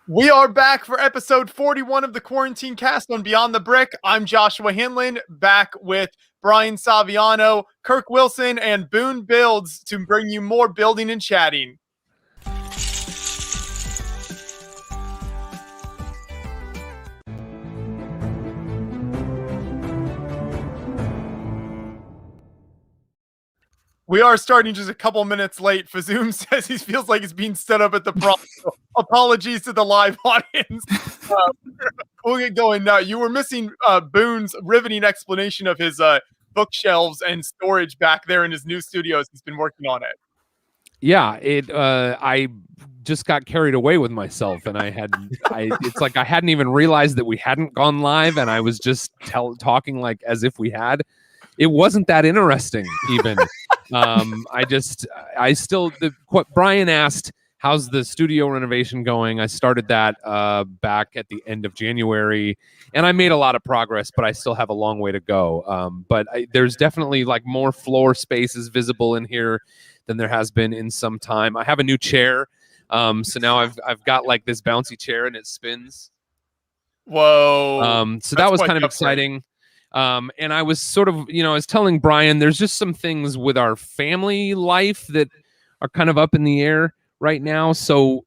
We are back for episode 41 of the Quarantine Cast on Beyond the Brick. I'm Joshua Hinland, back with Brian Saviano, Kirk Wilson, and Boone Builds to bring you more building and chatting. We are starting just a couple minutes late. Fazoom says he feels like he's being stood up at the front. So apologies to the live audience. We'll get going now. You were missing Boone's riveting explanation of his bookshelves and storage back there in his new studios. He's been working on it. Yeah, I just got carried away with myself, and it's like I hadn't even realized that we hadn't gone live, and I was just talking like as if we had. It wasn't that interesting, even. What Brian asked, how's the studio renovation going? I started that back at the end of January, and I made a lot of progress, but I still have a long way to go. But there's definitely like more floor spaces visible in here than there has been in some time. I have a new chair, so now I've got like this bouncy chair and it spins. Whoa! So that was kind of exciting. And I was sort of, I was telling Brian, there's just some things with our family life that are kind of up in the air right now. So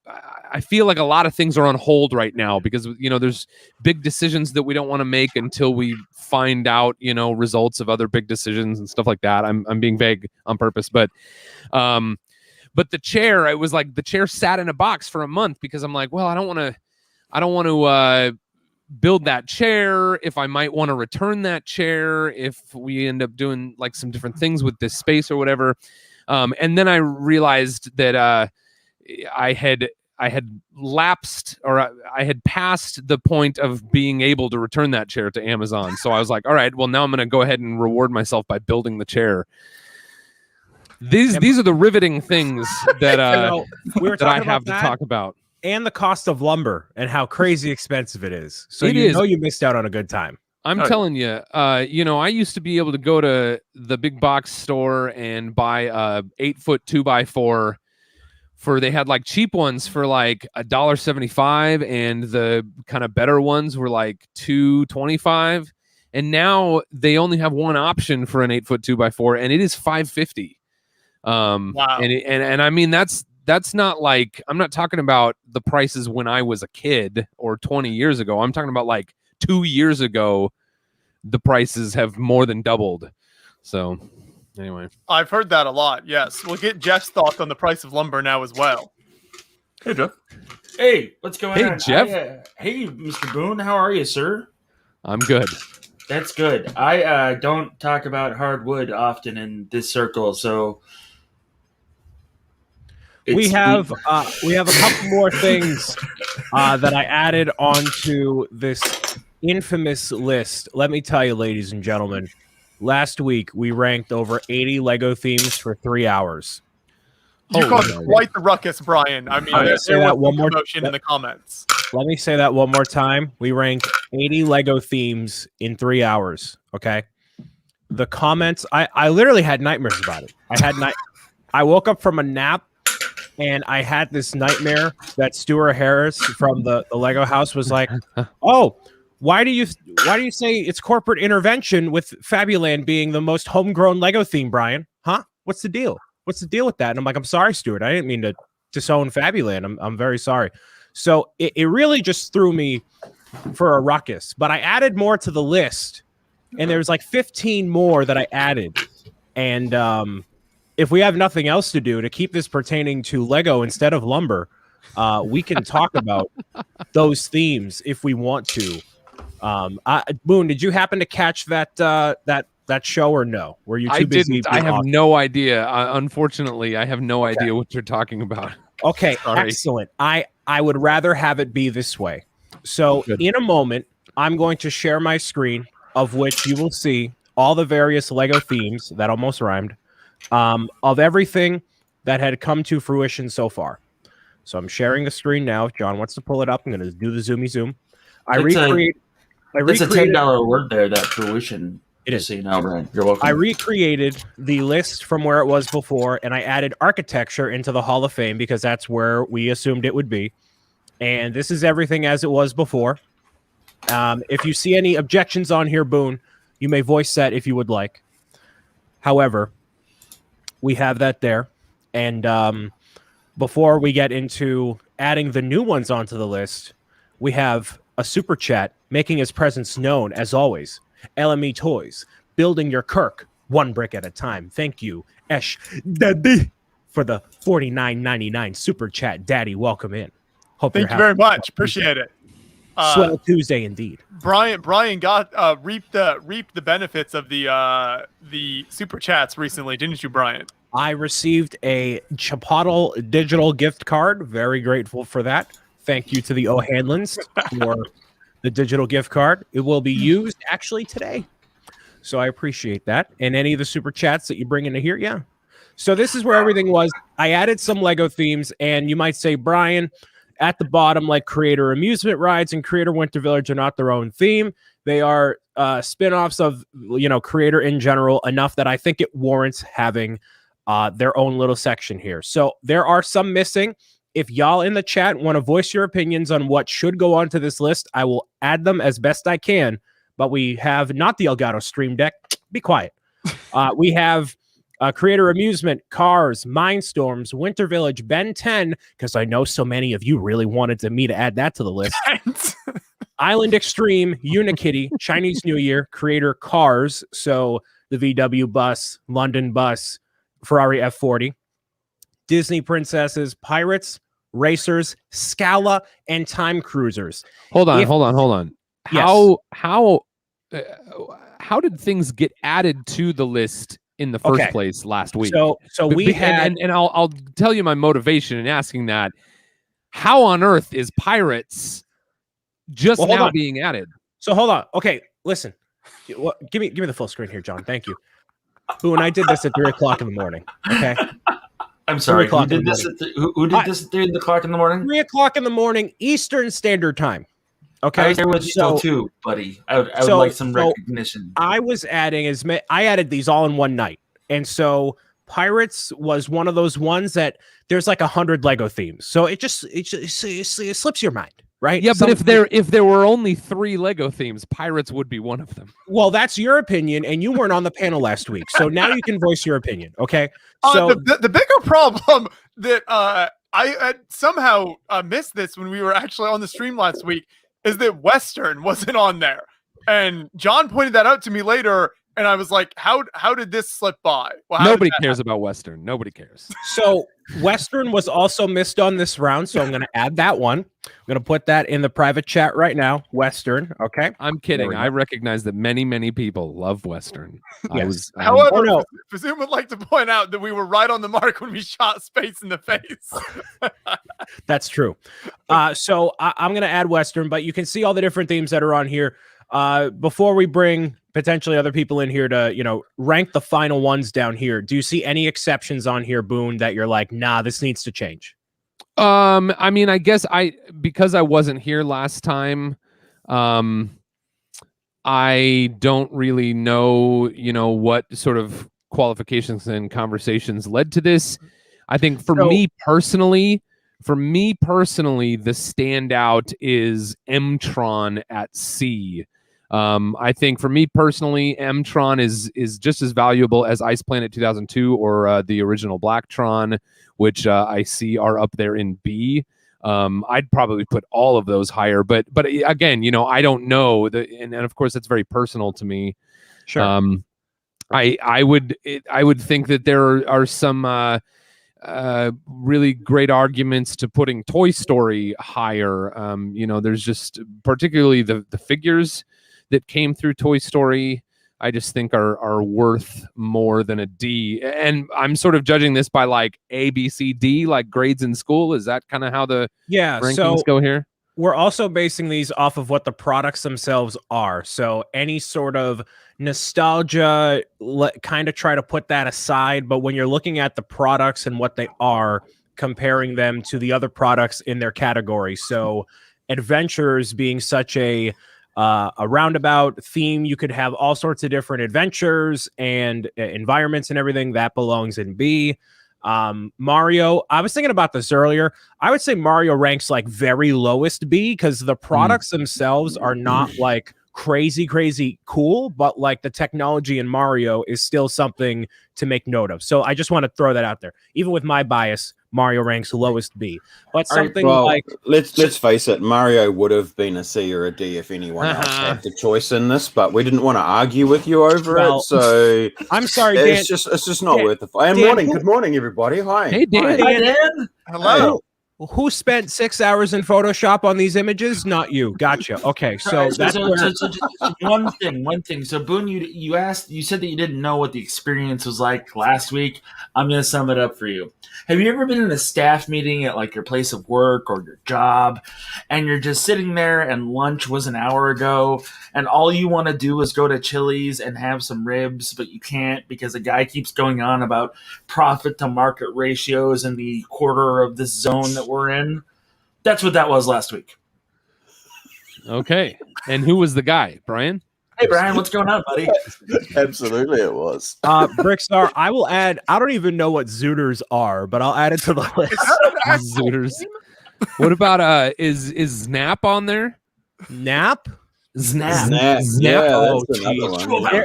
I feel like a lot of things are on hold right now because, there's big decisions that we don't want to make until we find out, results of other big decisions and stuff like that. I'm being vague on purpose, but the chair, it was like the chair sat in a box for a month because I'm like, well, I don't want to build that chair, if I might want to return that chair, if we end up doing like some different things with this space or whatever. And then I realized that I had lapsed, or I had passed the point of being able to return that chair to Amazon. So I was like, all right, well, now I'm going to go ahead and reward myself by building the chair. These are the riveting things that that I have to talk about. And the cost of lumber and how crazy expensive it is. So you missed out on a good time. I'm telling you, I used to be able to go to the big box store and buy a 8-foot 2x4 they had like cheap ones for like $1.75, and the kind of better ones were like $2.25. And now they only have one option for an 8-foot 2x4, and it is $5.50. Wow. And I mean, that's not like, I'm not talking about the prices when I was a kid or 20 years ago. I'm talking about like 2 years ago, the prices have more than doubled. So anyway. I've heard that a lot. Yes. We'll get Jeff's thoughts on the price of lumber now as well. Hey, Jeff. Hey, what's going on? Hey, Jeff. Hey, Mr. Boone. How are you, sir? I'm good. That's good. I don't talk about hardwood often in this circle, so... We have a couple more things that I added onto this infamous list. Let me tell you, ladies and gentlemen, last week we ranked over 80 Lego themes for 3 hours. You caused quite the ruckus, Brian. I mean, there's one more promotion in the comments. Let me say that one more time. We ranked 80 Lego themes in 3 hours. Okay. The comments, I literally had nightmares about it. I woke up from a nap, and I had this nightmare that Stuart Harris from the Lego house was like, "Oh, why do you say it's corporate intervention with Fabuland being the most homegrown Lego theme, Brian? Huh? What's the deal? What's the deal with that?" And I'm like, "I'm sorry, Stuart. I didn't mean to disown Fabuland. I'm very sorry." So it really just threw me for a ruckus. But I added more to the list, and there was like 15 more that I added, and if we have nothing else to do to keep this pertaining to Lego instead of lumber, we can talk about those themes if we want to. Boone, did you happen to catch that show or no? Were you too busy? I didn't. I have no idea. Unfortunately, I have no idea what you're talking about. Okay, excellent. I would rather have it be this way. So in a moment, I'm going to share my screen, of which you will see all the various Lego themes, that almost rhymed, of everything that had come to fruition so far. So I'm sharing the screen now. If John wants to pull it up, I'm going to do the zoomy zoom. It's a $10 word there, that fruition. It is. So you know, Brian, you're welcome. I recreated the list from where it was before, and I added architecture into the Hall of Fame because that's where we assumed it would be. and this is everything as it was before. If you see any objections on here, Boone, you may voice that if you would like. However, we have that there. And before we get into adding the new ones onto the list, we have a super chat making his presence known, as always. LME Toys, building your Kirk one brick at a time. Thank you, Esh Daddy, for the $49.99 super chat. Daddy, welcome in. Hope Thank you very much. Appreciate it. Swell Tuesday indeed. Brian got reaped the benefits of the super chats recently, didn't you, Brian? I received a Chipotle digital gift card. Very grateful for that. Thank you to the O'Hanlons for the digital gift card. It will be used actually today. So I appreciate that. And any of the super chats that you bring into here, yeah. So this is where everything was. I added some Lego themes, and you might say, Brian, at the bottom, like Creator Amusement Rides and Creator Winter Village are not their own theme. They are spin-offs of, Creator in general, enough that I think it warrants having their own little section here. So there are some missing. If y'all in the chat want to voice your opinions on what should go onto this list, I will add them as best I can. But we have not the Elgato Stream Deck. Be quiet. We have Creator Amusement, Cars, Mindstorms, Winter Village, Ben 10, because I know so many of you really wanted me to add that to the list. Island Extreme, Unikitty, Chinese New Year, Creator Cars, so the VW bus, London bus, Ferrari F40, Disney Princesses, Pirates, Racers, Scala, and Time Cruisers. Hold on. Yes. How did things get added to the list in the first place last week? So we had, and I'll tell you my motivation in asking that. How on earth is Pirates just now being added? So hold on. Okay, listen. Give me the full screen here, John. Thank you. When I did this at 3 o'clock in the morning. Okay. I'm sorry. Who did this at 3 o'clock in the morning? 3 o'clock in the morning, Eastern Standard Time. Okay, I was there with you too, buddy. I would like some recognition. I added these all in one night, and so Pirates was one of those ones that there's like 100 Lego themes, so it slips your mind, right? Yeah, but if there were only 3 Lego themes, Pirates would be one of them. Well, that's your opinion, and you weren't on the panel last week, so now you can voice your opinion. Okay, so the bigger problem that I had somehow missed this when we were actually on the stream last week is that Western wasn't on there. And John pointed that out to me later, and I was like, how did this slip by? Well, nobody cares about Western. Nobody cares. So Western was also missed on this round, so I'm going to add that one. I'm going to put that in the private chat right now. Western, okay? I'm kidding. I recognize that many people love Western. Yes. However, Fazoom would like to point out that we were right on the mark when we shot Space in the face. That's true. So I'm going to add Western, but you can see all the different themes that are on here. Before we bring potentially other people in here to, rank the final ones down here, do you see any exceptions on here, Boone, that you're like, nah, this needs to change? I mean, I guess because I wasn't here last time, I don't really know, what sort of qualifications and conversations led to this. I think for me personally, the standout is M-Tron at sea. I think for me personally, M-Tron is just as valuable as Ice Planet 2002 or the original Blacktron, which I see are up there in B. I'd probably put all of those higher, but again, I don't know, and of course that's very personal to me. Sure. I would think that there are some really great arguments to putting Toy Story higher. There's just particularly the figures that came through Toy Story, I just think are worth more than a D. And I'm sort of judging this by like A, B, C, D, like grades in school. Is that kind of how the rankings go here? We're also basing these off of what the products themselves are. So any sort of nostalgia, kind of try to put that aside. But when you're looking at the products and what they are, comparing them to the other products in their category. So adventures being such a roundabout theme, you could have all sorts of different adventures and environments and everything that belongs in B. Mario, I was thinking about this earlier. I would say Mario ranks like very lowest B because the products themselves are not like crazy cool, but like the technology in Mario is still something to make note of. So I just want to throw that out there. Even with my bias, Mario ranks lowest B. But something like let's face it, Mario would have been a C or a D if anyone else had the choice in this, but we didn't want to argue with you over it. So I'm sorry, Dan. It's just not worth the fight. Good morning, everybody. Hi. Hey, Dan. Hi, Dan. Hello. Who spent 6 hours in Photoshop on these images? Not you. Gotcha. Okay, so Right, that's where... just one thing. So Boone, you said that you didn't know what the experience was like last week. I'm going to sum it up for you. Have you ever been in a staff meeting at like your place of work or your job, and you're just sitting there and lunch was an hour ago, and all you want to do is go to Chili's and have some ribs, but you can't because a guy keeps going on about profit to market ratios in the quarter of this zone that we're in? That's what that was last week. Okay. And who was the guy, Brian? Hey, Brian, what's going on, buddy? Absolutely, it was. Brickstar, I will add. I don't even know what Zooters are, but I'll add it to the list. Zooters. What about is Snap on there? Nap? Snap. Yeah, Oh, that's another geez. one.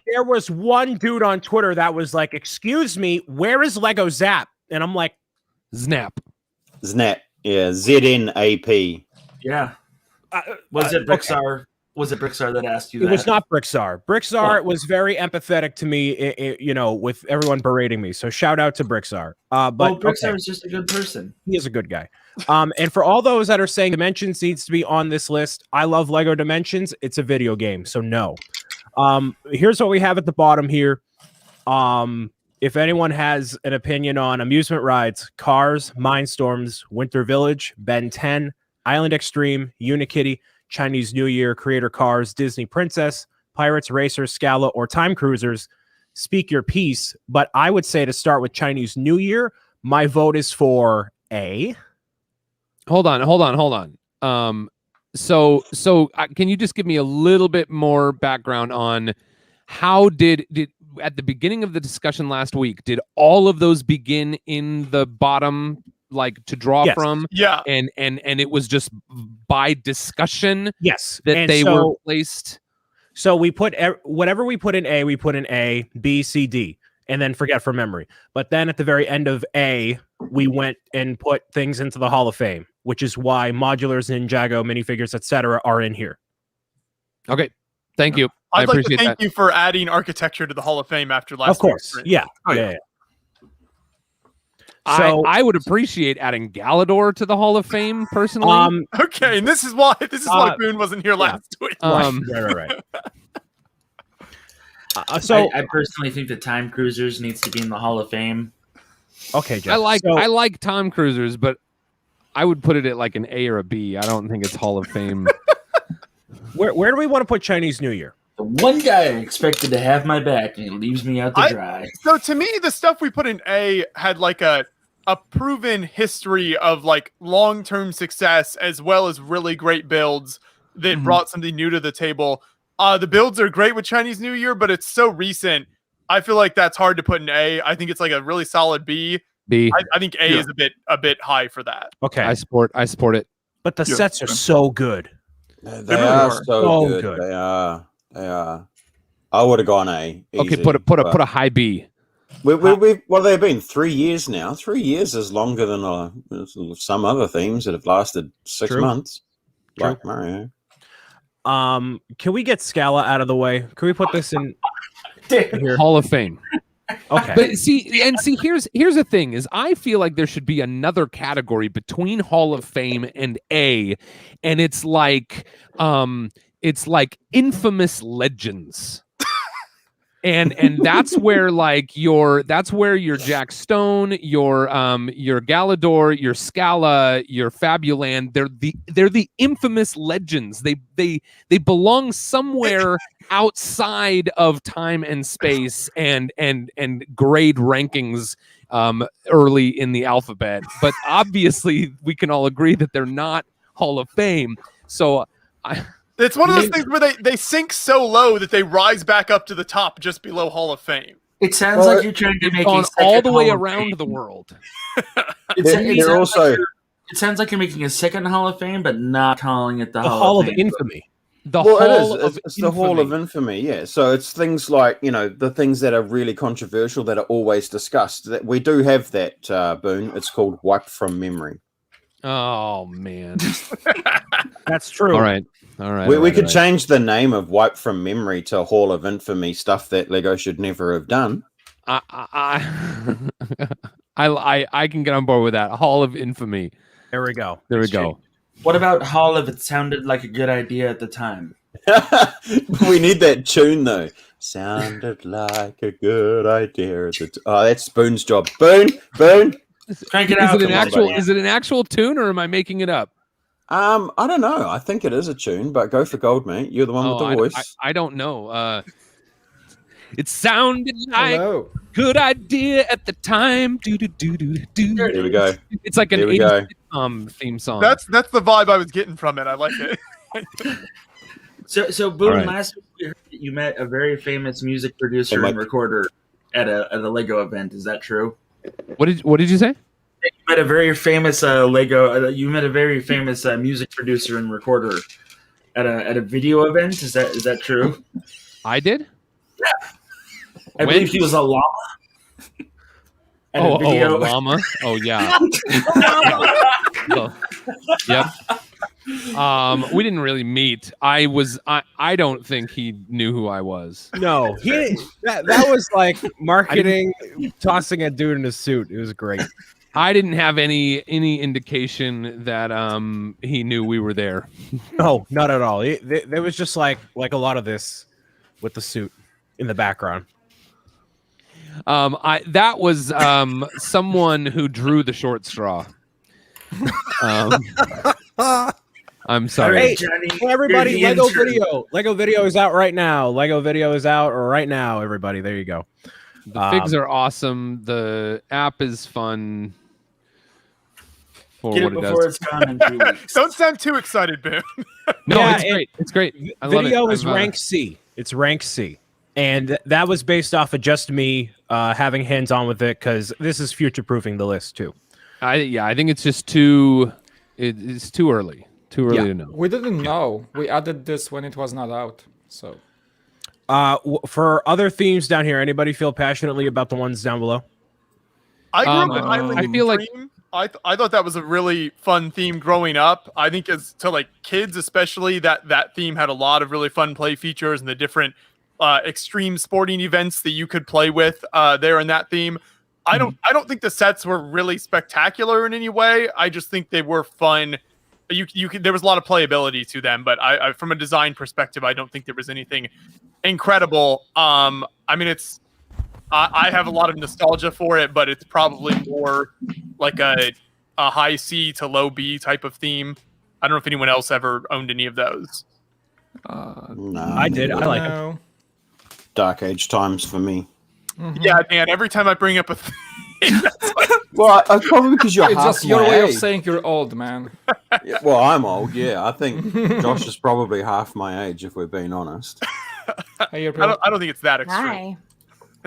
There was one dude on Twitter that was like, "Excuse me, where is Lego Zap?" And I'm like, Snap. Znap. Yeah, ZNAP. Yeah. Was it Brickstar? Okay. Was it Brickstar that asked you that? It was not Brickstar. Bricksar was very empathetic to me, with everyone berating me. So shout out to Bricksar. But Bricksar is just a good person. He is a good guy. And for all those that are saying Dimensions needs to be on this list, I love Lego Dimensions. It's a video game, so no. Here's what we have at the bottom here. If anyone has an opinion on Amusement Rides, Cars, Mindstorms, Winter Village, Ben 10, Island Extreme, Unikitty, Chinese New Year, Creator Cars, Disney Princess, Pirates, Racers, Scala, or Time Cruisers, speak your piece. But I would say to start with Chinese New Year, my vote is for A. Hold on. So can you just give me a little bit more background on how did at the beginning of the discussion last week, did all of those begin in the bottom, like to draw from? Yeah. And it was just by discussion that they were placed. So we put whatever we put in A, B, C, D, and then forget from memory. But then at the very end of A, we went and put things into the Hall of Fame, which is why modulars, Ninjago, minifigures, etc. are in here. Okay. Thank you. I'd like to thank you for adding architecture to the Hall of Fame after last. Of course. Yeah. So I would appreciate adding Galador to the Hall of Fame personally. Okay, and this is why Boone wasn't here last week. Right. So I personally think the Time Cruisers needs to be in the Hall of Fame. Okay, Jeff. I like Time Cruisers, but I would put it at like an A or a B. I don't think it's Hall of Fame. Where do we want to put Chinese New Year? The one guy I expected to have my back, and he leaves me out to dry. So to me, the stuff we put in A had like a proven history of like long-term success as well as really great builds that brought something new to the table. The builds are great with Chinese New Year, but it's so recent. I feel like that's hard to put in A. I think it's like a really solid B. I think A is a bit high for that. Okay. I support it. But the sets are so good. They are so good. They are. I would have gone A. Easy, okay, put a high B. They've been 3 years now. 3 years is longer than some other themes that have lasted 6 months. Like Mario. Can we get Scala out of the way? Can we put this in here? Hall of Fame? Okay. But here's the thing is I feel like there should be another category between Hall of Fame and A, and it's like infamous legends. And that's where your Jack Stone, your Galador, your Scala, your Fabuland, they're the infamous legends. They belong somewhere outside of time and space and grade rankings early in the alphabet. But obviously we can all agree that they're not Hall of Fame. So it's one of those things where they sink so low that they rise back up to the top just below Hall of Fame. It sounds like you're trying to They've make gone a second all the way Hall of around Fame. the world. It sounds like you're making a second Hall of Fame, but not calling it the Hall of Fame. Infamy. The Well, Hall it of is. It's the Hall of Infamy, yeah. So it's things like, the things that are really controversial that are always discussed. That we do have that, Boone. It's called Wiped from Memory. Oh man, That's true. all right. We could change the name of Wiped from Memory to Hall of Infamy, stuff that Lego should never have done. I can get on board with that. Hall of Infamy. There we go. There we go. What about Hall if it sounded like a good idea at the time? We need that tune though. Sounded like a good idea. Oh, that's Boone's job. Boone. Crank it out. Is it an actual tune, or am I making it up? I don't know. I think it is a tune, but go for gold, mate. You're the one with the voice. I don't know. It sounded like Hello. a good idea at the time. Do. There we go. It's like an There we 80s go. sitcom theme song. That's the vibe I was getting from it. I like it. So Boone, All right. last week we heard that you met a very famous music producer Hey, and Mike. recorder at a Lego event. Is that true? What did you say? You met a very famous You met a very famous music producer and recorder at a video event. Is that true? I did. I When? believe he was a llama. At a A video. llama. Oh yeah. Oh, yep. We didn't really meet. I don't think he knew who I was. No, that was like marketing, tossing a dude in a suit. It was great. I didn't have any indication that he knew we were there. No, not at all. There was just like a lot of this with the suit in the background. That was someone who drew the short straw. I'm sorry. Hey, Johnny, Hey, everybody, you're the Lego intern. video. Lego video is out right now. Lego video is out right now, everybody. There you go. The figs are awesome. The app is fun for Get what it it before does. it's gone in 2 weeks. Don't sound too excited, Boone. No, Yeah, it's great. It's great. I love Video it. is rank C. It's rank C. And that was based off of just me having hands-on with it because this is future-proofing the list too. I think it's just too. It's too early. Too early to know. We didn't know. We added this when it was not out. So For other themes down here, anybody feel passionately about the ones down below? I grew up in Island I feel like- Dream. I thought that was a really fun theme growing up. I think as to like kids especially, that theme had a lot of really fun play features and the different extreme sporting events that you could play with there in that theme. I don't think the sets were really spectacular in any way. I just think they were fun. You could, there was a lot of playability to them, but I from a design perspective, I don't think there was anything incredible. I mean, I have a lot of nostalgia for it, but it's probably more like a high C to low B type of theme. I don't know if anyone else ever owned any of those. No, I did. I like it. no. Dark Age times for me. Yeah, man. Every time I bring up a thing, Well, probably because you're It's half just your my way of age. saying you're old, man. Yeah, well, I'm old. Yeah, I think Josh is probably half my age, if we're being honest. Hey, I don't think it's that extreme. Hi.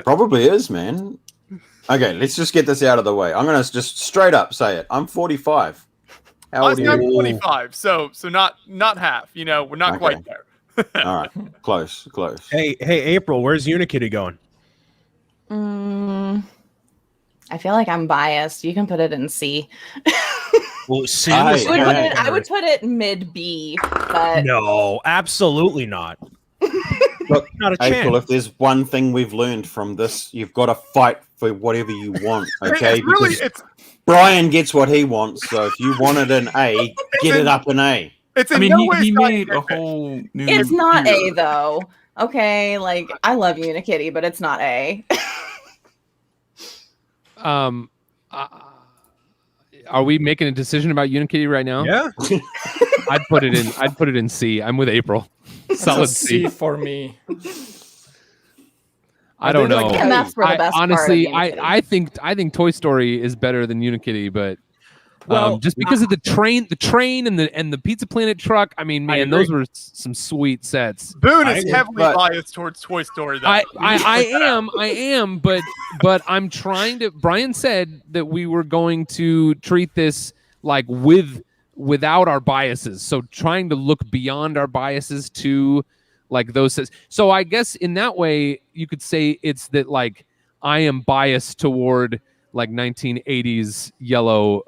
Probably is, man. Okay, let's just get this out of the way. I'm gonna just straight up say it. I'm 45. How old are I'm you? 25, so not half. You know, we're not Okay. quite there. All right, close. Hey, April, where's Unikitty going? I feel like I'm biased. You can put it in C. Well, C I was would put good. I would put it mid B, but No, absolutely not. Look, Not a April, chance. if there's one thing we've learned from this, you've got to fight for whatever you want. Okay, It's really, because Brian gets what he wants. So if you wanted an A, get it up an A. it's in I mean, no way he made a scientific. whole new. it's not tier. A though. Okay, like I love Unikitty, but it's not A. Are we making a decision about Unikitty right now? Yeah. I'd put it in C. I'm with April. It's Solid a C. C for me. I don't Like, know. And that's for the I, best honestly, part of Unikitty. I think Toy Story is better than Unikitty, but Well, just because of the train and the Pizza Planet truck. I mean, man, those were some sweet sets. Boone I is agree, heavily but- biased towards Toy Story, though. I am, but I'm trying to. Brian said that we were going to treat this like without our biases, so trying to look beyond our biases to like those sets. So I guess in that way you could say it's that like I am biased toward like 1980s yellow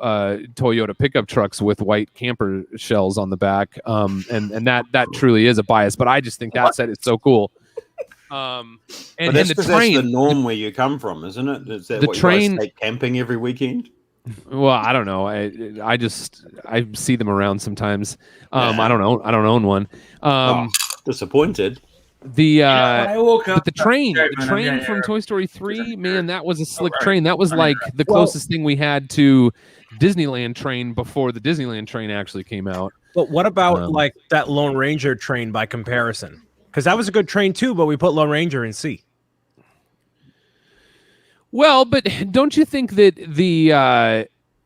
Toyota pickup trucks with white camper shells on the back, and that truly is a bias. But I just think that set is so cool. And But that's the because train, that's the norm where you come from, isn't it? Is that the what train- you guys take camping every weekend? well, I don't know. I see them around sometimes. I don't own one. Disappointed. The when I woke up, but the train Yeah, from Toy Story 3, man, that was a slick right. train. That was like the Well- closest thing we had to Disneyland train before the Disneyland train actually came out. But what about Um, like that Lone Ranger train by comparison? Because that was a good train too, but we put Lone Ranger in C. Well, but don't you think that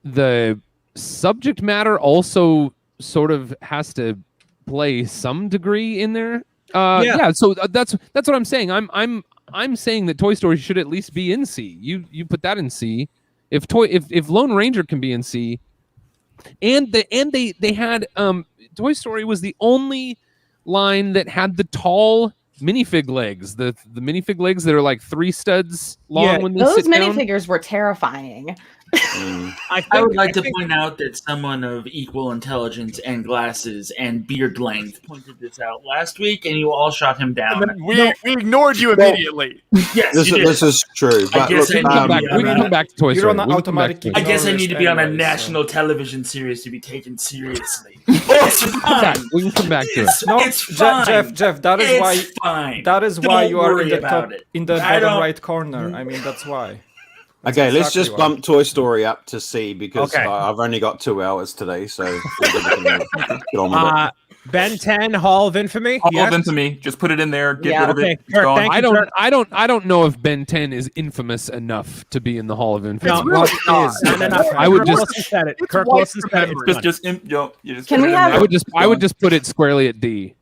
the subject matter also sort of has to play some degree in there? Yeah. So that's what I'm saying. I'm saying that Toy Story should at least be in C. You put that in C. If Lone Ranger can be in C, and they had Toy Story was the only line that had the tall minifig legs, the minifig legs that are like 3 studs long Yeah, when they Those sit down. minifigures were terrifying. I would like to point out that someone of equal intelligence and glasses and beard length pointed this out last week, and you all shot him down. We ignored you immediately. Yes, This, you did. this is true. But guess look, I Come back. Yeah, We can man. come back to Toy You're Story. on an We can come back automatic to Toy I Story. guess I need to be on a Anyway, so- national television series to be taken seriously. It's fine. We can come back to it. No, It's fine. Jeff, that is It's why fine. you Don't are worry in the about top, it. in the I bottom don't- right corner. I mean, that's why. That's okay, let's exactly just why. bump Toy Story up to C because Okay. I've only got 2 hours today, so get on with it. Ben 10, Hall of Infamy. Hall Yes? of Infamy. Just put it in there. Get Yeah. rid of Okay, it. It's Kurt, gone. thank you. I don't know if Ben 10 is infamous enough to be in the Hall of Infamy. No, really well, not. no. I would Kirk just- Wilson said it. It's Kirk white Wilson said it. forever. It's done. You just Can put we it in have- there. I would just put it squarely at D.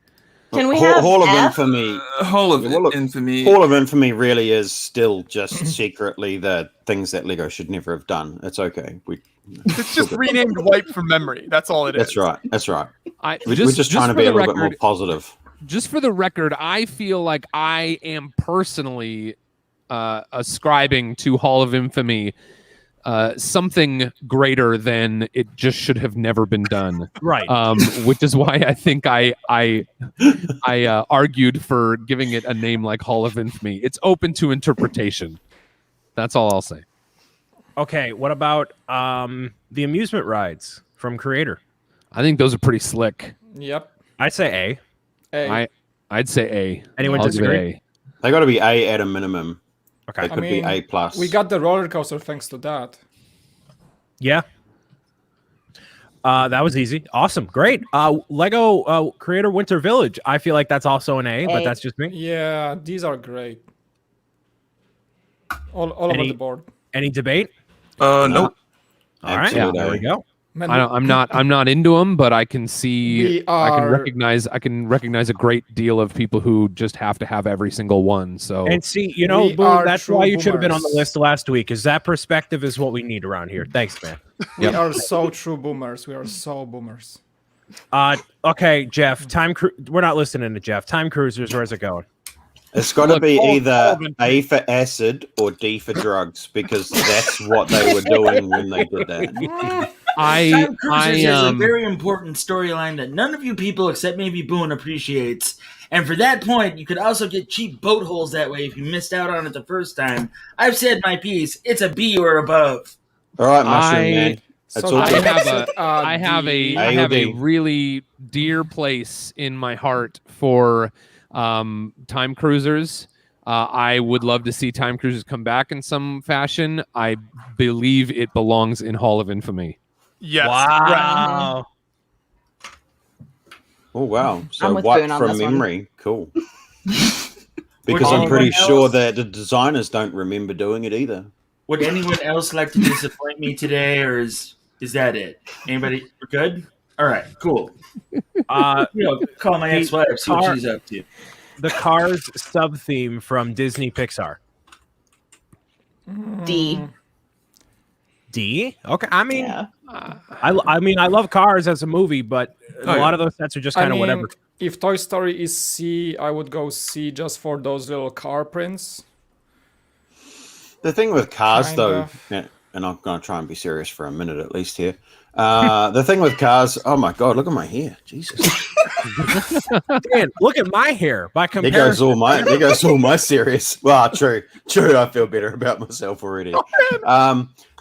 Can we have Hall of F? Infamy. Hall of Yeah, well, look, Infamy. Hall of Infamy really is still just secretly the things that Lego should never have done. It's okay. It's just renamed Wipe from Memory. That's all it is. That's right. That's right. We're Just just trying to for be the a little bit record, more positive. just for the record, I feel like I am personally ascribing to Hall of Infamy something greater than it just should have never been done. Right. Which is why I think I argued for giving it a name like Hall of Infamy. It's open to interpretation. That's all I'll say. Okay, what about the amusement rides from Creator? I think those are pretty slick. Yep. I'd say A. Hey, I'd say A. Anyone I'll give it disagree? A. They got to be A at a minimum. Okay. They could mean, be A plus. we got the roller coaster thanks to that. Yeah. That was easy. Awesome. Great. Lego Creator Winter Village. I feel like that's also an A, but A. that's just me. Yeah, these are great. All over Any- the board. Any debate? Nope. All right. Absolute There we A. go. Man, I'm not into them, but I can see We I are- can recognize a great deal of people who just have to have every single one. So And see, you know, We Boone, are that's true why you should have been on the boomers. list last week, because that perspective is what we need around here. Thanks, man. we are so true boomers. We are so boomers. Okay, Jeff. We're not listening to Jeff. Time Cruisers. Where's it going? It's got to Look, be Hall either of Infamy. A for acid or D for drugs because that's what they were doing when they did that. Time Cruisers is a very important storyline that none of you people except maybe Boone appreciates. And for that point, you could also get cheap boat holes that way if you missed out on it the first time. I've said my piece. It's a B or above. All right, Mushroom Man. That's So all I good. have D. I have a D. really dear place in my heart for Time Cruisers. I would love to see Time Cruisers come back in some fashion. I believe it belongs in Hall of Infamy. Yes. Wow. Oh wow! So I'm with wipe Boone on from this one. memory, cool. Because Would I'm pretty anyone sure else- that the designers don't remember doing it either. Would anyone else like to disappoint me today, or is Is that it? Anybody we're good? All right, cool. Call my the ex-wife, see what car- she's up to. The Cars sub theme from Disney Pixar. D. D? Okay. I mean, Yeah. I mean, I love Cars as a movie, but a lot of those sets are just kind of whatever. If Toy Story is C, I would go C just for those little car prints. The thing with Cars, Kind though, of. and I'm going to try and be serious for a minute at least here. The thing with Cars, oh my God, look at my hair. Jesus. Dan, look at my hair. By There comparison, goes all my serious. Well, true. I feel better about myself already.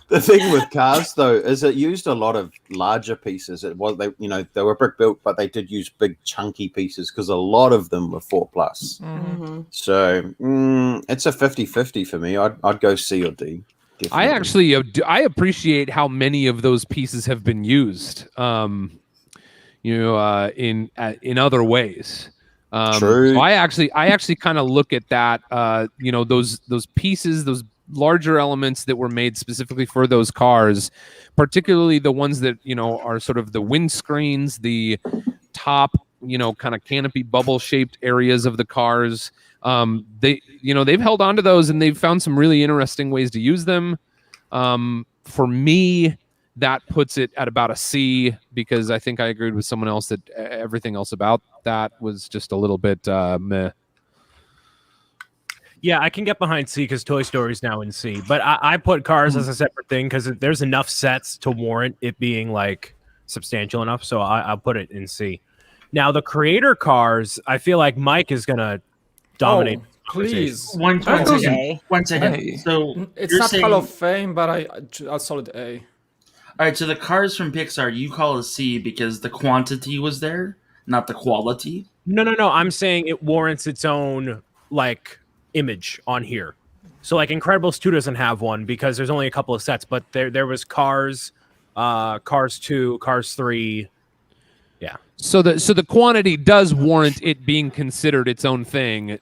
The thing with Cars, though, is it used a lot of larger pieces. It was they were brick built, but they did use big chunky pieces because a lot of them were 4+. Mm-hmm. So it's a 50-50 for me. I'd go C or D. I Definitely. actually I appreciate how many of those pieces have been used. In other ways. True. So I actually kind of look at that. Those pieces, those larger elements that were made specifically for those cars, particularly the ones that are sort of the windscreens, the top kind of canopy bubble shaped areas of the cars. They've held on to those and they've found some really interesting ways to use them. For me, that puts it at about a C, because I think I agreed with someone else that everything else about that was just a little bit meh. yeah, I can get behind C because Toy Story's now in C. But I put Cars as a separate thing because there's enough sets to warrant it being like substantial enough. So I'll put it in C. Now the creator Cars, I feel like Mike is gonna dominate. Oh, please. One That second. goes- One second. Hey. So It's you're not saying, Hall of Fame, but I'll solid A. all right, so the cars from Pixar you call a C because the quantity was there, not the quality. No. I'm saying it warrants its own like image on here. So like Incredibles 2 doesn't have one because there's only a couple of sets, but there was Cars, Cars 2, Cars 3. Yeah. So the quantity does warrant it being considered its own thing,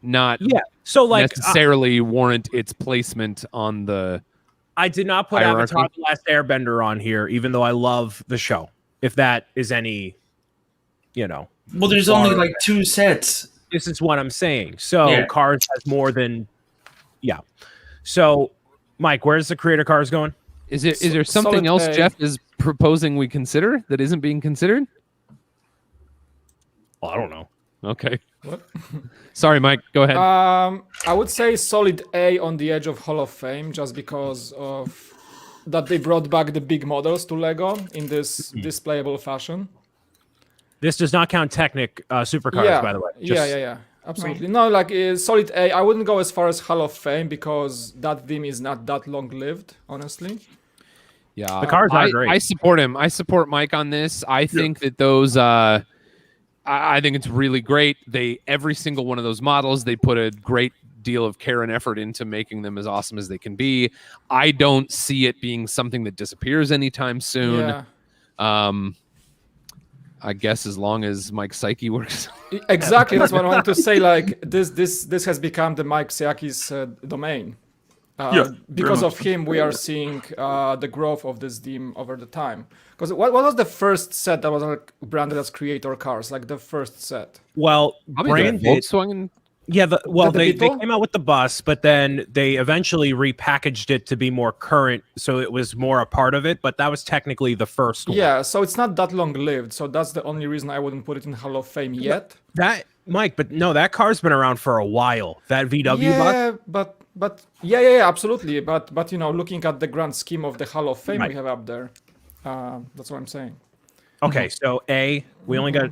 not So like necessarily warrant its placement on the. I did not put hierarchy. Avatar: The Last Airbender on here, even though I love the show. If that is any, Well, there's only like 2 sets. this is what I'm saying. So Yeah. Cars has more than, So, Mike, where's the creator Cars going? Is there something solid else A. Jeff is proposing we consider that isn't being considered? Well, I don't know. Okay. What? Sorry, Mike. Go ahead. I would say solid A on the edge of Hall of Fame, just because of that they brought back the big models to Lego in this displayable fashion. This does not count Technic supercars, by the way. Yeah. Absolutely. No, like solid A. I wouldn't go as far as Hall of Fame because that theme is not that long lived, honestly. Yeah, The cars are great. I support him. I support Mike on this. I think that those. I think it's really great. Every single one of those models, they put a great deal of care and effort into making them as awesome as they can be. I don't see it being something that disappears anytime soon. Yeah. I guess as long as Mike's psyche works. Exactly. That's what I wanted to say. Like this has become the Mike Siaki's domain. Very Because much of him, we are seeing the growth of this theme over the time. Because what was the first set that was like branded as creator cars? Like the first set. Well, Probably the branded. Volkswagen. Yeah, the they Beetle? came out with the bus, but then they eventually repackaged it to be more current, so it was more a part of it. But that was technically the first one. Yeah, so it's not that long lived. So that's the only reason I wouldn't put it in Hall of Fame yet. That Mike, but no, that car's been around for a while. That VW bus. Yeah, but yeah, absolutely. But looking at the grand scheme of the Hall of Fame Right. we have up there, that's what I'm saying. Okay, so A, we only got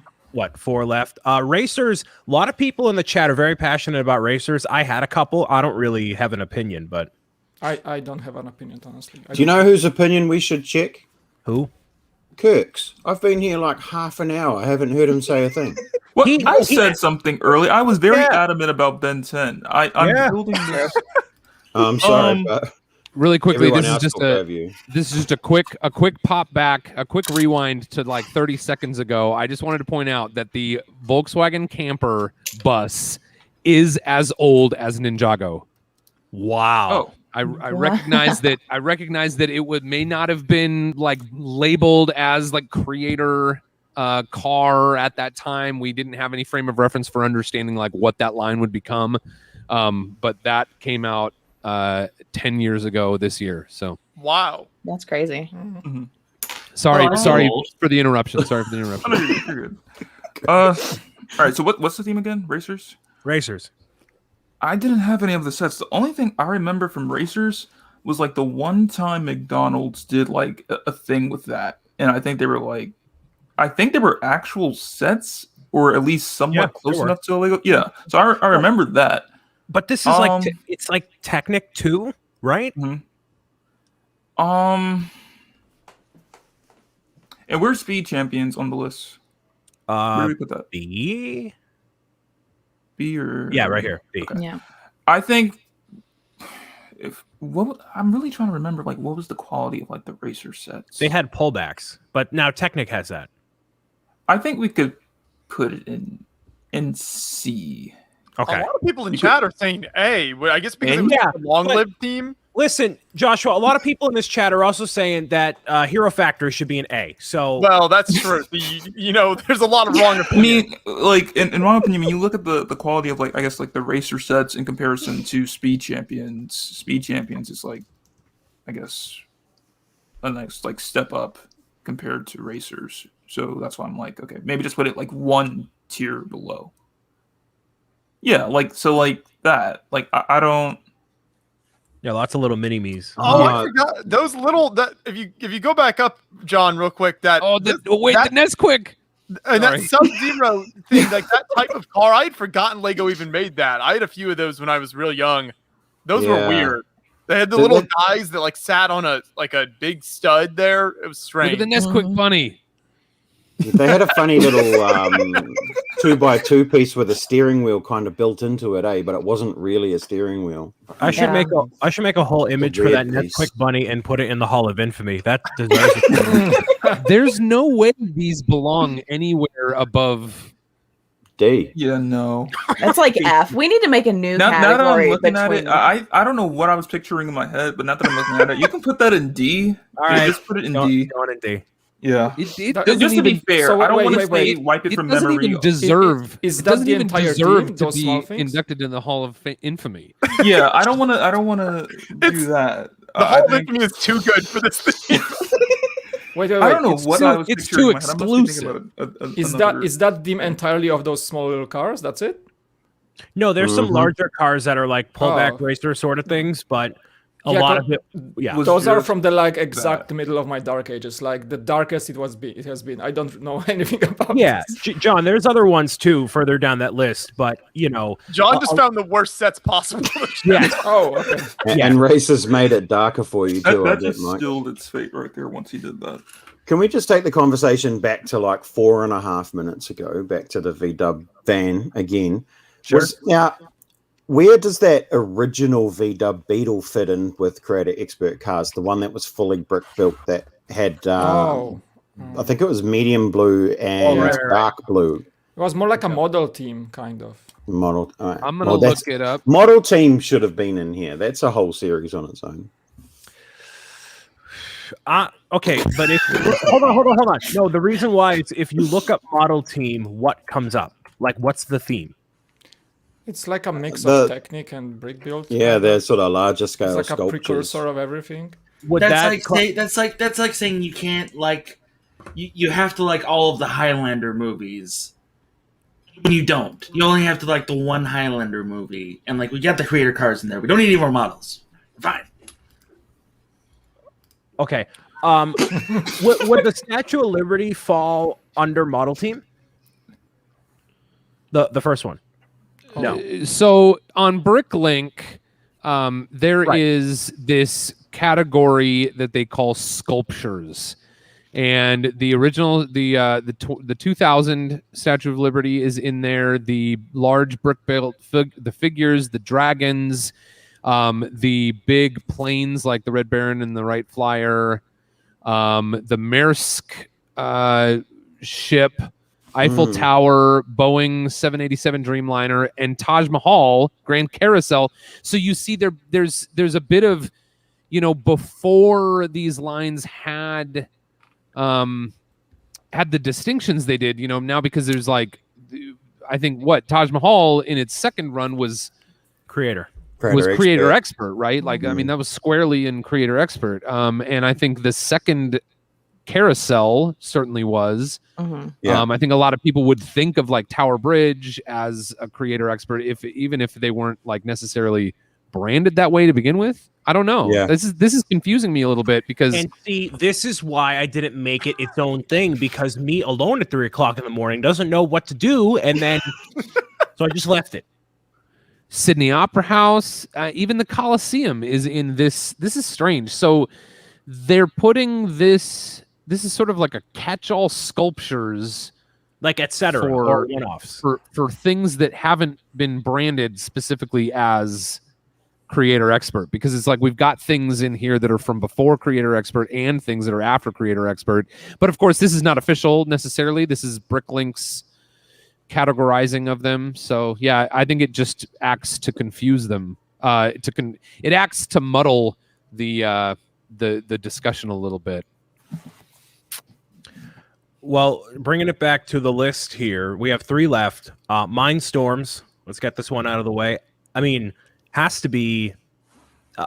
4 left. Racers. A lot of people in the chat are very passionate about racers. I had a couple. I don't really have an opinion, but I don't have an opinion, honestly. Do you know whose opinion we should check? who? Kirk's. I've been here like half an hour. I haven't heard him say a thing. Well, He- I he- said something early. I was very Yeah. adamant about Ben 10. I'm Yeah. building this. I'm sorry, Um, but Really quickly, everyone this is else just talked over you. a quick pop back, a quick rewind to like 30 seconds ago. I just wanted to point out that the Volkswagen Camper bus is as old as Ninjago. Wow. Oh, I recognize that. I recognize that it may not have been like labeled as like creator car at that time. We didn't have any frame of reference for understanding like what that line would become. But that came out 10 years ago this year. So Wow. That's crazy. sorry Oh, sorry old. for the interruption. Sorry for the Oh, interruption. no, you're good. All right. So what's the theme again? Racers. Racers. I didn't have any of the sets. The only thing I remember from Racers was like the one time McDonald's did like a thing with that, and I think they were actual sets, or at least somewhat close were. enough to a Lego. Yeah, so I remember that. But this is like it's like Technic 2, right? And where's Speed Champions on the list? Where do we put that? B. B or Yeah, right here. B. Okay. Yeah. I think I'm really trying to remember like what was the quality of like the racer sets. They had pullbacks, but now Technic has that. I think we could put it in C. Okay. A lot of people in chat are saying A. Well, I guess because it was Yeah, a long-lived theme. Listen, Joshua, a lot of people in this chat are also saying that Hero Factory should be an A. So Well, that's true. There's a lot of wrong I opinions. mean, like in my opinion, when you look at the quality of like I guess like the racer sets in comparison to Speed Champions is like I guess a nice like step up compared to Racers. So that's why I'm like, okay, maybe just put it like one tier below. Yeah, like so like that. Like I don't. yeah, lots of little mini-me's. Oh, I forgot those little. That if you go back up, John, real quick. That The that- Nesquik. and that Sorry. Sub-Zero thing, like that type of car, I had forgotten Lego even made that. I had a few of those when I was real young. Those were Yeah. weird. They had the So little that- guys that like sat on a big stud there. It was Look strange. at the Nesquik bunny. They had a funny little 2x2 piece with a steering wheel kind of built into it, But it wasn't really a steering wheel. I should Yeah. make a whole image for that weird piece. Nesquik bunny and put it in the Hall of Infamy. That deserves it. There's no way these belong anywhere above. D. Yeah, no. That's like F. We need to make a new Now that I'm category looking at between. it, I don't know what I was picturing in my head, but now that I'm looking at it, you can put that in D. All right. Just put it in D. Going in D. Yeah. It That- doesn't Just to be even. fair, so I don't wait, want to wait, say wait. wipe it It from doesn't memory. even deserve. Is It that doesn't the even entire deserve team, to those small be things? inducted in the Hall of Infamy. Yeah, I don't want to do that. The I whole think thing is too good for this thing. Wait, I don't know it's what too- I was it's picturing too in my head. I must be thinking exclusive. about Is another- that theme entirely of those small little cars? That's it? No, there's some Mhm. larger cars that are like pullback Oh. racer sort of things, but a Yeah, lot co- of it, yeah. was Those are just from the like exact middle of my dark ages, like the darkest it has been. I don't know anything about. Yeah, this. John, there's other ones too further down that list, but John just found the worst sets possible. yeah, Oh, okay. And Racers made it darker for you too, I that bet, just Mike. stilled its fate right there once he did that. Can we just take the conversation back to like 4.5 minutes ago, back to the VW van again? Sure. Now, where does that original VW Beetle fit in with Creator Expert cars? The one that was fully brick built that had, Oh, I think it was medium blue and right. dark blue it was more like a model team, kind of. model. All right. I'm gonna Well, look it up. Model team should have been in here. That's a whole series on its own. okay, but if hold on. No, the reason why is if you look up model team, what comes up? Like, what's the theme? It's like a mix The- of Technic and brick build. Yeah, they're sort of larger It's scale like a sculptures. precursor of everything. Would that That's like saying you can't like you have to like all of the Highlander movies. When you don't, you only have to like the one Highlander movie, and like we got the creator cars in there. We don't need any more models. Fine. okay? Would the Statue of Liberty fall under model team? The first one. No. So on Bricklink, there is Right. this category that they call sculptures, and the original, the 2000 Statue of Liberty is in there. The large brick built the figures, the dragons, the big planes like the Red Baron and the Wright Flyer, the Maersk ship. Eiffel Tower, Boeing 787 Dreamliner, and Taj Mahal Grand Carousel. So you see there's a bit of, before these lines had the distinctions they did, now because there's like, I think Taj Mahal in its second run was Creator expert, right? Like, I mean, that was squarely in creator expert. And I think the second carousel certainly was. I think a lot of people would think of like Tower Bridge as a creator expert, even if they weren't like necessarily branded that way to begin with. I don't know. Yeah. This is confusing me a little bit because. And see, this is why I didn't make it its own thing, because me alone at 3 o'clock in the morning doesn't know what to do, and then so I just left it. Sydney Opera House, even the Coliseum is in this. This is strange. So they're putting this. This is sort of like a catch-all sculptures, like etc. or one-offs for things that haven't been branded specifically as creator expert, because it's like we've got things in here that are from before creator expert and things that are after creator expert. But of course, this is not official necessarily. This is Bricklink's categorizing of them. So yeah, I think it just acts to confuse them. It acts to muddle the discussion a little bit. Well, bringing it back to the list here, we have 3 left. Mindstorms. Let's get this one out of the way. I mean, has to be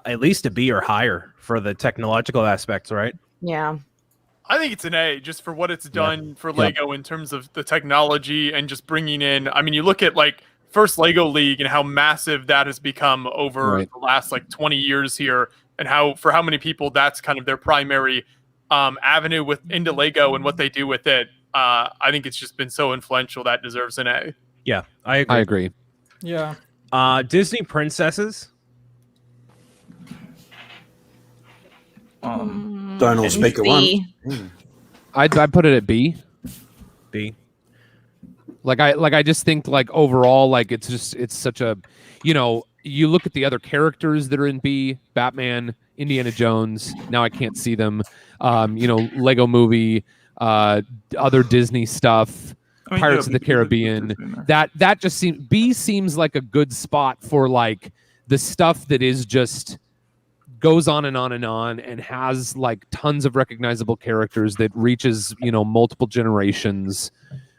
at least a B or higher for the technological aspects, right? Yeah. I think it's an A just for what it's done for Lego in terms of the technology and just bringing in. I mean, you look at like first Lego League and how massive that has become over the last like 20 years here, and how for how many people that's kind of their primary avenue into Lego and what they do with it. I think it's just been so influential that deserves an A. Yeah, I agree. Yeah. Disney princesses. Don't all speak at once. I'd put it at B. B. Like I just think like overall, like it's such a, you look at the other characters that are in B, Batman, Indiana Jones. Now I can't see them. Lego Movie, other Disney stuff, Pirates of the Caribbean. That just seems, B seems like a good spot for like the stuff that is just goes on and on and on and has like tons of recognizable characters that reaches, multiple generations.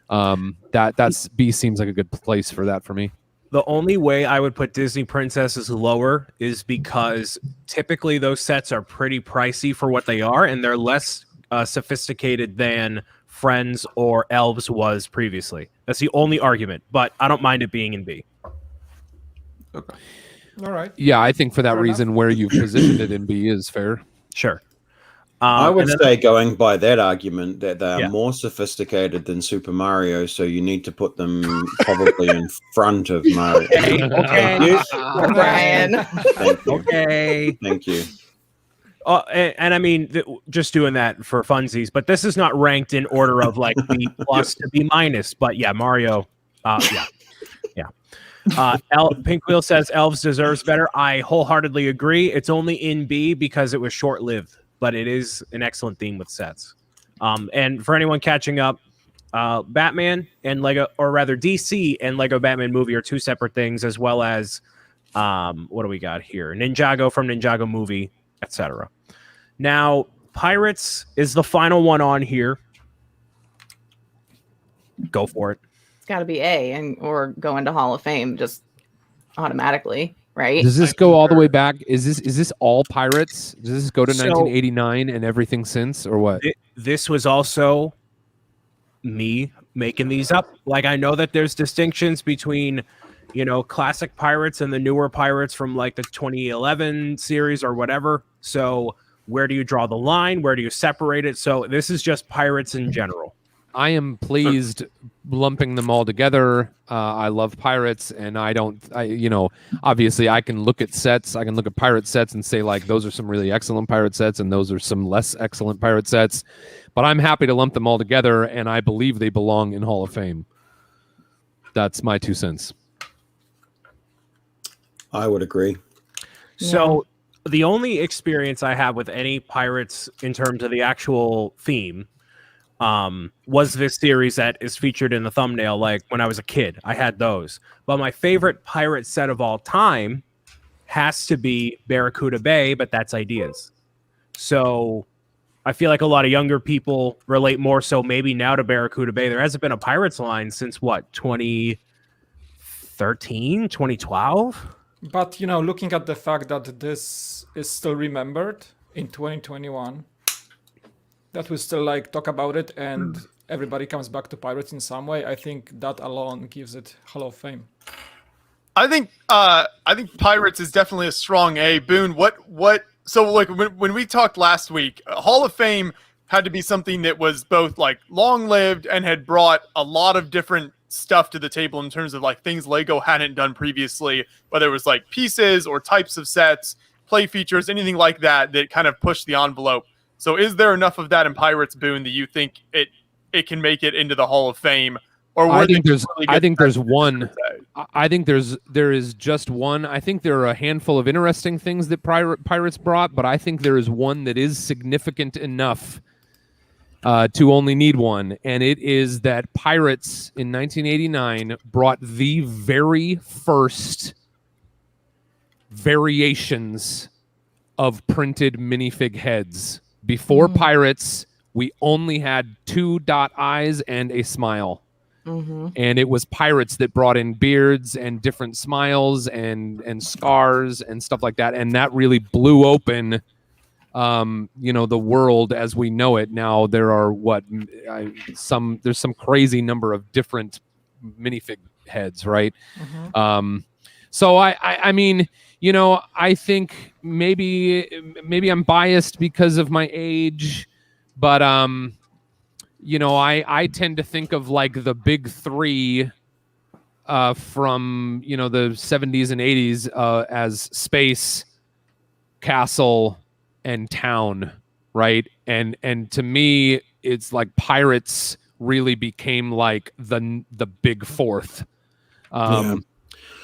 That's B seems like a good place for that for me. The only way I would put Disney princesses lower is because typically those sets are pretty pricey for what they are, and they're less sophisticated than Friends or Elves was previously. That's the only argument, but I don't mind it being in B. Okay. All right. Yeah, I think for that reason, where you've positioned it in B is fair. Sure. I would say, going by that argument, that they are more sophisticated than Super Mario, so you need to put them probably in front of Mario. Okay. Brian. Thank you. Okay. Thank you. And I mean, just doing that for funsies, but this is not ranked in order of like B plus to B minus. But yeah, Mario. Pink Wheel says Elves deserves better. I wholeheartedly agree. It's only in B because it was short-lived, but it is an excellent theme with sets. And for anyone catching up, Batman and Lego, or rather DC and Lego Batman movie are 2 separate things, as well as what do we got here? Ninjago from Ninjago movie, etc. Now, Pirates is the final one on here. Go for it. It's got to be A or go into Hall of Fame just automatically, right? Does this go all the way back? Is this all Pirates? Does this go to 1989 and everything since, or what? This was also me making these up. Like, I know that there's distinctions between, classic Pirates and the newer Pirates from like the 2011 series or whatever. So where do you draw the line? Where do you separate it? So this is just Pirates in general. I am pleased lumping them all together. I love Pirates, and obviously I can look at sets. I can look at Pirate sets and say, like, those are some really excellent Pirate sets, and those are some less excellent Pirate sets. But I'm happy to lump them all together, and I believe they belong in Hall of Fame. That's my 2 cents. I would agree. So the only experience I have with any Pirates in terms of the actual theme was this series that is featured in the thumbnail. Like when I was a kid, I had those. But my favorite pirate set of all time has to be Barracuda Bay, but that's ideas. So I feel like a lot of younger people relate more so maybe now to Barracuda Bay. There hasn't been a Pirates line since what, 2013, 2012? But you know, looking at the fact that this is still remembered in 2021, that we still like talk about it and everybody comes back to Pirates in some way, I think that alone gives it Hall of Fame. I think Pirates is definitely a strong A. Boone, what so like when we talked last week, Hall of Fame had to be something that was both like long lived and had brought a lot of different stuff to the table in terms of like things Lego hadn't done previously, whether it was like pieces or types of sets, play features, anything like that kind of pushed the envelope. So is there enough of that in Pirates, Boone, that you think it can make it into the Hall of Fame? Or I think there is just one. I think there are a handful of interesting things that Pirates brought, but I think there is one that is significant enough to only need one, and it is that Pirates in 1989 brought the very first variations of printed minifig heads. Before Pirates, we only had 2 dot eyes and a smile. And it was Pirates that brought in beards and different smiles and scars and stuff like that. And that really blew open, the world as we know it. Now there are there's some crazy number of different minifig heads, right? So I mean, I think maybe I'm biased because of my age, but I tend to think of like the big three from the 70s and 80s as Space, Castle, and Town, right? And to me, it's like Pirates really became like the big fourth, and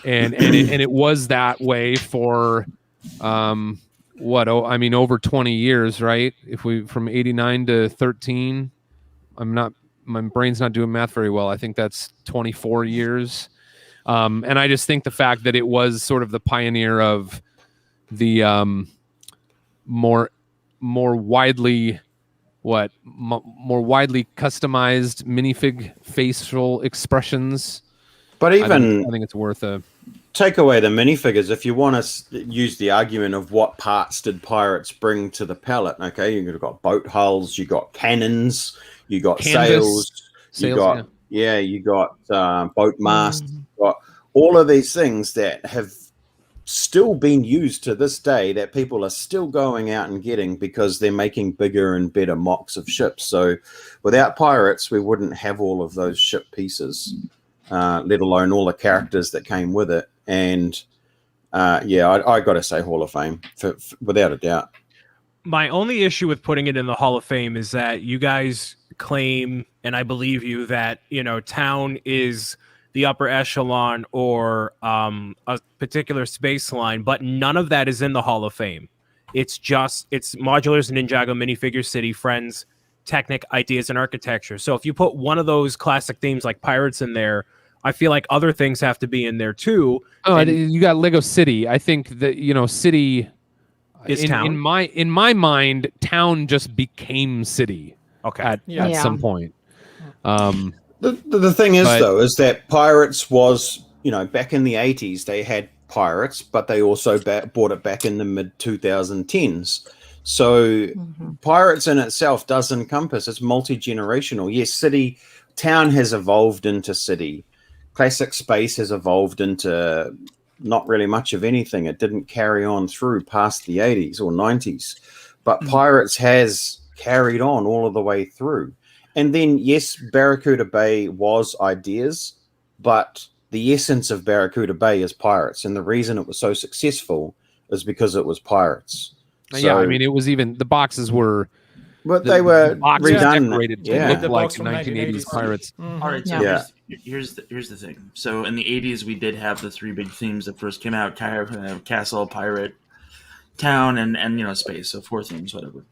it was that way for over 20 years, right? If we from 89 to 13. My brain's not doing math very well. I think that's 24 years. And I just think the fact that it was sort of the pioneer of the more widely customized minifig facial expressions. But even I think it's worth a take away the minifigures. If you want to use the argument of what parts did Pirates bring to the palette, okay, you've got boat hulls, you got cannons, you got sails, you got boat masts, you got all of these things that have still been used to this day that people are still going out and getting because they're making bigger and better mocks of ships. So without Pirates, we wouldn't have all of those ship pieces, let alone all the characters that came with it. And I got to say Hall of Fame without a doubt. My only issue with putting it in the Hall of Fame is that you guys claim, and I believe you, that Town is the upper echelon or a particular space line, but none of that is in the Hall of Fame. It's Modulars, Ninjago, Minifigure City, Friends, Technic, Ideas, and Architecture. So if you put one of those classic themes like Pirates in there, I feel like other things have to be in there too. Oh, and you got Lego City. I think that City is Town. In my mind, Town just became City. Okay. At some point. The thing is, though, is that Pirates was, back in the 80s, they had Pirates, but they also brought it back in the mid-2010s. So Pirates in itself does encompass, it's multi-generational. Yes, Town has evolved into City. Classic Space has evolved into not really much of anything. It didn't carry on through past the 80s or 90s. But Pirates has carried on all of the way through. And then, yes, Barracuda Bay was Ideas, but the essence of Barracuda Bay is Pirates. And the reason it was so successful is because it was Pirates. Yeah, I mean, it was even, the boxes were... But they were redone. Decorated to look like 1980s Pirates. All right, so here's the thing. So in the 80s, we did have the three big themes that first came out: Castle, Pirate, Town, and Space. So 4 themes, whatever.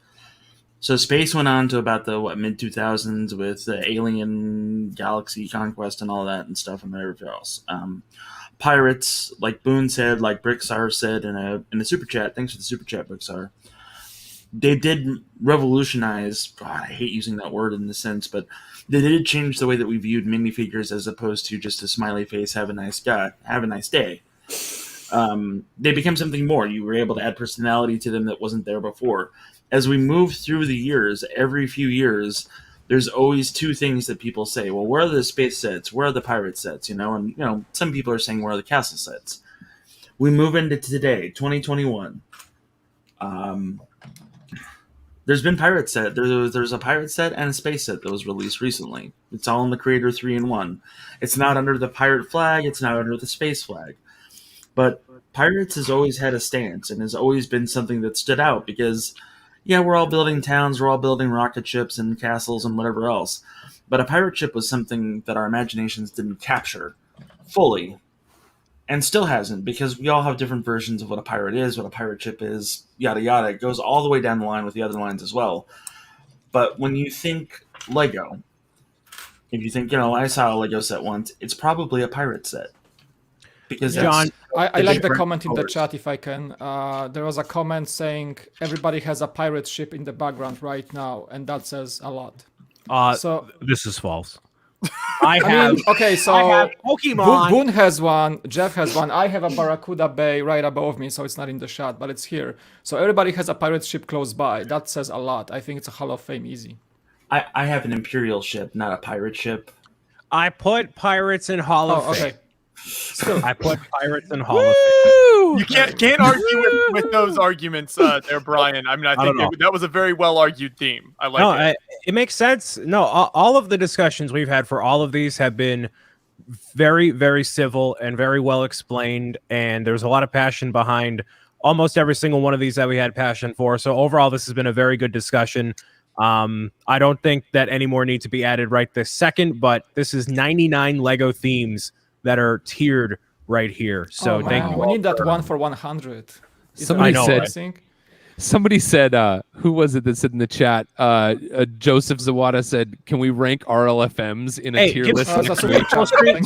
So space went on to about the mid 2000s with the Alien Galaxy Conquest and all that and stuff and everything else. Pirates, like Boone said, like Bricksar said in a super chat. Thanks for the super chat, Bricksar. They did revolutionize. God, I hate using that word in this sense, but they did change the way that we viewed minifigures as opposed to just a smiley face. Have a nice day. They became something more. You were able to add personality to them that wasn't there before. As we move through the years, every few years, there's always two things that people say. Well, where are the space sets? Where are the pirate sets? And some people are saying where are the castle sets? We move into today, 2021. There's been pirate set. There's a pirate set and a space set that was released recently. It's all in the Creator 3-in-1. It's not under the pirate flag. It's not under the space flag. But pirates has always had a stance and has always been something that stood out because, yeah, we're all building towns, we're all building rocket ships and castles and whatever else. But a pirate ship was something that our imaginations didn't capture fully. And still hasn't, because we all have different versions of what a pirate is, what a pirate ship is, yada yada. It goes all the way down the line with the other lines as well. But when you think Lego, if you think, I saw a Lego set once, it's probably a pirate set. Because John, I like the comment in the chat, if I can. There was a comment saying everybody has a pirate ship in the background right now, and that says a lot. So this is false. I have Pokemon. Boone has one, Jeff has one. I have a Barracuda Bay right above me, so it's not in the shot, but it's here. So everybody has a pirate ship close by. That says a lot. I think it's a Hall of Fame easy. I have an Imperial ship, not a pirate ship. I put pirates in Hall of Fame. Okay. Still, I put pirates in Hall of Fame. You can't argue with those arguments there, Brian. I mean, I think that was a very well argued theme. I like it. It makes sense. No, all of the discussions we've had for all of these have been very, very civil and very well explained. And there's a lot of passion behind almost every single one of these that we had passion for. So overall, this has been a very good discussion. I don't think that any more need to be added right this second, but this is 99 Lego themes that are tiered right here. So thank you. We need that one for 100. Somebody said, who was it that said in the chat? Joseph Zawada said, "Can we rank RLFMs in a tier list?" Full screen.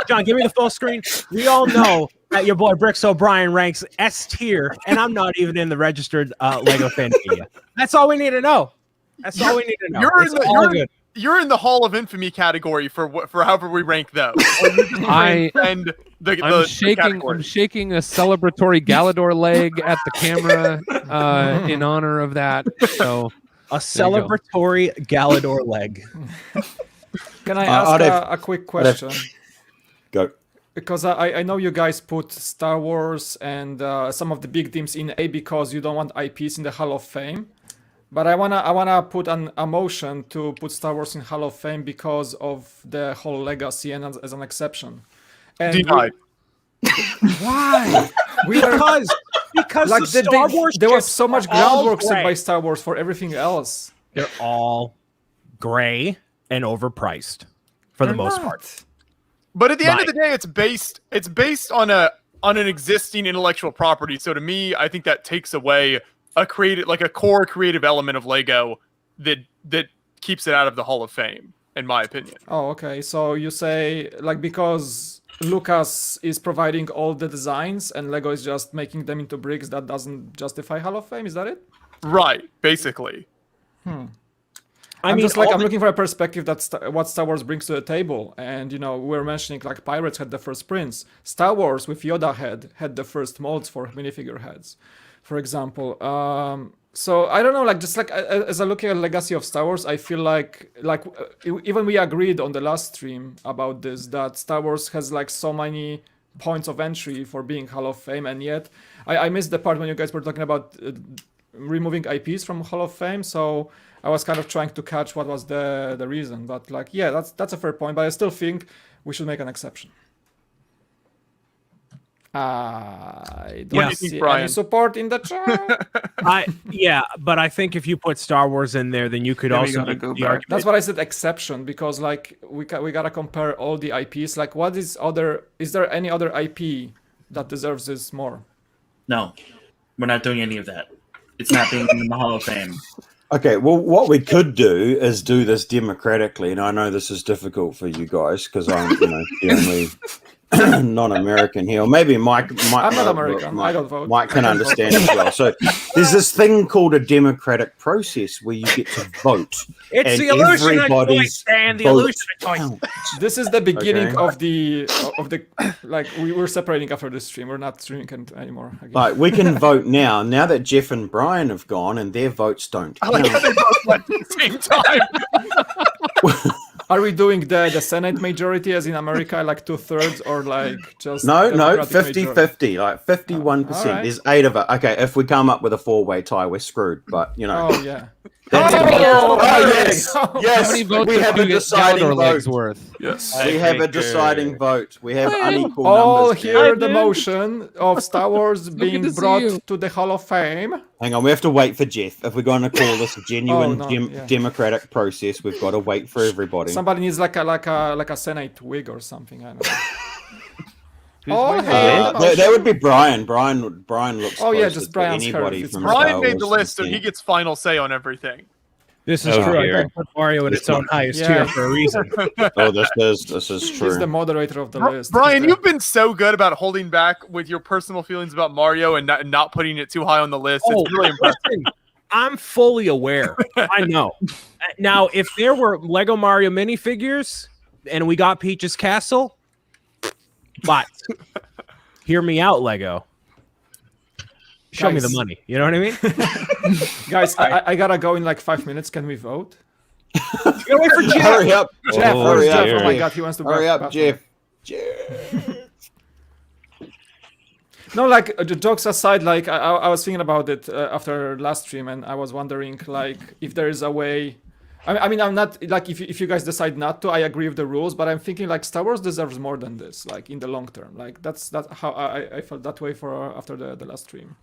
John, give me the full screen. We all know that your boy Bricks O'Brien ranks S tier, and I'm not even in the registered Lego fan media. That's all we need to know. That's all we need to know. You're in the Hall of Infamy category for however we rank those. I'm shaking a celebratory Galador leg at the camera in honor of that. So a celebratory Galador leg. Can I ask a quick question? Go. Because I know you guys put Star Wars and some of the big themes in A because you don't want IPs in the Hall of Fame. But I wanna put a motion to put Star Wars in Hall of Fame because of the whole legacy and as an exception. And denied. Why? Because like the Star Wars there was so much groundwork set by Star Wars for everything else. They're all gray and overpriced for the most part. But at the end of the day, it's based on an existing intellectual property. So to me, I think that takes away a core creative element of Lego that keeps it out of the Hall of Fame, in my opinion. Oh, okay. So you say because Lucas is providing all the designs and Lego is just making them into bricks, that doesn't justify Hall of Fame. Is that it? Right. Basically. I'm looking for a perspective that's what Star Wars brings to the table. And, we're mentioning like Pirates had the first prints. Star Wars with Yoda had the first molds for minifigure heads, for example. So I don't know, as I look at Legacy of Star Wars, I feel like even we agreed on the last stream about this, that Star Wars has so many points of entry for being Hall of Fame, and yet I missed the part when you guys were talking about removing IPs from Hall of Fame. So I was kind of trying to catch what was the reason, but that's a fair point. But I still think we should make an exception. I don't see any support in the chat. But I think if you put Star Wars in there, then you could also go back. That's what I said, exception, because we gotta compare all the IPs. Is there any other IP that deserves this more? No, we're not doing any of that. It's not being in the Hall of Fame. Okay, well, what we could do is do this democratically, and I know this is difficult for you guys because I'm, the only non-American here. Or maybe Mike. I'm not American. I don't vote. Mike can understand as well. So there's this thing called a democratic process where you get to vote. It's and the illusion of everybody's choice, and the vote illusion of choice. counts. This is the beginning Okay. of the like we're separating after this stream. We're not streaming anymore. Again. Like we can vote now that Jeff and Brian have gone and their votes don't I like how count. they both went at the same time. Are we doing the Senate majority as in America, like 2/3, or like just No, Democratic majority? 50-50, like 51%. alright. There's 8 of it. Okay, if we come up with a 4-way tie, we're screwed. But Oh yeah. that's Oh, yes, How yes. How many votes We have have a you get deciding Gallagher legs vote. worth? Yes. We have a deciding vote. We have unequal All numbers. hear the motion of Star Wars good being to see brought you. to the Hall of Fame. Hang on, we have to wait for Jeff. If we're going to call this a genuine Oh, no, yeah. democratic process, we've got to wait for everybody. Somebody needs like a Senate wig or something. I don't know. Who's All wearing hail the the that motion. would be Brian. Brian looks Oh, yeah, closest just to Brian's anybody curve. It's from Brian Star made the Wars list, so he since gets final say on everything. This is Oh, true. dear. I put Mario at its own highest Yeah. tier for a reason. Oh, this is He's true. the moderator of the list. Brian, He's the- you've been so good about holding back with your personal feelings about Mario and not putting it too high on the list. It's really impressive. listen, I'm fully aware. I know. Now, if there were Lego Mario minifigures and we got Peach's Castle, but hear me out, Lego. Show me the Guys. money. You know what I mean? Guys, I gotta go in like 5 minutes. Can we vote? Get away for Jeff. Hurry up, Jeff, Oh, where's Jeff? dear. Oh my god, he wants to hurry up, bathroom. Jeff. No, like the jokes aside, like I was thinking about it after last stream, and I was wondering like if there is a way. I mean, I'm not like if you guys decide not to, I agree with the rules, but I'm thinking like Star Wars deserves more than this, like in the long term. Like that's how I felt that way for after the last stream.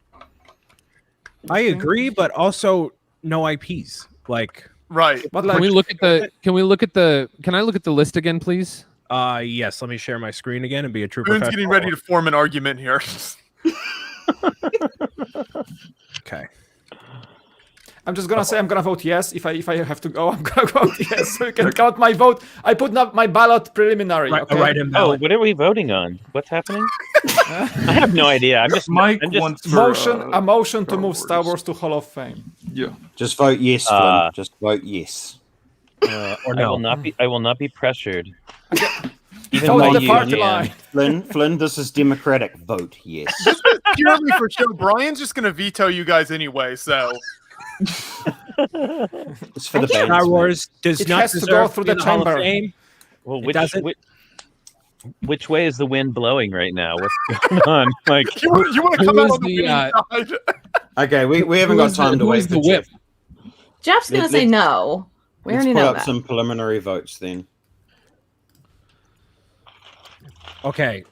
I agree, but also no IPs. Like, Right. But Can like we look at the? Can I look at the list again, please? yes. Let me share my screen again and be a true Boone's professional. getting ready to form an argument here. Okay. I'm just gonna say I'm gonna vote yes. If I have to go, I'm gonna vote yes. So you can count my vote. I put up my ballot preliminary. Right, Okay? write him Oh, down. what are we voting on? What's happening? I have no idea. I'm just Mike I'm just, wants for, Motion a motion to Star move Star Wars. Wars to Hall of Fame. Yeah. Just vote yes, Flynn. Uh, Just vote yes. Or I will no. not be. I will not be pressured. Even Vote by the you, party Jan. line. Flynn, this is democratic. Vote yes. Purely for show, Brian's just going to veto you guys anyway, so. It's for the I bands. can't- Star Wars does It not has to go deserve through to be the in Hall of chamber. Fame. Well, It doesn't. which way is the wind blowing right now? What's going on? Like, You want to come Who out is on the the, winning side? Okay, we haven't got time to who wait is for the whip? Jeff. Jeff's gonna Let's- say no. We Let's already put know up that. some preliminary votes then. Okay.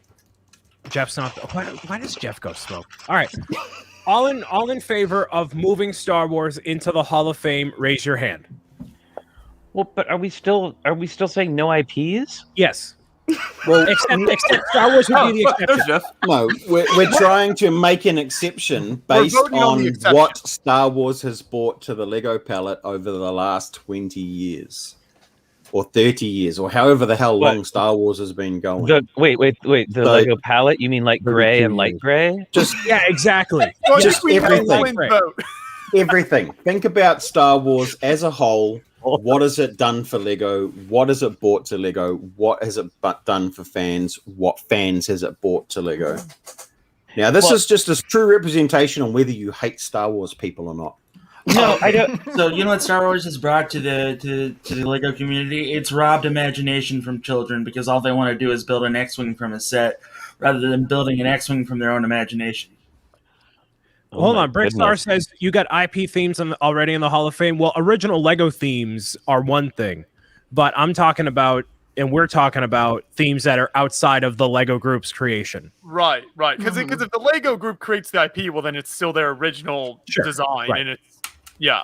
Jeff's not. Why does Jeff go slow? All right. All in favor of moving Star Wars into the Hall of Fame, raise your hand. well, but are we still saying no IPs? Yes. Well, Except Star Wars would be the There's exception. Jeff. no, we're trying to make an exception based voting on the on exception. what Star Wars has brought to the Lego palette over the last 20 years. Or 30 years, or however the hell long What? Star Wars has been going. Wait. The So- Lego palette? You mean like gray and light gray? Just Yeah, exactly. Well, I Just think we know everything. Flynn's vote. everything. Think about Star Wars as a whole. What has it done for Lego? What has it brought to Lego? What has it done for fans? What fans has it brought to Lego? Now, this Well- is just a true representation on whether you hate Star Wars people or not. No, I don't. So you know what Star Wars has brought to the Lego community? It's robbed imagination from children because all they want to do is build an X-wing from a set rather than building an X-wing from their own imagination. Oh Hold my on. Brickstar goodness. says you got IP themes already in the Hall of Fame. Well, original Lego themes are one thing, but I'm talking about, and we're talking about themes that are outside of the Lego group's creation. Right. Because if the Lego group creates the IP, well, then it's still their original Sure, design. right. And it's, yeah.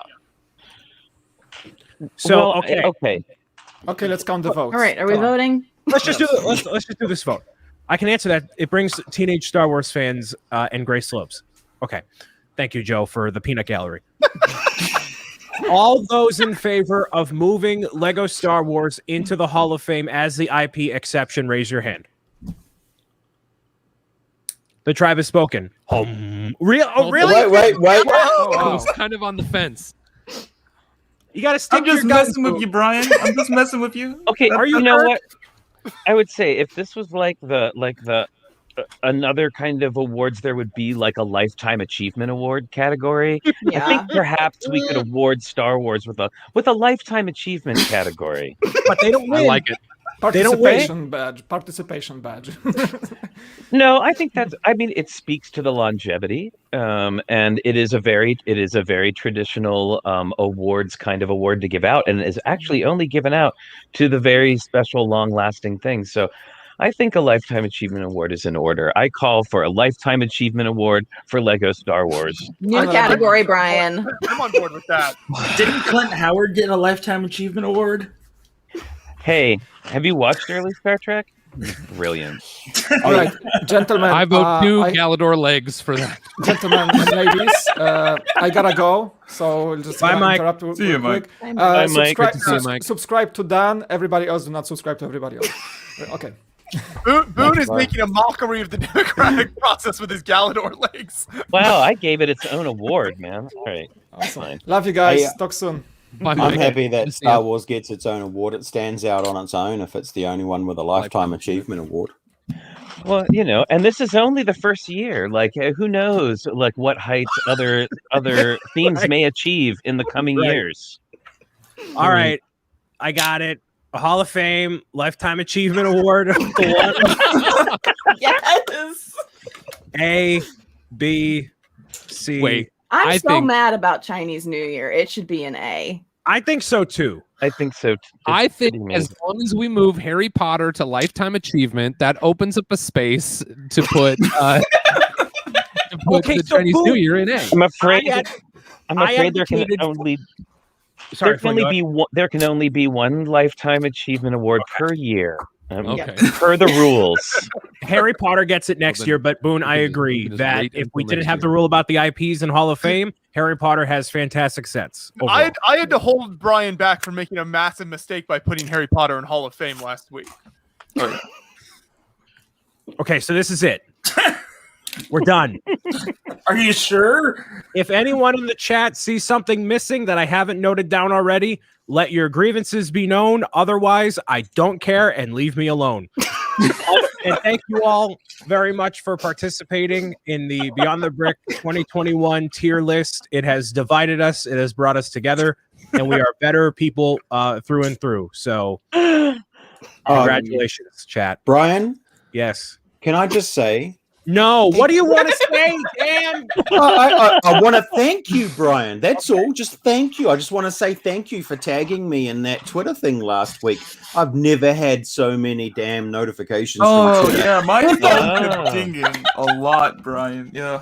So Well, okay, Okay, let's count the votes. All right, are we Come on. voting? let's just do this vote. I can answer that. It brings teenage Star Wars fans and Gray Slopes. Okay, thank you, Joe, for the peanut gallery. All those in favor of moving Lego Star Wars into the Hall of Fame as the IP exception, raise your hand. The tribe has spoken. Real? Oh, really? Wait. Oh, I wow. was kind of on the fence. You got to stick I'm to just your guns, messing with Boo. you, Brian. I'm just messing with you. Okay, Are you you know hurt? what? I would say if this was like the another kind of awards, there would be like a lifetime achievement award category. I Yeah. think perhaps we could award Star Wars with a lifetime achievement category. But they don't I win. like it. They don't win. Participation badge. No, I think it speaks to the longevity, and it is a very traditional awards kind of award to give out, and is actually only given out to the very special, long-lasting things. So, I think a lifetime achievement award is in order. I call for a lifetime achievement award for Lego Star Wars. New category, Brian. I'm on board with that. Didn't Clint Howard get a Lifetime Achievement Award? Hey, have you watched early Star Trek? Brilliant. All right, gentlemen. I vote 2 I- Galador legs for that. Gentlemen and ladies, I gotta go, so we'll just Bye, gonna Mike. interrupt real See you, quick. Bye, Bye, Mike. Subscribe, Good to see you, Mike. subscribe to Dan. Everybody else do not subscribe to everybody else. Okay. Boone is making a mockery of the democratic process with his Galador legs. Wow, I gave it its own award, man. All right, Awesome. fine. Love you guys. Hey, Talk soon. Bye, I'm Mike. happy Good that to see Star you. Wars gets its own award. It stands out on its own if it's the only one with a Lifetime Achievement Award. Well, and this is only the first year. Like, who knows, like what heights other themes Right. may achieve in the coming Right. years. All right. I got it. A Hall of Fame Lifetime Achievement Award. Yes. A, B, C. Wait, I'm I so think- mad about Chinese New Year. It should be an A. I think so too. I think so. I think pretty as long as we move Harry Potter to lifetime achievement, that opens up a space to put Okay, the so Chinese boom. New Year in A. I'm afraid. I I'm I afraid there can advocated- only Sorry, there can only go ahead. be one. There can only be one lifetime achievement award per year. Okay. Per the rules. Harry Potter gets it next then year, but Boone, I we can- agree we can just that wait if we until didn't next have the year. rule about the IPs and Hall of Fame, Harry Potter has fantastic sets. overall. I had to hold Brian back from making a massive mistake by putting Harry Potter in Hall of Fame last week. Okay, so this is it. We're done. Are you sure? If anyone in the chat sees something missing that I haven't noted down already, let your grievances be known. Otherwise, I don't care and leave me alone. And thank you all very much for participating in the Beyond the Brick 2021 tier list. It has divided us, it has brought us together, and we are better people through and through. So, congratulations, chat. Brian, Yes. can I just say, No, what do you want to say, Dan? I want to thank you, Brian. That's all. Just thank you. I just want to say thank you for tagging me in that Twitter thing last week. I've never had so many damn notifications from Oh Twitter. yeah, my phone Ah. kept dinging a lot, Brian. Yeah.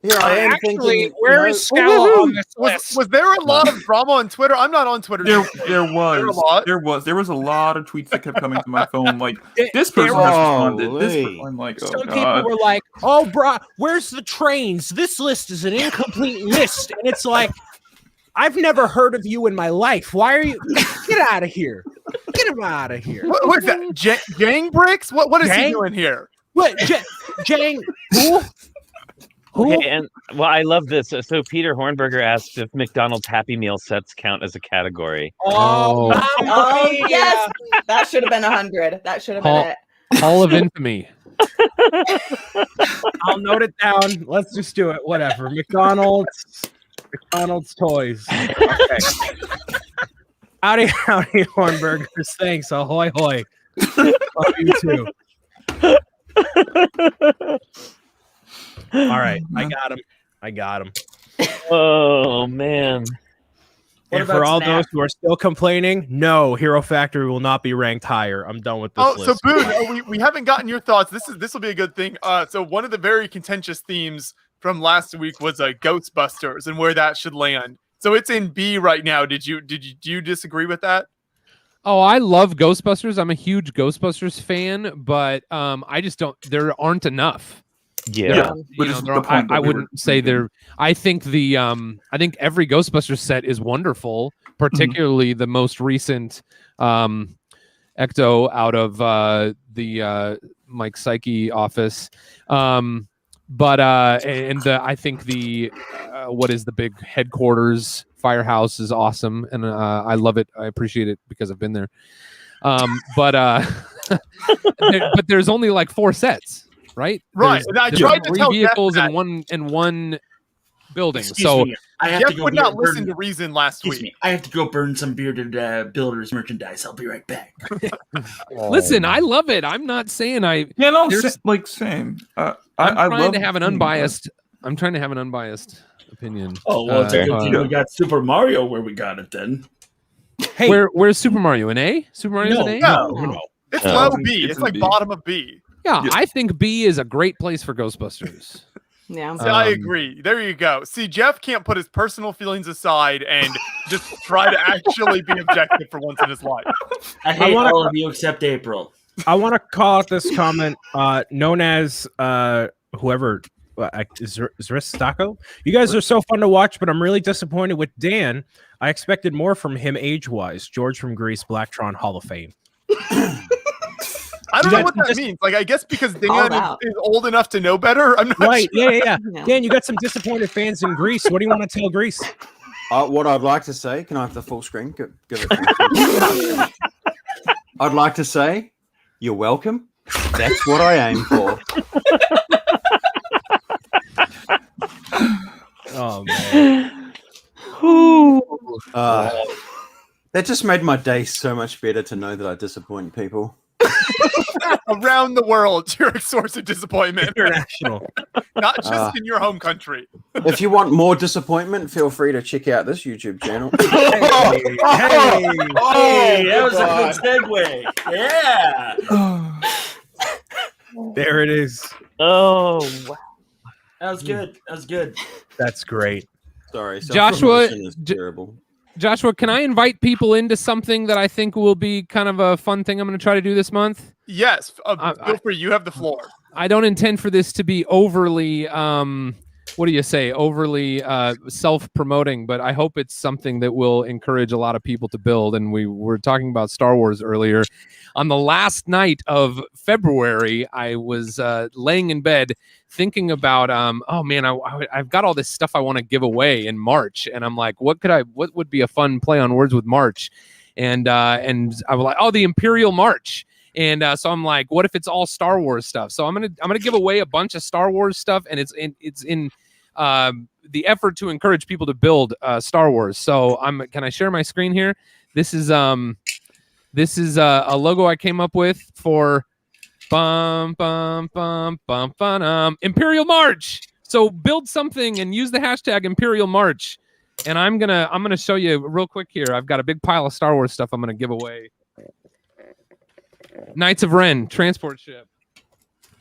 Here I am Actually, thinking, where is Scala on this list? Was there a lot of drama on Twitter? I'm not on Twitter. There a lot. was a lot of tweets that kept coming to my phone. Like There- this there person has was- responded. This Holy. I'm like, oh Some people god. were like, "Oh, bro, where's the trains? This list is an incomplete list." And it's like, I've never heard of you in my life. Why are you? Get out of here! Get him out of here! What is that? Gang bricks? What is he Gang? doing here? What, Jang? Who? Who? Okay, and well, I love this. So Peter Hornberger asked if McDonald's Happy Meal sets count as a category. Oh, Oh. Oh, yes. That should have been 100. That should have been Hall- it. Hall of Infamy. I'll note it down. Let's just do it. Whatever. McDonald's toys. Okay. Howdy, Hornburgers. Thanks. Ahoy, hoy. Love you too. All right, I got him. Oh man. What And for about all Snap? those who are still complaining, no, Hero Factory will not be ranked higher. I'm done with this Oh, so list. Boone, we haven't gotten your thoughts. This will be a good thing. So one of the very contentious themes from last week was Ghostbusters and where that should land. So it's in B right now. Do you disagree with that? Oh, I love Ghostbusters. I'm a huge Ghostbusters fan, but I just don't. There aren't enough. Yeah. But You it's know, the point I that we wouldn't were say making. they're. I think I think every Ghostbusters set is wonderful, particularly the most recent Ecto out of the Mike Psyche office. But I think the what is the big headquarters firehouse is awesome, and I love it. I appreciate it because I've been there. But but there's only like 4 sets, right? Right. And I There's tried to 3 tell Jeff vehicles that. in one building. Excuse So me, I have Jeff to go would not burn- listen to reason last Excuse week. me, I have to go burn some bearded builders merchandise. I'll be right back. listen, I love it. I'm not saying I. Yeah, no, There's- same. I'm I trying love to have an seeing unbiased. I'm trying to have an unbiased opinion. Oh well, it's a good Uh, thing we got Super Mario where we got it then. Hey, where's Super Mario? An A? Super Mario's an A? No. It's No. low It's B. an It's like B. bottom of B. Yeah, Yeah. I think B is a great place for Ghostbusters. Yeah. See, I Um, agree. There you go. See, Jeff can't put his personal feelings aside and just try to actually be objective for once in his life. I hate wanna- all of you except April. I want to call out this comment known as whoever Zristaco. You guys are so fun to watch, but I'm really disappointed with Dan. I expected more from him age-wise. George from Greece, Blacktron, Hall of Fame. I don't You know got- what that means. Like, I guess because Dan Called out. is old enough to know better. I'm not Right? sure. Yeah. Yeah. Dan, you got some disappointed fans in Greece. What do you want to tell Greece? What I'd like to say, can I have the full screen? Give it. I'd like to say, you're welcome. That's what I aim for. Oh man. That just made my day so much better to know that I disappoint people. Around the world, you're a source of disappointment, International. not just in your home country. If you want more disappointment, feel free to check out this YouTube channel. Hey, that was a good segue. Yeah, There it is. Oh, wow. that was good. That was good. That's great. Sorry, Joshua, self-promotion is terrible. Joshua, can I invite people into something that I think will be kind of a fun thing I'm going to try to do this month? Yes, feel free. You have the floor. I don't intend for this to be overly, what do you say, overly self-promoting, but I hope it's something that will encourage a lot of people to build. And we were talking about Star Wars earlier. On the last night of February, I was laying in bed thinking about, oh man, I've got all this stuff I want to give away in March, and I'm like, what would be a fun play on words with March? And I was like, oh, the Imperial March. And so I'm like, what if it's all Star Wars stuff? So I'm gonna give away a bunch of Star Wars stuff, and it's in the effort to encourage people to build Star Wars. So can I share my screen here? This is a logo I came up with for Imperial March. So build something and use the hashtag Imperial March. And I'm gonna show you real quick here. I've got a big pile of Star Wars stuff I'm gonna give away. Knights of Ren transport ship.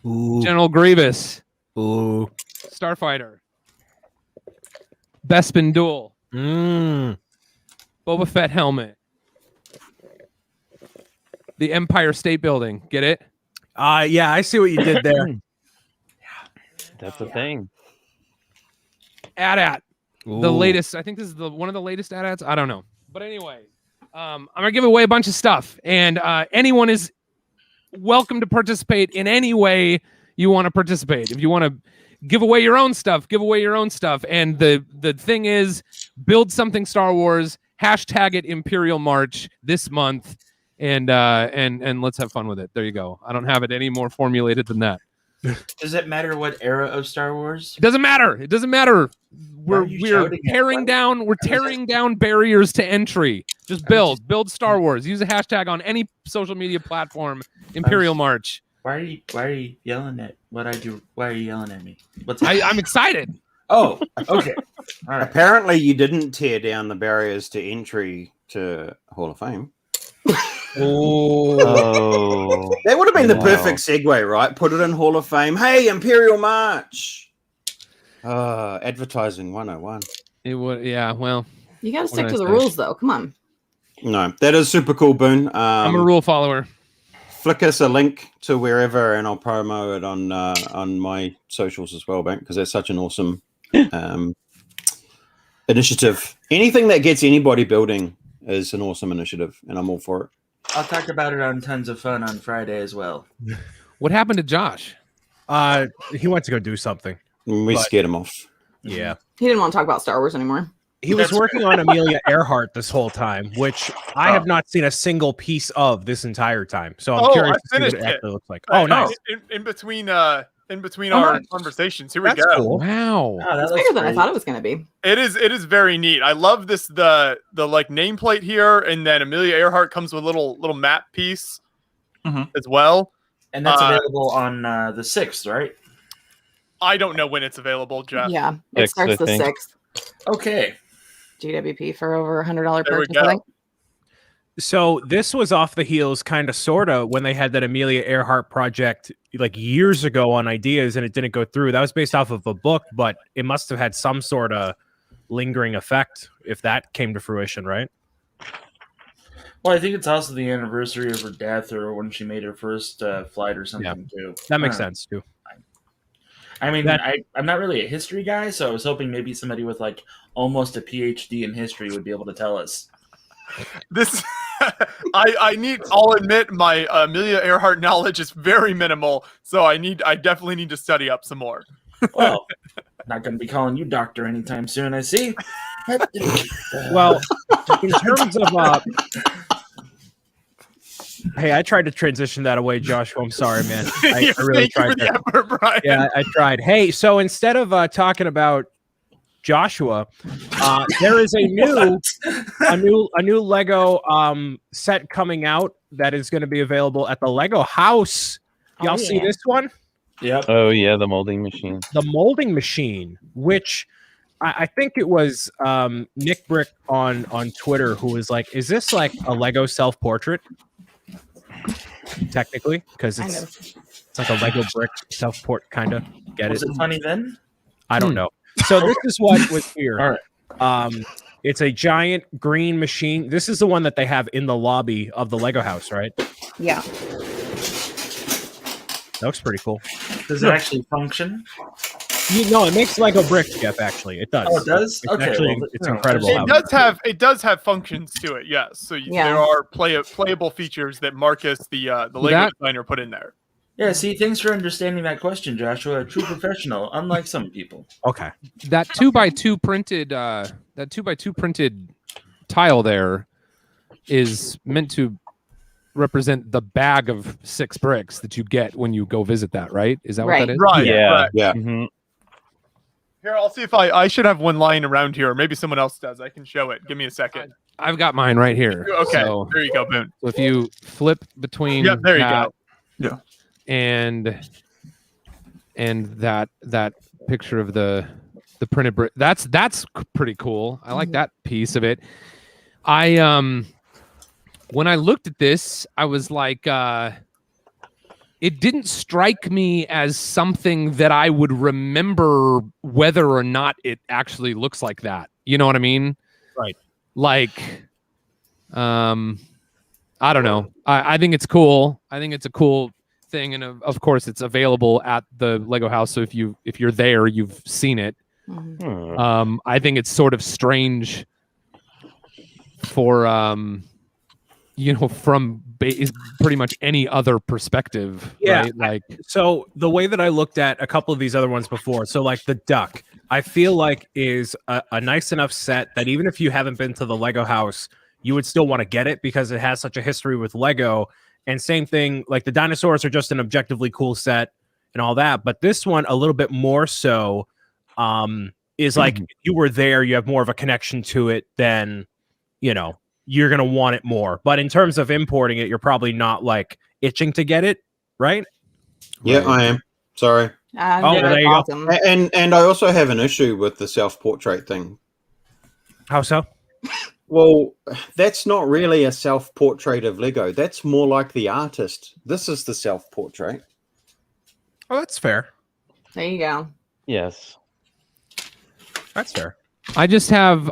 Ooh. General Grievous. Ooh. Starfighter. Bespin Duel. Mm. Boba Fett helmet. The Empire State Building. Get it? Yeah, I see what you did there. That's a thing. AT-AT. The Ooh. latest. I think this is one of the latest AT-ATs. I don't know. But anyway, I'm going to give away a bunch of stuff. And anyone is welcome to participate in any way you want to participate. If you want to give away your own stuff, give away your own stuff. And the thing is, build something Star Wars, hashtag it Imperial March this month, and let's have fun with it. There you go. I don't have it any more formulated than that. Does it matter what era of Star Wars? It doesn't matter. It doesn't matter. Why are We're you shouting at tearing me? down. We're tearing down barriers to entry. Just build Star Wars. Use a hashtag on any social media platform. Imperial March. Why are you yelling at what I do? Why are you yelling at me? I'm excited. Oh, okay. All right. Apparently, you didn't tear down the barriers to entry to Hall of Fame. Oh. That would have been the Wow. perfect segue, right? Put it in Hall of Fame. Hey, Imperial March. Advertising 101. It would. Yeah. Well, You got to What stick did to I the say? rules, though. Come on. No, that is super cool, Boone. I'm a rule follower. flick us a link to wherever, and I'll promo it on my socials as well, Bank, because that's such an awesome initiative. Anything that gets anybody building is an awesome initiative, and I'm all for it. I'll talk about it on Tons of Fun on Friday as well. What happened to Josh? He went to go do something. We scared him off. Yeah. He didn't want to talk about Star Wars anymore. He was working on Amelia Earhart this whole time, which I have not seen a single piece of this entire time. So I'm curious to see what it actually looks like. Oh, nice. In between our conversations. Here we That's go. cool. Wow. Oh, It's bigger than I thought it was going to be. It is very neat. I love this the like nameplate here, and then Amelia Earhart comes with a little map piece as well. And that's available on the 6th, right? I don't know when it's available, Jeff. Yeah, it starts the 6th. Okay. GWP for over $100 There we purchase, I go. think. So this was off the heels, kind of, sort of, when they had that Amelia Earhart project like years ago on Ideas, and it didn't go through. That was based off of a book, but it must have had some sort of lingering effect if that came to fruition, right? Well, I think it's also the anniversary of her death, or when she made her first flight or something, too. That makes sense, too. I mean, I'm not really a history guy, so I was hoping maybe somebody with like almost a PhD in history would be able to tell us. This I'll admit my Amelia Earhart knowledge is very minimal, so I definitely need to study up some more. Well, not going to be calling you doctor anytime soon, I see. Well, in terms of hey, I tried to transition that away, Joshua. I'm sorry, man. I really Thank you for tried. the effort, Brian. Yeah, I tried. Hey, so instead of talking about Joshua, there is a new Lego set coming out that is going to be available at the Lego House. Y'all see this one? Yep. Oh yeah, the molding machine. The molding machine, which I think it was Nick Brick on Twitter who was like, "Is this like a Lego self-portrait?" Technically, because it's like a Lego brick self-port kind of. Get Was it? it funny then? I don't know. So this is what was here. All right. It's a giant green machine. This is the one that they have in the lobby of the Lego house, right? Yeah. That looks pretty cool. Does it actually function? No, it makes Lego bricks, Jeff. Actually, it does. Oh, it does? It's Okay, actually, well, it's no, incredible. It does have functions to it, yes. So there are playable features that Marcus, the Lego designer, put in there. Yeah, see, thanks for understanding that question, Joshua. A true professional, unlike some people. Okay. That 2x2 printed tile there is meant to represent the bag of 6 bricks that you get when you go visit that, right? Is that what that is? Right. Yeah. Right. Yeah. Mm-hmm. Here, I'll see if I should have one lying around here, or maybe someone else does. I can show it. Give me a second. I've got mine right here. Okay, So, there you go, Boone. so if you flip between Yep, there you that go. Yeah. and that picture of the printed brick, that's pretty cool. I like that piece of it. When I looked at this, I was like, it didn't strike me as something that I would remember whether or not it actually looks like that. You know what I mean? Right. Like, I don't know. I think it's cool. I think it's a cool thing, and of course, it's available at the Lego house. So if you're there, you've seen it. Mm-hmm. I think it's sort of strange for from pretty much any other perspective. Yeah. Right? Like, So the way that I looked at a couple of these other ones before, so like the duck, I feel like is a nice enough set that even if you haven't been to the Lego house, you would still want to get it because it has such a history with Lego. And same thing, like the dinosaurs are just an objectively cool set and all that. But this one, a little bit more so, is like if you were there, you have more of a connection to it than, you're going to want it more. But in terms of importing it, you're probably not like itching to get it, right? Yeah, I am. Sorry. well, there you go. awesome. And I also have an issue with the self-portrait thing. How so? Well, that's not really a self-portrait of Lego. That's more like the artist. This is the self-portrait. Oh, that's fair. There you go. Yes. That's fair. I just have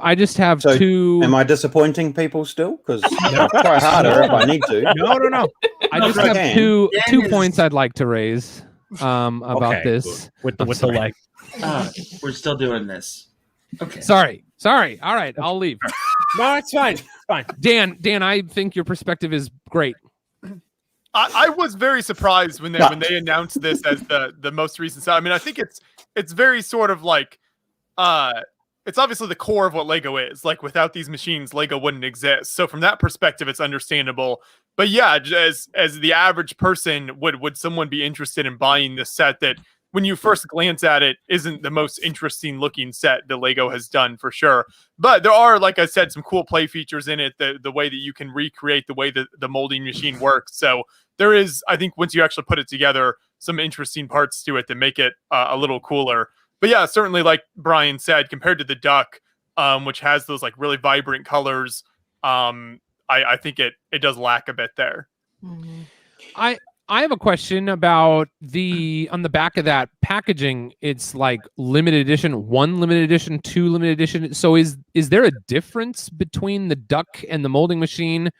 So, two. Am I disappointing people still? Because I'll try harder if I need to. No. I just I have can. two Dan is- points I'd like to raise about Okay, this. with I'm the sorry. leg. We're still doing this. Okay. Sorry. All right, I'll leave. No, it's fine. It's fine. Dan, I think your perspective is great. I was very surprised when they announced this as the most recent set. I mean, I think it's very sort of like it's obviously the core of what Lego is. Like without these machines, Lego wouldn't exist. So from that perspective, it's understandable. But yeah, as the average person, would someone be interested in buying this set that when you first glance at it isn't the most interesting looking set that Lego has done for sure. But there are, like I said, some cool play features in it, the way that you can recreate the way that the molding machine works. So there is, I think, once you actually put it together, some interesting parts to it that make it a little cooler. But yeah, certainly, like Brian said, compared to the Duck, which has those like really vibrant colors, I think it does lack a bit there. I have a question about on the back of that packaging. It's like limited edition, 1 limited edition, 2 limited edition. So is there a difference between the Duck and the molding machine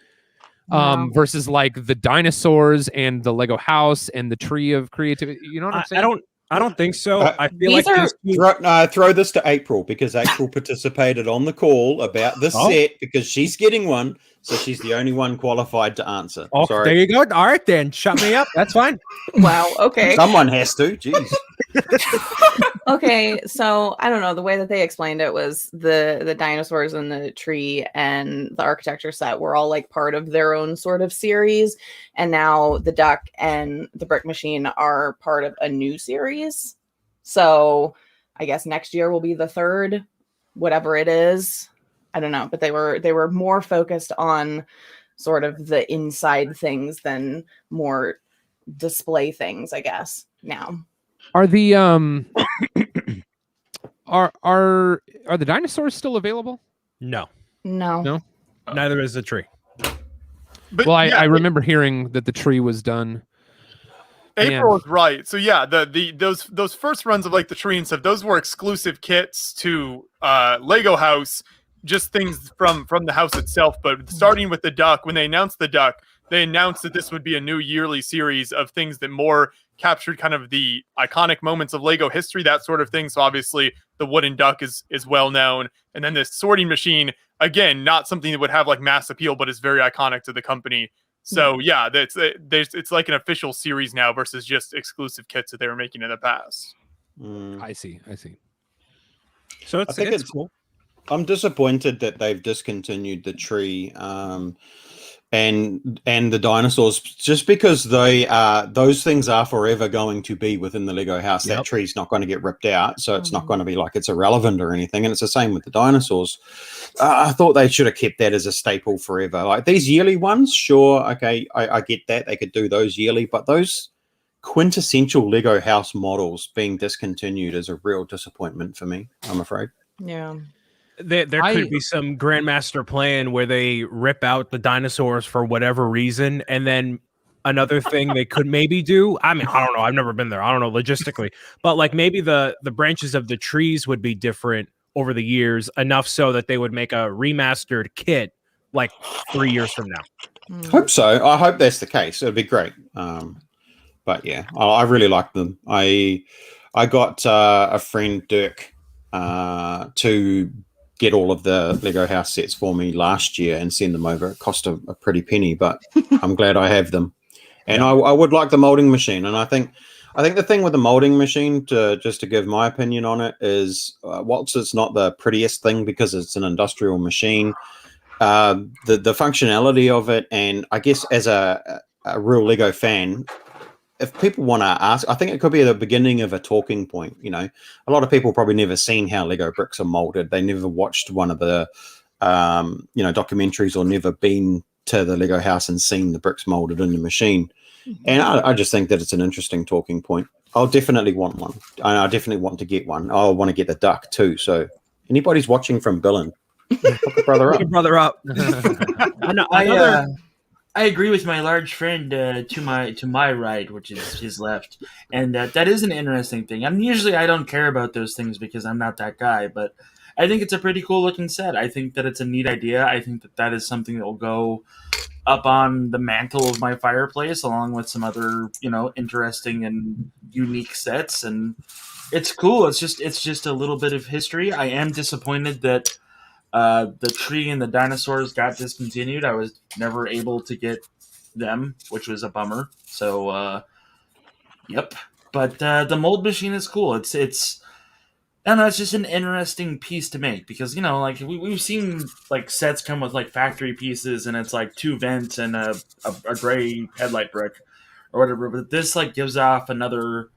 versus like the dinosaurs and the Lego house and the tree of creativity? You know what I'm saying? I don't think so. I feel These like are- Throw this to April because April participated on the call about this set because she's getting one, so she's the only one qualified to answer. Oh, Sorry. there you go. All right, then shut me up. That's fine. Wow. Okay. Someone has to. Jeez. Okay. So I don't know. The way that they explained it was the dinosaurs and the tree and the architecture set were all like part of their own sort of series, and now the Duck and the Brick Machine are part of a new series. So I guess next year will be the third, whatever it is. I don't know, but they were more focused on sort of the inside things than more display things, I guess. Now, Are the are the dinosaurs still available? No, no. neither is the tree. But Well, yeah, I remember hearing that the tree was done. April is right. So yeah, those first runs of like the tree and stuff, those were exclusive kits to Lego House, just things from the house itself. But starting with the Duck, when they announced the Duck, they announced that this would be a new yearly series of things that more captured kind of the iconic moments of Lego history, that sort of thing. So obviously the wooden duck is well known, and then this sorting machine, again, not something that would have like mass appeal, but is very iconic to the company. So yeah, it's like an official series now versus just exclusive kits that they were making in the past. I see. So I think it's cool. I'm disappointed that they've discontinued the tree and the dinosaurs just because those things are forever going to be within the Lego house. That tree's not going to get ripped out, so it's not going to be like it's irrelevant or anything. And it's the same with the dinosaurs. I thought they should have kept that as a staple forever. Like these yearly ones, sure, okay, I get that they could do those yearly, but those quintessential Lego house models being discontinued is a real disappointment for me, I'm afraid. Yeah. There could be some grandmaster plan where they rip out the dinosaurs for whatever reason, and then another thing they could maybe do. I mean, I don't know. I've never been there. I don't know logistically, but like maybe the branches of the trees would be different over the years enough so that they would make a remastered kit like 3 years from now. Hope so. I hope that's the case. It'd be great. But yeah, I really like them. I got a friend Dirk to get all of the Lego house sets for me last year and send them over. It cost a pretty penny, but I'm glad I have them. And I would like the molding machine. And I think the thing with the molding machine, just to give my opinion on it, is whilst it's not the prettiest thing because it's an industrial machine, the functionality of it, and I guess as a real Lego fan, if people want to ask, I think it could be the beginning of a talking point. You know, a lot of people probably never seen how Lego bricks are molded. They never watched one of the, documentaries or never been to the Lego house and seen the bricks molded in the machine. And I just think that it's an interesting talking point. I'll definitely want one. I definitely want to get one. I want to get the duck too. So anybody's watching from Billin, hook a brother up. Hook a brother up. I agree with my large friend to my right, which is his left, and that is an interesting thing. I mean, usually I don't care about those things because I'm not that guy, but I think it's a pretty cool looking set. I think that it's a neat idea. I think that that is something that will go up on the mantle of my fireplace, along with some other, interesting and unique sets. And it's cool. It's just a little bit of history. I am disappointed that the tree and the dinosaurs got discontinued. I was never able to get them, which was a bummer. So, yep. But the mold machine is cool. It's I don't know, it's just an interesting piece to make because, like we've seen like sets come with like factory pieces and it's like 2 vents and a gray headlight brick or whatever. But this like gives off another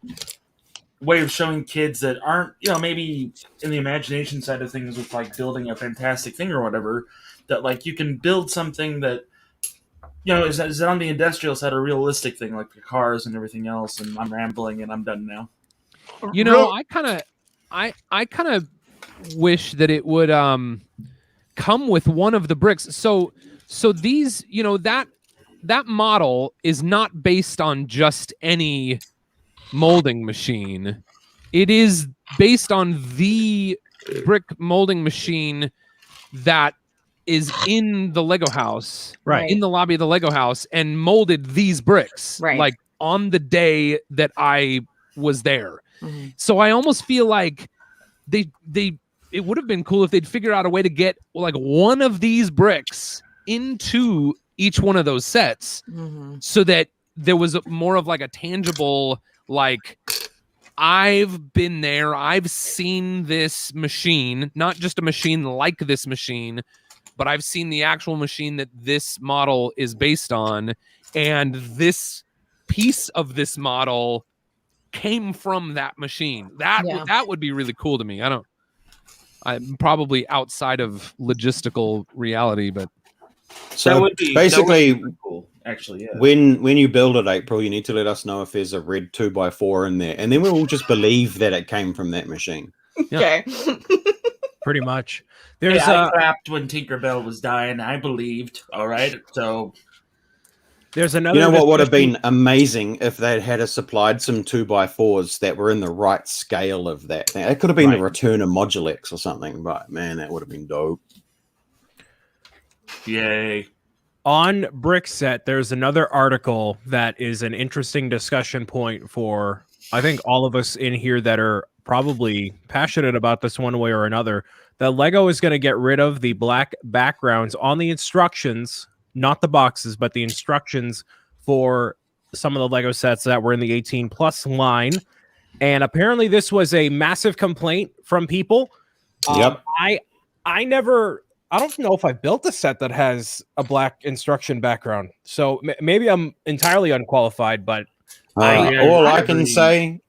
way of showing kids that aren't, maybe in the imagination side of things with like building a fantastic thing or whatever, that like you can build something that, is on the industrial side a realistic thing like the cars and everything else. And I'm rambling and I'm done now. I kind of wish that it would come with one of the bricks. So these, that model is not based on just any molding machine. It is based on the brick molding machine that is in the Lego house, Right. in the lobby of the Lego house, and molded these bricks, Right. like on the day that I was there. Mm-hmm. So I almost feel like it would have been cool if they'd figure out a way to get like one of these bricks into each one of those sets, Mm-hmm. so that there was more of like a tangible, like, I've been there, I've seen this machine, not just a machine like this machine, but I've seen the actual machine that this model is based on, and this piece of this model came from that machine. That would be really cool to me. I'm probably outside of logistical reality, but So basically, that would be cool, actually, yeah. when you build it, April, you need to let us know if there's a red 2x4 in there, and then we'll just believe that it came from that machine. Okay. Pretty much. Hey, There's I clapped when Tinkerbell was dying. I believed. All right, so there's another. You know what would have been amazing if they'd had us supplied some 2x4s that were in the right scale of that thing. It could have been the Return of Modulex or something, but man, that would have been dope. yay. On Brickset, there's another article that is an interesting discussion point for, I think, all of us in here that are probably passionate about this one way or another. That Lego is going to get rid of the black backgrounds on the instructions, not the boxes, but the instructions for some of the Lego sets that were in the 18 plus line. And apparently this was a massive complaint from people. Yep. I don't know if I built a set that has a black instruction background. So maybe I'm entirely unqualified, but all I can say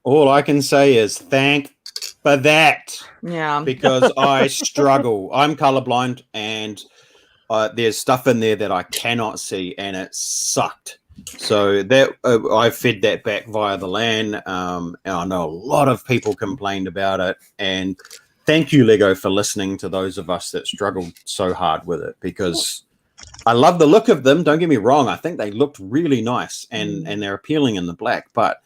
is thank for that. Yeah. Because I struggle. I'm colorblind, and there's stuff in there that I cannot see, and it sucked. So that I fed that back via the LAN. And I know a lot of people complained about it, and thank you, Lego, for listening to those of us that struggled so hard with it, because I love the look of them. Don't get me wrong. I think they looked really nice and they're appealing in the black, but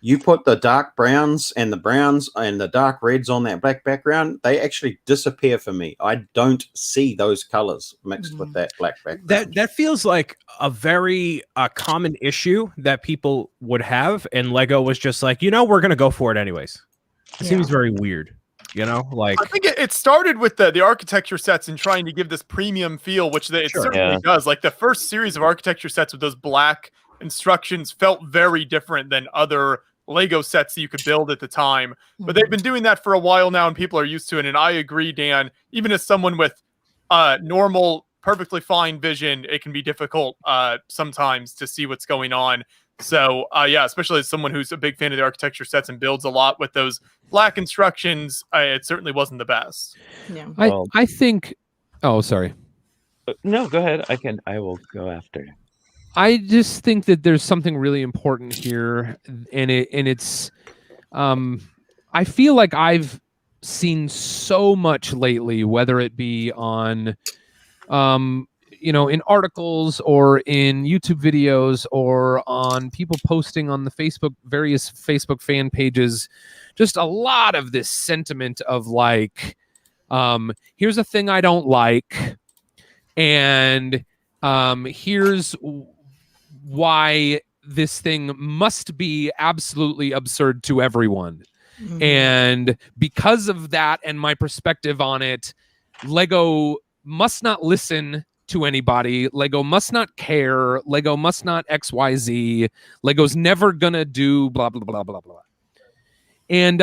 you put the dark browns and the dark reds on that black background, they actually disappear for me. I don't see those colors mixed with that black background. That feels like a very common issue that people would have, and Lego was just like, we're going to go for it anyways. It seems very weird. Like, I think it started with the architecture sets and trying to give this premium feel, which it certainly does. Like the first series of architecture sets with those black instructions felt very different than other Lego sets that you could build at the time. But they've been doing that for a while now, and people are used to it. And I agree, Dan, even as someone with normal, perfectly fine vision, it can be difficult sometimes to see what's going on. So, especially as someone who's a big fan of the architecture sets and builds a lot with those black instructions, it certainly wasn't the best. Yeah. I think... Oh, sorry. No, go ahead. I will go after. I just think that there's something really important here, and it's... I feel like I've seen so much lately, whether it be on... in articles or in YouTube videos or on people posting on the various Facebook fan pages, just a lot of this sentiment of like, Here's a thing I don't like, and here's why this thing must be absolutely absurd to everyone. And because of that and my perspective on it, Lego must not listen to anybody. Lego must not care. Lego must not XYZ. Lego's never gonna do blah blah blah blah blah. And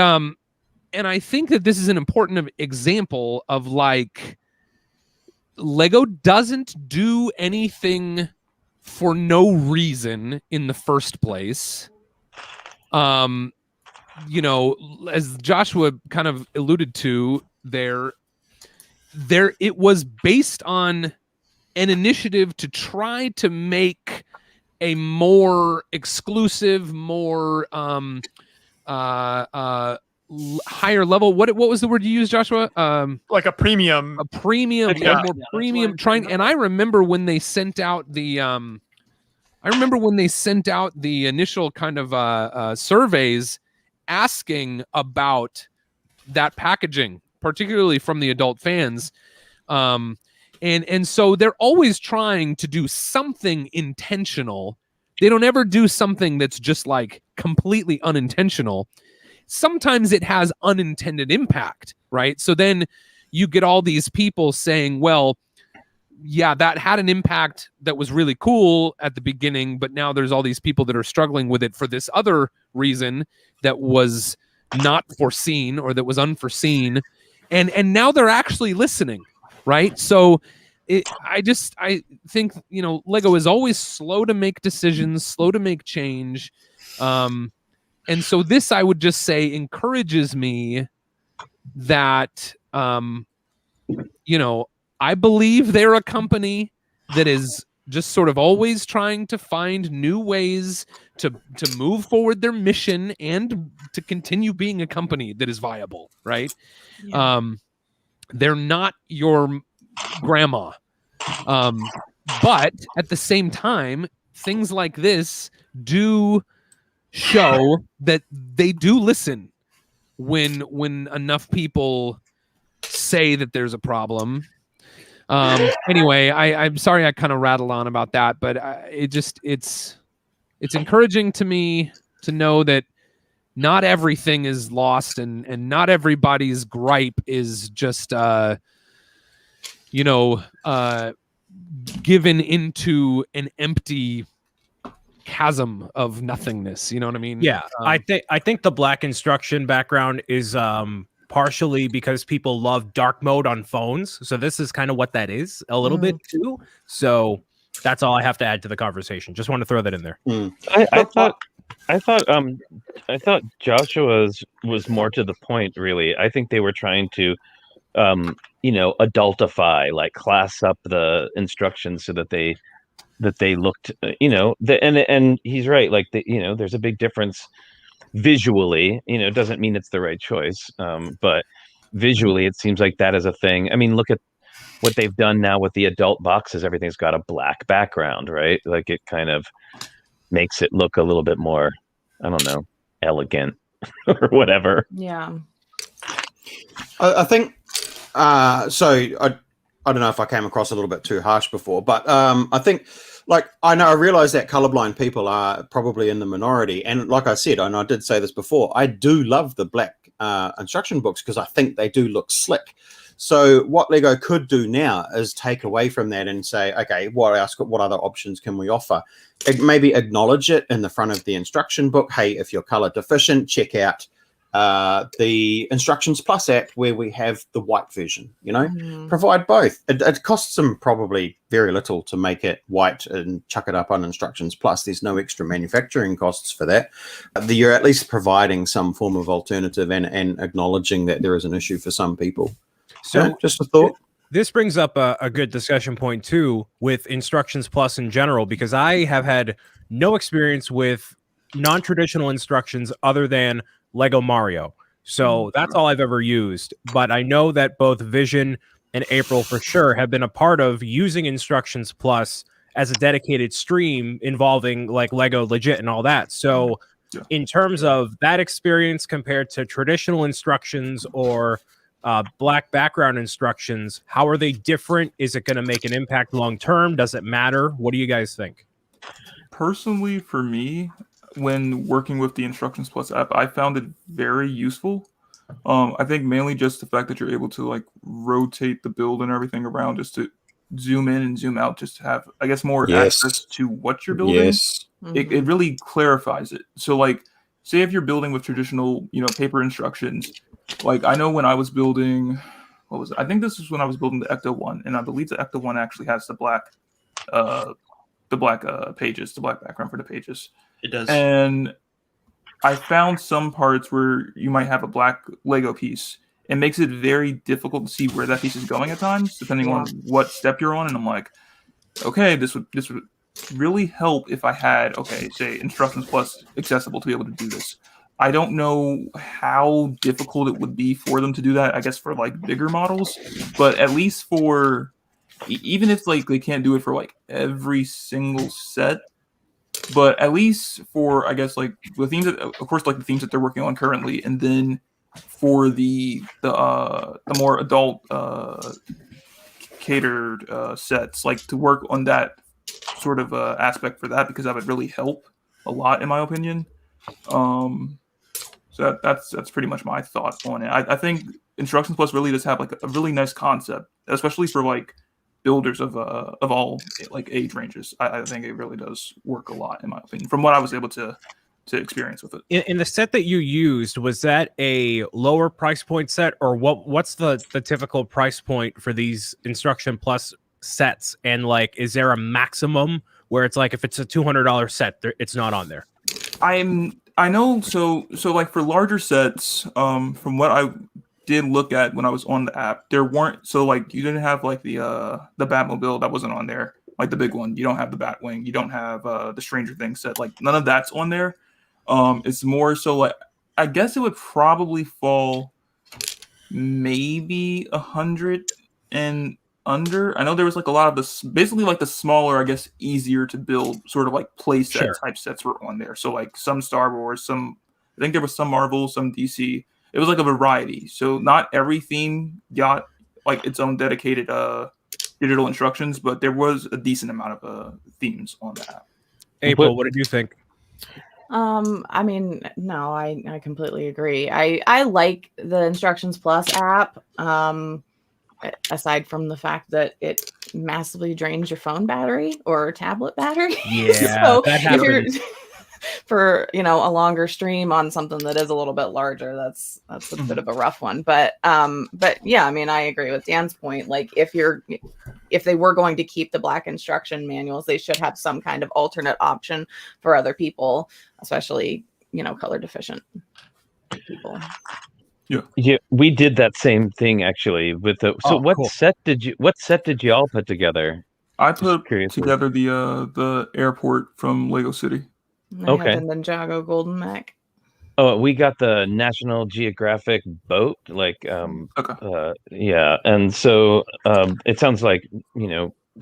I think that this is an important example of like Lego doesn't do anything for no reason in the first place. You know, as Joshua kind of alluded to, there it was based on an initiative to try to make a more exclusive, more higher level. What was the word you used, Joshua? Like a premium. A premium, Yeah. more premium. Trying, and I remember when they sent out the initial kind of surveys asking about that packaging, particularly from the adult fans. And so they're always trying to do something intentional. They don't ever do something that's just like completely unintentional. Sometimes it has unintended impact, right? So then you get all these people saying, well, yeah, that had an impact that was really cool at the beginning, but now there's all these people that are struggling with it for this other reason that was not foreseen or that was unforeseen. And now they're actually listening, right? So I think, you know, Lego is always slow to make decisions, slow to make change. And so this, I would just say, encourages me that, you know, I believe they're a company that is just sort of always trying to find new ways to move forward their mission and to continue being a company that is viable, right? Yeah. They're not your grandma. But at the same time, things like this do show that they do listen when enough people say that there's a problem. Anyway, I'm sorry I kind of rattled on about that, but it's encouraging to me to know that not everything is lost and not everybody's gripe is just given into an empty chasm of nothingness. You know what I mean? Yeah, I think the black instruction background is partially because people love dark mode on phones. So this is kind of what that is a little bit too. So that's all I have to add to the conversation. Just want to throw that in there. I thought Joshua's was more to the point, really. I think they were trying to adultify, like class up the instructions so that they looked, and he's right. Like, there's a big difference visually. It doesn't mean it's the right choice, but visually it seems like that is a thing. I mean, look at what they've done now with the adult boxes. Everything's got a black background, right? Like, it kind of makes it look a little bit more, I don't know, elegant or whatever. Yeah. I think so. I don't know if I came across a little bit too harsh before, but I think, like, I realize that colorblind people are probably in the minority, and like I said, and I did say this before, I do love the black instruction books because I think they do look slick. So what Lego could do now is take away from that and say, okay, what other options can we offer? Maybe acknowledge it in the front of the instruction book. Hey, if you're color deficient, check out the Instructions Plus app where we have the white version. Provide both. It costs them probably very little to make it white and chuck it up on Instructions Plus. There's no extra manufacturing costs for that. You're at least providing some form of alternative and acknowledging that there is an issue for some people. So just a thought. This brings up a good discussion point too with Instructions Plus in general, because I have had no experience with non-traditional instructions other than Lego Mario. So that's all I've ever used. But I know that both Vision and April for sure have been a part of using Instructions Plus as a dedicated stream involving like Lego Legit and all that. So in terms of that experience compared to traditional instructions or black background instructions, how are they different? Is it going to make an impact long term? Does it matter? What do you guys think? Personally, for me, when working with the Instructions Plus app, I found it very useful. I think mainly just the fact that you're able to like rotate the build and everything around just to zoom in and zoom out, just to have, I guess, more Yes. access to what you're building. Yes. It really clarifies it. So like, say if you're building with traditional, paper instructions, like I know when I was building, what was it? I think this is when I was building the Ecto one, and I believe the Ecto one actually has the black pages, the black background for the pages. It does. And I found some parts where you might have a black Lego piece. It makes it very difficult to see where that piece is going at times, depending on what step you're on. And I'm like, okay, this would really help if I had, say Instructions Plus accessible to be able to do this. I don't know how difficult it would be for them to do that, I guess, for like bigger models, but at least for, even if like they can't do it for like every single set, but at least for, I guess, like the themes that, of course, like the themes that they're working on currently, and then for the more adult catered sets, like to work on that sort of aspect for that, because that would really help a lot in my opinion. So that's pretty much my thought on it. I think Instructions Plus really does have like a really nice concept, especially for like builders of all like age ranges. I think it really does work a lot in my opinion, from what I was able to experience with it. In the set that you used, was that a lower price point set, or what's the typical price point for these Instruction Plus sets? And like, is there a maximum where it's like if it's a $200 set, it's not on there? I know, so like for larger sets, from what I did look at when I was on the app, there weren't, so like you didn't have like the Batmobile, that wasn't on there, like the big one. You don't have the Batwing, you don't have the Stranger Things set, like none of that's on there. It's more so like, I guess it would probably fall maybe 100 and under. I know there was like a lot of this, basically like the smaller, I guess, easier to build sort of like playset type sets were on there. So like some Star Wars, I think there was some Marvel, some DC. It was like a variety. So not every theme got like its own dedicated digital instructions, but there was a decent amount of themes on the app. April, what did you think? I mean, no, I completely agree. I like the Instructions Plus app. Aside from the fact that it massively drains your phone battery or tablet battery. Yeah, so that happens. For a longer stream on something that is a little bit larger, that's a bit of a rough one. But yeah, I mean, I agree with Dan's point. Like if they were going to keep the black instruction manuals, they should have some kind of alternate option for other people, especially color deficient people. Yeah, we did that same thing actually with the. So what cool. set did you all put together? I put together the airport from Lego City. I had the Ninjago Golden Mech. Oh, we got the National Geographic boat, like yeah, and so it sounds like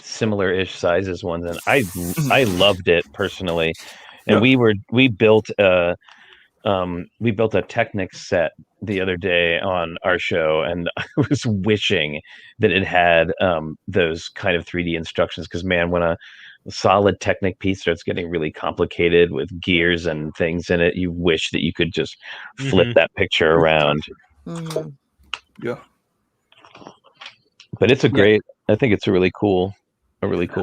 similar-ish sizes ones, and I loved it personally, and we built a Technics set the other day on our show, and I was wishing that it had those kind of 3D instructions, because man, when a solid Technic piece starts getting really complicated with gears and things in it, you wish that you could just flip that picture around. Yeah, but it's a great, I think it's a really cool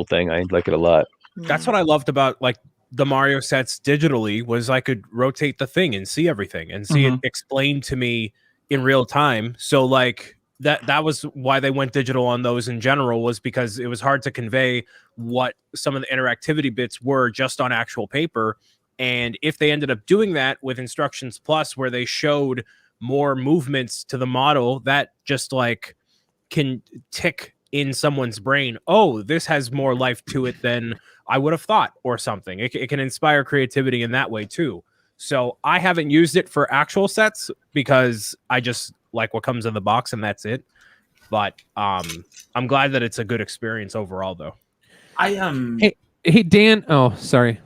thing. I like it a lot. That's what I loved about like the Mario sets digitally, was I could rotate the thing and see everything and see it explained to me in real time. So like that was why they went digital on those in general, was because it was hard to convey what some of the interactivity bits were just on actual paper. And if they ended up doing that with Instructions Plus, where they showed more movements to the model, that just like can tick in someone's brain, oh, this has more life to it than I would have thought, or something. It can inspire creativity in that way too. So I haven't used it for actual sets because I just like what comes in the box and that's it. But I'm glad that it's a good experience overall, though. Hey Dan. Oh, sorry,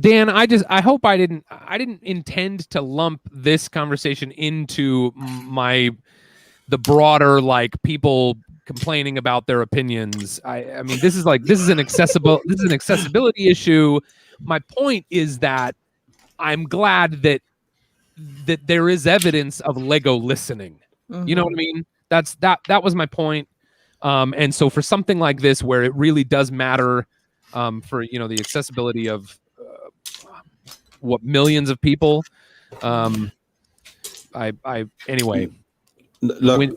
Dan. I hope I didn't intend to lump this conversation into my the broader like people complaining about their opinions. I mean, this is an accessibility issue. My point is that I'm glad that there is evidence of Lego listening. You know what I mean? That was my point. And so for something like this, where it really does matter, for the accessibility of what millions of people, anyway. Look,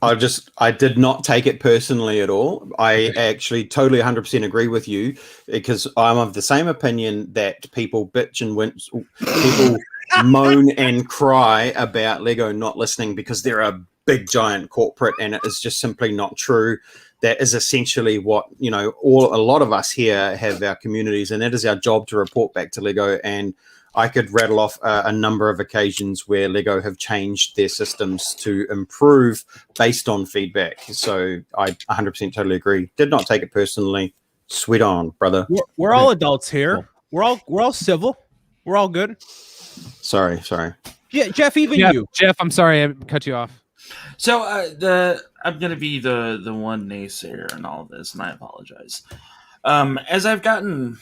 I did not take it personally at all. I actually totally 100% agree with you, because I'm of the same opinion that people bitch and wince, people moan and cry about Lego not listening because they're a big giant corporate, and it is just simply not true. That is essentially what a lot of us here have our communities, and it is our job to report back to Lego. And I could rattle off a number of occasions where Lego have changed their systems to improve based on feedback. So I 100% totally agree. Did not take it personally. Sweet on, brother. We're all adults here. We're all civil. We're all good. Sorry. Yeah, Jeff, you. Jeff, I'm sorry I cut you off. So I'm gonna be the one naysayer in all of this, and I apologize. As I've gotten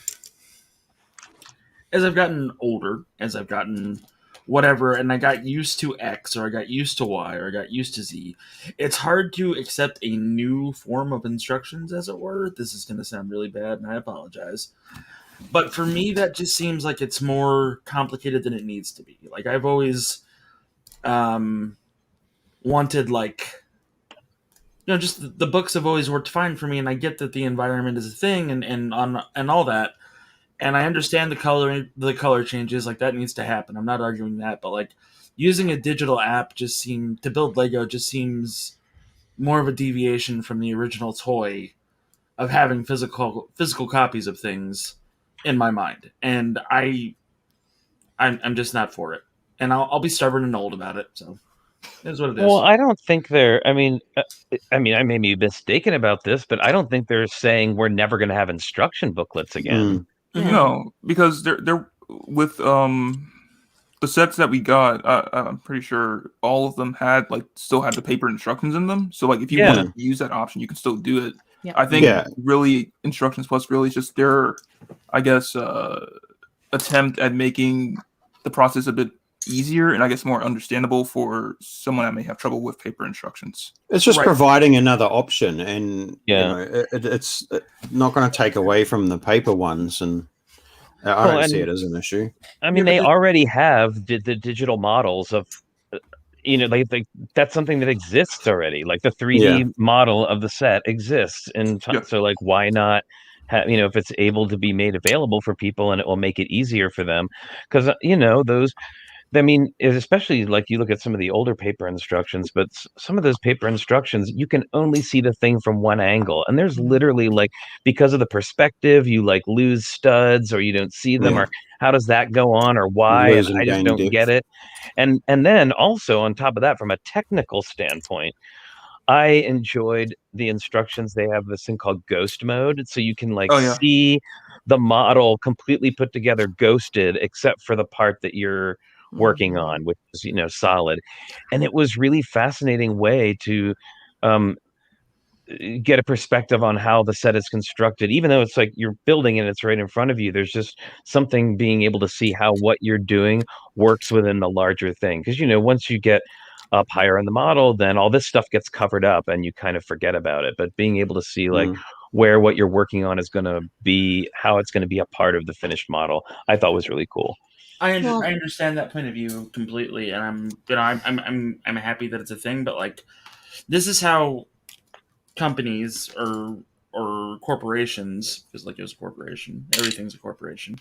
older, as I've gotten whatever, and I got used to X, or I got used to Y, or I got used to Z, it's hard to accept a new form of instructions, as it were. This is gonna sound really bad, and I apologize. But for me, that just seems like it's more complicated than it needs to be. Like, I've always wanted, just the books have always worked fine for me, and I get that the environment is a thing and all that, and I understand the color changes, like that needs to happen. I'm not arguing that, but using a digital app to build Lego just seems more of a deviation from the original toy of having physical copies of things in my mind, and I'm just not for it, and I'll be stubborn and old about it. So. Is what it is. Well, I don't think they're. I mean, I may be mistaken about this, but I don't think they're saying we're never going to have instruction booklets again. No, because they're with the sets that we got. I'm pretty sure all of them still had the paper instructions in them. So if you want to use that option, you can still do it. Yeah. I think really Instructions Plus really is just their, I guess, attempt at making the process a bit easier and I guess more understandable for someone that may have trouble with paper instructions. It's just providing another option, and it's not going to take away from the paper ones, and I don't see it as an issue. I mean, they already have the digital models of, that's something that exists already. Like the 3D model of the set exists, and so why not? If it's able to be made available for people, and it will make it easier for them, because those. I mean, especially you look at some of the older paper instructions, but some of those paper instructions, you can only see the thing from one angle. And there's literally because of the perspective, you lose studs or you don't see them, or how does that go on, or why? And I just don't get it. And then also on top of that, from a technical standpoint, I enjoyed the instructions. They have this thing called ghost mode. So you can see the model completely put together, ghosted, except for the part that you're working on, which is solid. And it was really fascinating way to get a perspective on how the set is constructed, even though it's you're building and it's right in front of you. There's just something being able to see how what you're doing works within the larger thing, because once you get up higher in the model, then all this stuff gets covered up and you kind of forget about it. But being able to see where what you're working on is going to be, how it's going to be a part of the finished model, I thought was really cool. I understand that point of view completely, and I'm happy that it's a thing. But this is how companies or corporations, because it was a corporation, everything's a corporation,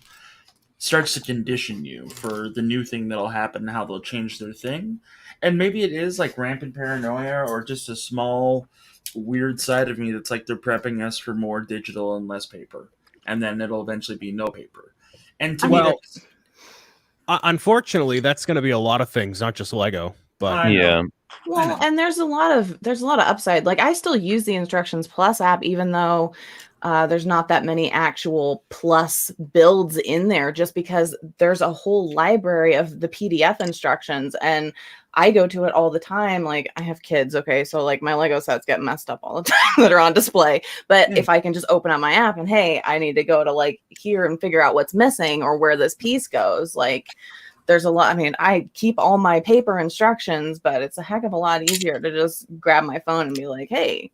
starts to condition you for the new thing that'll happen, how they'll change their thing, and maybe it is rampant paranoia or just a small weird side of me that's they're prepping us for more digital and less paper, and then it'll eventually be no paper. And to me, unfortunately, that's going to be a lot of things, not just Lego. But well, and there's a lot of upside. I still use the Instructions Plus app, even though there's not that many actual plus builds in there, just because there's a whole library of the PDF instructions. And I go to it all the time. Like, I have kids, okay, so like my Lego sets get messed up all the time that are on display. But if I can just open up my app and hey, I need to go to like here and figure out what's missing or where this piece goes, like there's a lot. I mean, I keep all my paper instructions, but it's a heck of a lot easier to just grab my phone and be like, hey,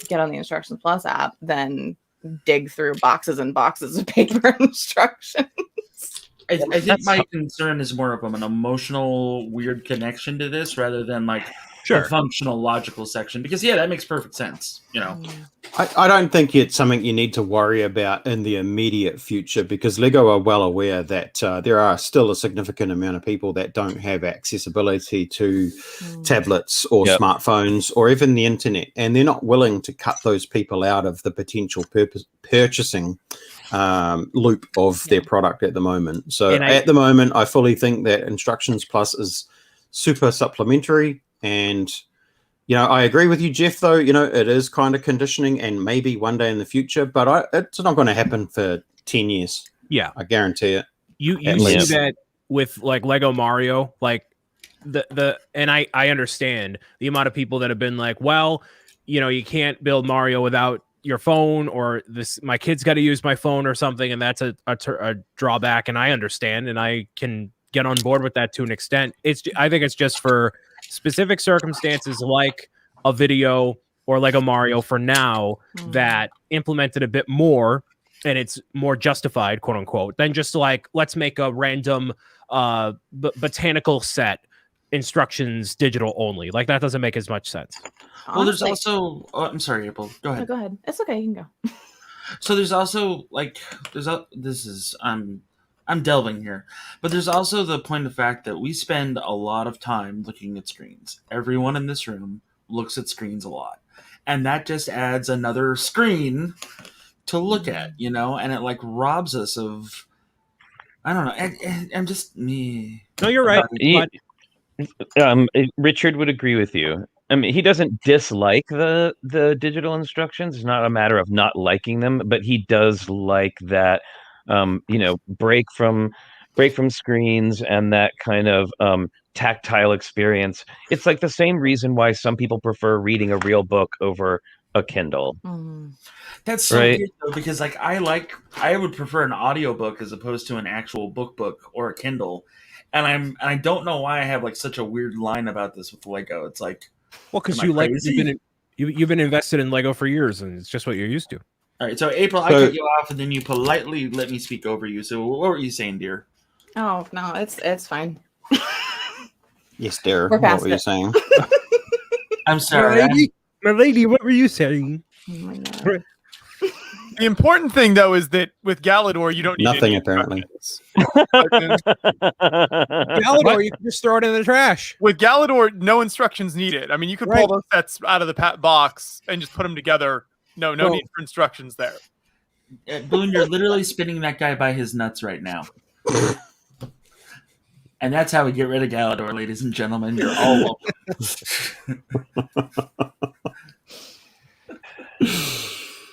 get on the Instructions Plus app than dig through boxes and boxes of paper instructions. I think my concern is more of an emotional, weird connection to this rather than like a functional, logical section. Because that makes perfect sense. You know, I don't think it's something you need to worry about in the immediate future because Lego are well aware that there are still a significant amount of people that don't have accessibility to tablets or smartphones or even the internet, and they're not willing to cut those people out of the potential purchasing loop of their product at the moment. So at the moment, I fully think that Instructions Plus is super supplementary. And, I agree with you, Jeff, though, it is kind of conditioning and maybe one day in the future, but it's not going to happen for 10 years. Yeah. I guarantee it. You see that with like Lego Mario, like and I understand the amount of people that have been like, well, you can't build Mario without your phone or my kid's got to use my phone or something. And that's a drawback. And I understand. And I can get on board with that to an extent. I think it's just for specific circumstances like a video or Lego Mario for now that implemented a bit more and it's more justified, quote unquote, than just like, let's make a random botanical set instructions digital only. Like that doesn't make as much sense. Well, there's also I'm sorry, April. Go ahead. No, go ahead. It's okay. You can go. So there's also like I'm delving here, but there's also the point of fact that we spend a lot of time looking at screens. Everyone in this room looks at screens a lot, and that just adds another screen to look at, and it like robs us of. I don't know. I'm just me. No, you're right. Richard would agree with you. I mean, he doesn't dislike the digital instructions. It's not a matter of not liking them, but he does like that, break from screens and that kind of tactile experience. It's like the same reason why some people prefer reading a real book over a Kindle. That's so weird though, because like I would prefer an audiobook as opposed to an actual book or a Kindle. And I don't know why I have like such a weird line about this with Lego. It's like, well, because you've been invested in Lego for years, and it's just what you're used to. All right, so April, I cut you off, and then you politely let me speak over you. So what were you saying, dear? Oh no, it's fine. Yes, dear. What were you saying? I'm sorry, my lady. What were you saying? Oh my God. The important thing, though, is that with Galador, you don't need nothing, apparently. Galador, you can just throw it in the trash. With Galador, no instructions needed. I mean, you could pull those sets out of the box and just put them together. No need for instructions there. Boone, you're literally spinning that guy by his nuts right now. And that's how we get rid of Galador, ladies and gentlemen. You're all welcome.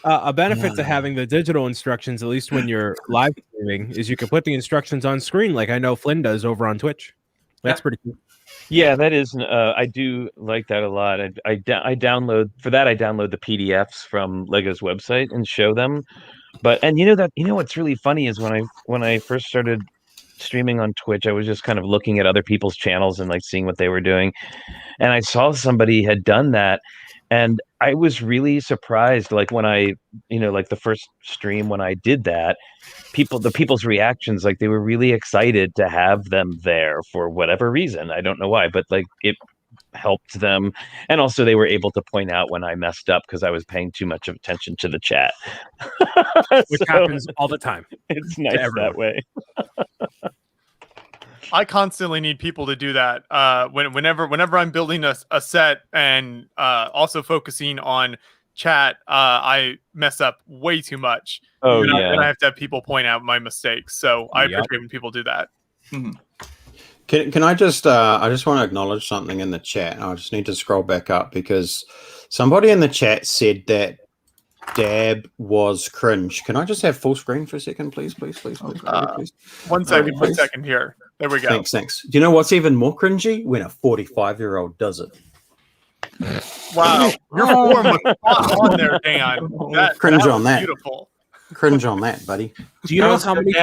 A benefit to having the digital instructions, at least when you're live streaming, is you can put the instructions on screen like I know Flynn does over on Twitch. That's pretty cool. Yeah, that is. I do like that a lot. I download the PDFs from Lego's website and show them. And what's really funny is when I first started streaming on Twitch, I was just kind of looking at other people's channels and like seeing what they were doing, and I saw somebody had done that. And I was really surprised, like when I, like the first stream when I did that, the people's reactions, like they were really excited to have them there for whatever reason. I don't know why, but like it helped them. And also they were able to point out when I messed up because I was paying too much attention to the chat. Which happens all the time. It's nice that way. I constantly need people to do that. Whenever I'm building a set and also focusing on chat, I mess up way too much. Oh, and yeah. I have to have people point out my mistakes. So I appreciate when people do that. Can I just want to acknowledge something in the chat. I just need to scroll back up because somebody in the chat said that dab was cringe. Can I just have full screen for a second, please? Please. 1 second, 1 second here. There we go. Thanks. Do you know what's even more cringy? When a 45-year-old does it. Wow, your form was spot on there, Dan. Cringe on was that. Beautiful. Cringe on that, buddy. Do you know how many?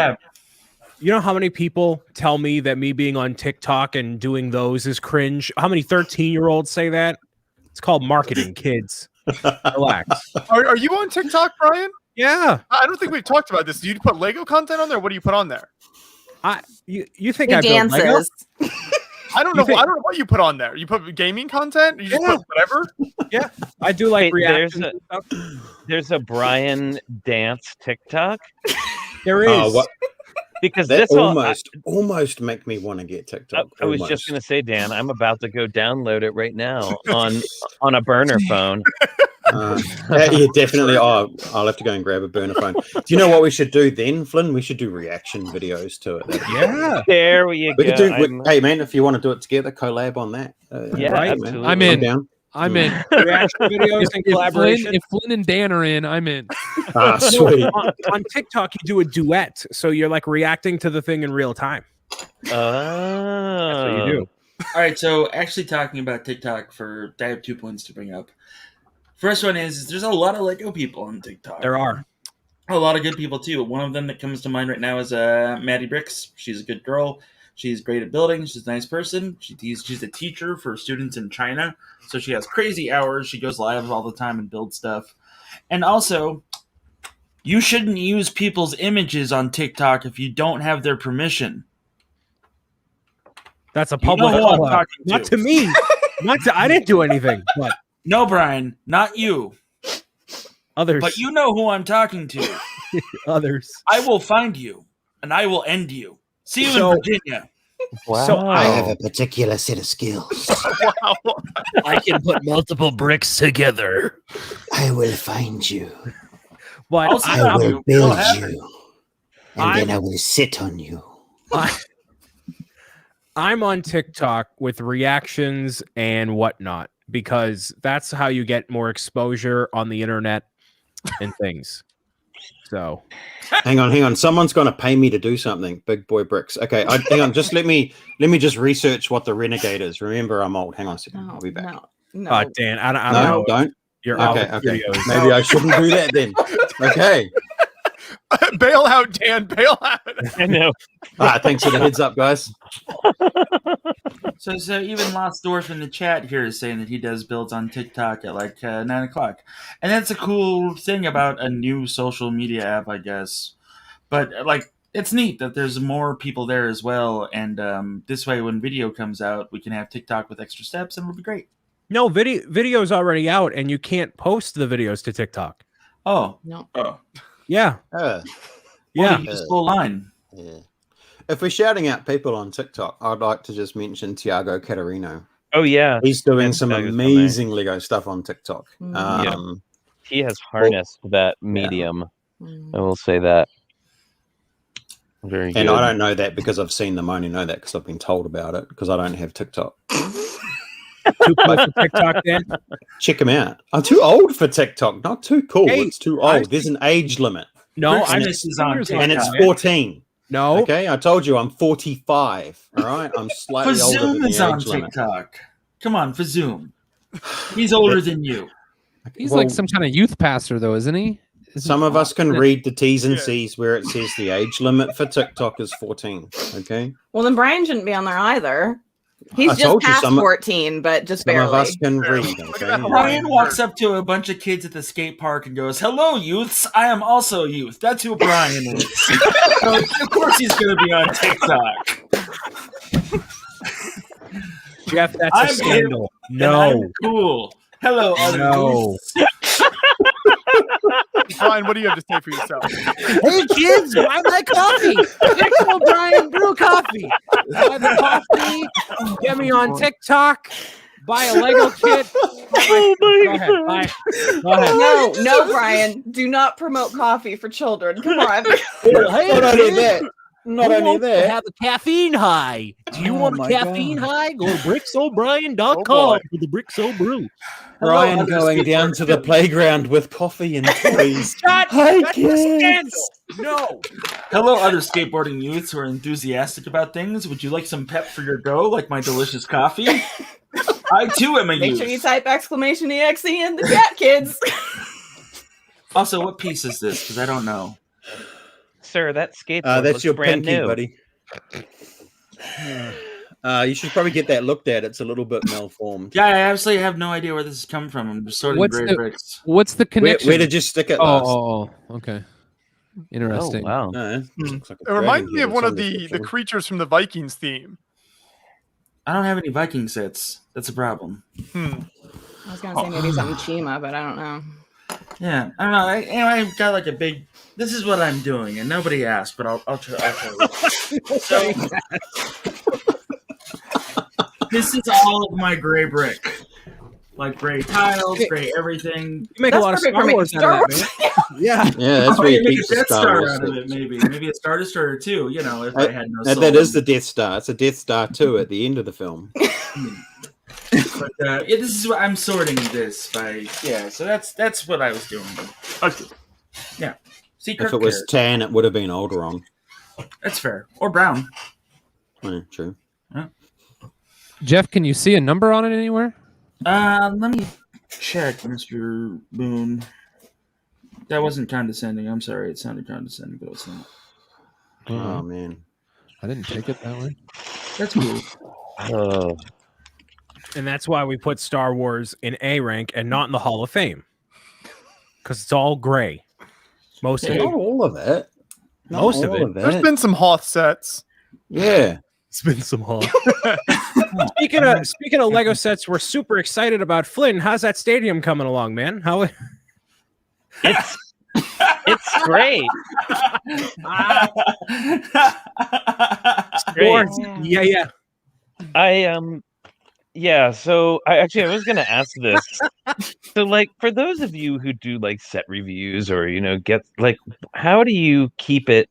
You know how many people tell me that me being on TikTok and doing those is cringe? How many 13-year-olds say that? It's called marketing, kids. Relax. Are you on TikTok, Brian? Yeah. I don't think we've talked about this. Do you put Lego content on there? What do you put on there? You think He I build Lego? dances. I don't know. I don't know what you put on there. You put gaming content? You just put whatever? Yeah. I do like reactions. There's a Brian dance TikTok. There is. Because that this almost make me want to get TikTok. I was just going to say, Dan, I'm about to go download it right now on a burner phone. Yeah, definitely. I'll have to go and grab a burner phone. Do you know what we should do then, Flynn? We should do reaction videos to it. Yeah. There we go. Hey, man, if you want to do it together, collab on that. Absolutely. I'm in. I'm in. Reaction videos and collaboration. If Flynn and Dan are in, I'm in. Sweet. On TikTok, you do a duet, so you're like reacting to the thing in real time. That's what you do. All right, so actually talking about TikTok, I have 2 points to bring up. First one is there's a lot of Lego people on TikTok. There are. A lot of good people, too. One of them that comes to mind right now is Maddie Bricks. She's a good girl. She's great at building. She's a nice person. She's a teacher for students in China. So she has crazy hours. She goes live all the time and builds stuff. And also, you shouldn't use people's images on TikTok if you don't have their permission. That's a public call out. Not to me. I didn't do anything. But no, Brian, not you. Others. But you know who I'm talking to. Others. I will find you, and I will end you. See you in Virginia. Wow. So I have a particular set of skills. Wow. I can put multiple bricks together. I will find you. But I will build you. And then I will sit on you. I'm on TikTok with reactions and whatnot because that's how you get more exposure on the internet and things. So hang on. Someone's going to pay me to do something. Big boy bricks. Okay, hang on. Just let me just research what the Renegade is. Remember, I'm old. Hang on a second. I'll be back. No. Dan, I don't know. Don't. You're okay. Maybe I shouldn't do that then. Okay. Bail out, Dan. Bail out. I know. Thanks for the heads up, guys. So even Lost Dwarf in the chat here is saying that he does builds on TikTok at like 9 o'clock. And that's a cool thing about a new social media app, I guess. But like, it's neat that there's more people there as well. And this way, when video comes out, we can have TikTok with extra steps and it'll be great. No, video's already out and you can't post the videos to TikTok. Oh. No. Oh. Yeah. Yeah. Use full line. Yeah. If we're shouting out people on TikTok, I'd like to just mention Tiago Catarino. Oh, yeah. He's doing some amazing Lego stuff on TikTok. He has harnessed that medium. I will say that. Very good. And I don't know that because I've seen them. I only know that because I've been told about it because I don't have TikTok. Too cool for TikTok, Dan? Check him out. I'm too old for TikTok. Not too cool. Hey, it's too old. There's an age limit. No, and it's 14. No. Okay, I told you I'm 45. All right, I'm slightly older than the age on limit. TikTok. Come on, Fazoom. He's older than you. He's like some kind of youth pastor, though, isn't he? Some of us can read the T's and C's where it says the age limit for TikTok is 14. Okay. Well, then Brian shouldn't be on there either. He's I just told you past some- 14, but just Some barely. of us can read. Okay. Brian walks up to a bunch of kids at the skate park and goes, "Hello, youths. I am also a youth." That's who Brian is. So, of course he's going to be on TikTok. Jeff, that's I'm a scandal. hip, No. and I'm cool. Hello, other No. youths. Brian, what do you have to say for yourself? Hey, kids, buy my coffee. Dixon O'Brien brew coffee. Buy the coffee. Get me on TikTok. Buy a Lego kit. Oh my Go ahead. Go ahead. No, Brian, do not promote coffee for children. Come on. Hey, Don't do kids, that. Not Who only wants to that, have a caffeine high. Do you Oh want a my caffeine God. high? Go to Oh, bricksobrien.com boy. for the Brickso Brew. Brian other going down to the skateboarding- playground with coffee and toys. Shut Hi, that's a kids. scandal. No. Hello, other skateboarding youths who are enthusiastic about things. Would you like some pep for your go, like my delicious coffee? I too am a Make youth. sure you type !EXE in the chat, kids. Also, what piece is this? Because I don't know. Sir, that skateboard That's looks your brand pinky, new. buddy. You should probably get that looked at. It's a little bit malformed. Yeah, I absolutely have no idea where this is coming from. I'm just sorting What's gray the- bricks. What's the Where, connection? where did you stick it last? Okay. Oh Interesting. wow. No, looks like a It reminds dragon me of head. one It's of on the description. creatures from the Vikings theme. I don't have any Viking sets. That's a problem. Hmm. I was gonna say maybe something Chima, but I don't know. Yeah, I don't know. I've got like a big. This is what I'm doing, and nobody asked, but I'll try. So, this is all of my gray brick, like gray tiles, gray everything. You make That's a lot of perfect for Star me. Wars out Star of that, man. Yeah. Yeah, that's I where you could make keep a the Death Star Star Wars out of stuff. it, maybe a Star Destroyer too. You know, if I had no soul. That is the Death Star. It's a Death Star 2 at the end of the film. But yeah, this is what I'm sorting this by. Yeah, so that's what I was doing. Okay. Yeah, see, If it was tan, it would have been Alderaan. that's fair, or brown. Yeah, true. Jeff, can you see a number on it anywhere? Let me check, Mr. Boone. That wasn't condescending. I'm sorry. It sounded condescending, but it's not. Oh, man. I didn't take it that way. That's cool. Oh. And that's why we put Star Wars in A rank and not in the Hall of Fame. Because it's all gray. Most of Not it. all of it. Not Most of all it. There's been some Hoth sets. Yeah. It's been some Hall. Speaking of Lego sets, we're super excited about Flynn. How's that stadium coming along, man? How It's great. Great. Yeah. So I was gonna ask this. So like for those of you who do like set reviews or get like how do you keep it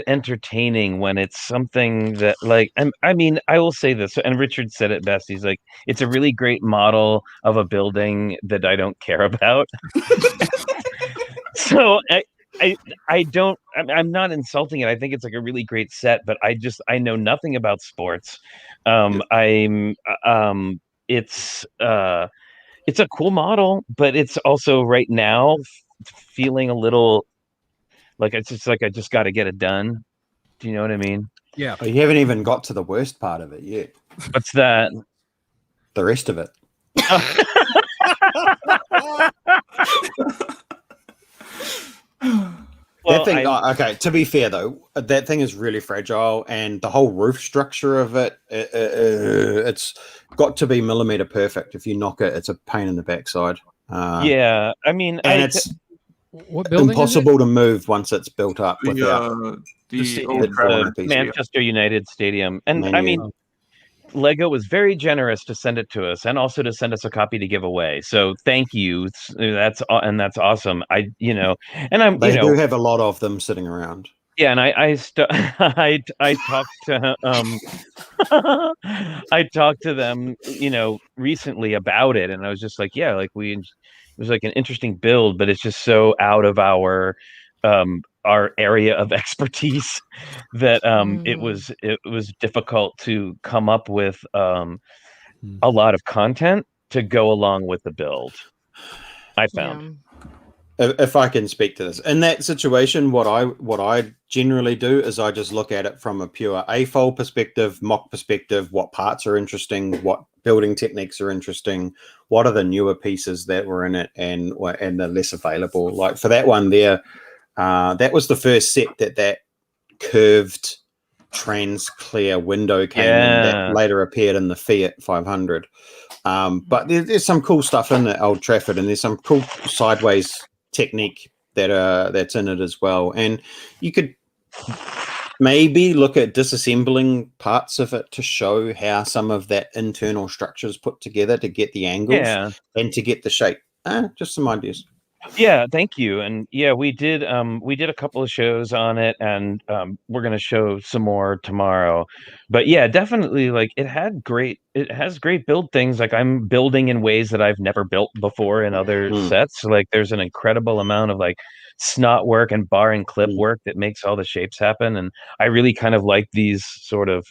entertaining when it's something that like I will say this, and Richard said it best. He's like, it's a really great model of a building that I don't care about. So I'm not insulting it. I think it's like a really great set, but I know nothing about sports. It's a cool model, but it's also right now feeling a little like it's just like I just got to get it done. Do you know what I mean? Yeah. But you haven't even got to the worst part of it yet. What's that? The rest of it. Well, That thing, okay, to be fair though, that thing is really fragile, and the whole roof structure of it, it's got to be millimeter perfect. If you knock it, it's a pain in the backside. Yeah, I mean, and it's What building impossible to move once it's built up without The old corner piece. Manchester United Stadium, and Menu. I mean, Lego was very generous to send it to us, and also to send us a copy to give away. So thank you. That's awesome. They do have a lot of them sitting around. Yeah, and I talked to I talked to them, recently about it, and I was just like, yeah, like it was like an interesting build, but it's just so out of our area of expertise that it was difficult to come up with a lot of content to go along with the build. I found. If I can speak to this, in that situation, what I generally do is I just look at it from a pure AFOL perspective, mock perspective. What parts are interesting? What building techniques are interesting? What are the newer pieces that were in it and the less available? Like for that one there, that was the first set that curved trans clear window came in that later appeared in the Fiat 500. But there's some cool stuff in the Old Trafford, and there's some cool sideways technique that's in it as well. And you could maybe look at disassembling parts of it to show how some of that internal structure is put together to get the angles and to get the shape. Just some ideas. Yeah, thank you. And yeah, we did a couple of shows on it, and we're gonna show some more tomorrow. But yeah, definitely like it has great build things. Like I'm building in ways that I've never built before in other sets. Like there's an incredible amount of like snot work and bar and clip work that makes all the shapes happen. And I really kind of like these sort of,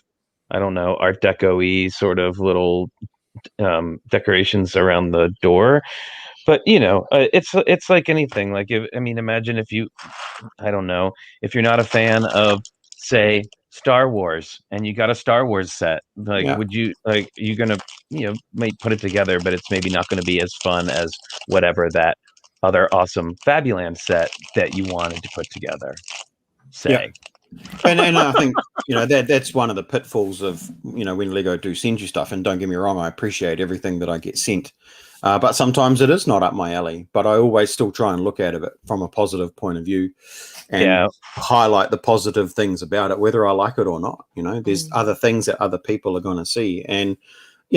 I don't know, Art Deco-y sort of little decorations around the door. But it's like anything. Like imagine if you, I don't know, if you're not a fan of, say, Star Wars, and you got a Star Wars set, like Yeah. would you like you're gonna might put it together, but it's maybe not going to be as fun as whatever that other awesome Fabuland set that you wanted to put together. Say. Yeah. And I think that's one of the pitfalls of when Lego do send you stuff. And don't get me wrong, I appreciate everything that I get sent, but sometimes it is not up my alley. But I always still try and look at it from a positive point of view, and highlight the positive things about it, whether I like it or not. There's other things that other people are going to see, and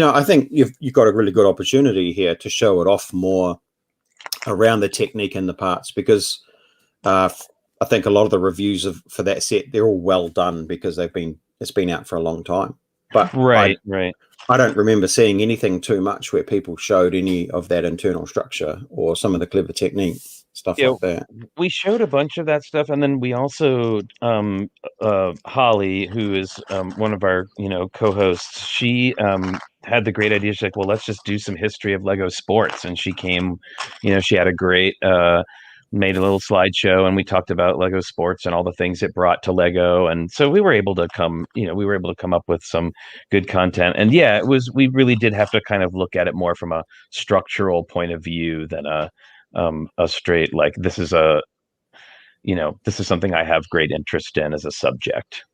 I think you've got a really good opportunity here to show it off more around the technique and the parts, because I think a lot of the reviews for that set, they're all well done because it's been out for a long time. But right. I don't remember seeing anything too much where people showed any of that internal structure or some of the clever technique stuff like that. We showed a bunch of that stuff, and then we also Holly, who is one of our co-hosts, she had the great idea. She's like, well, let's just do some history of Lego sports, and she came, she had a great made a little slideshow, and we talked about Lego sports and all the things it brought to Lego. And so we were able to come up with some good content. And yeah, we really did have to kind of look at it more from a structural point of view than a straight, like, this is something I have great interest in as a subject.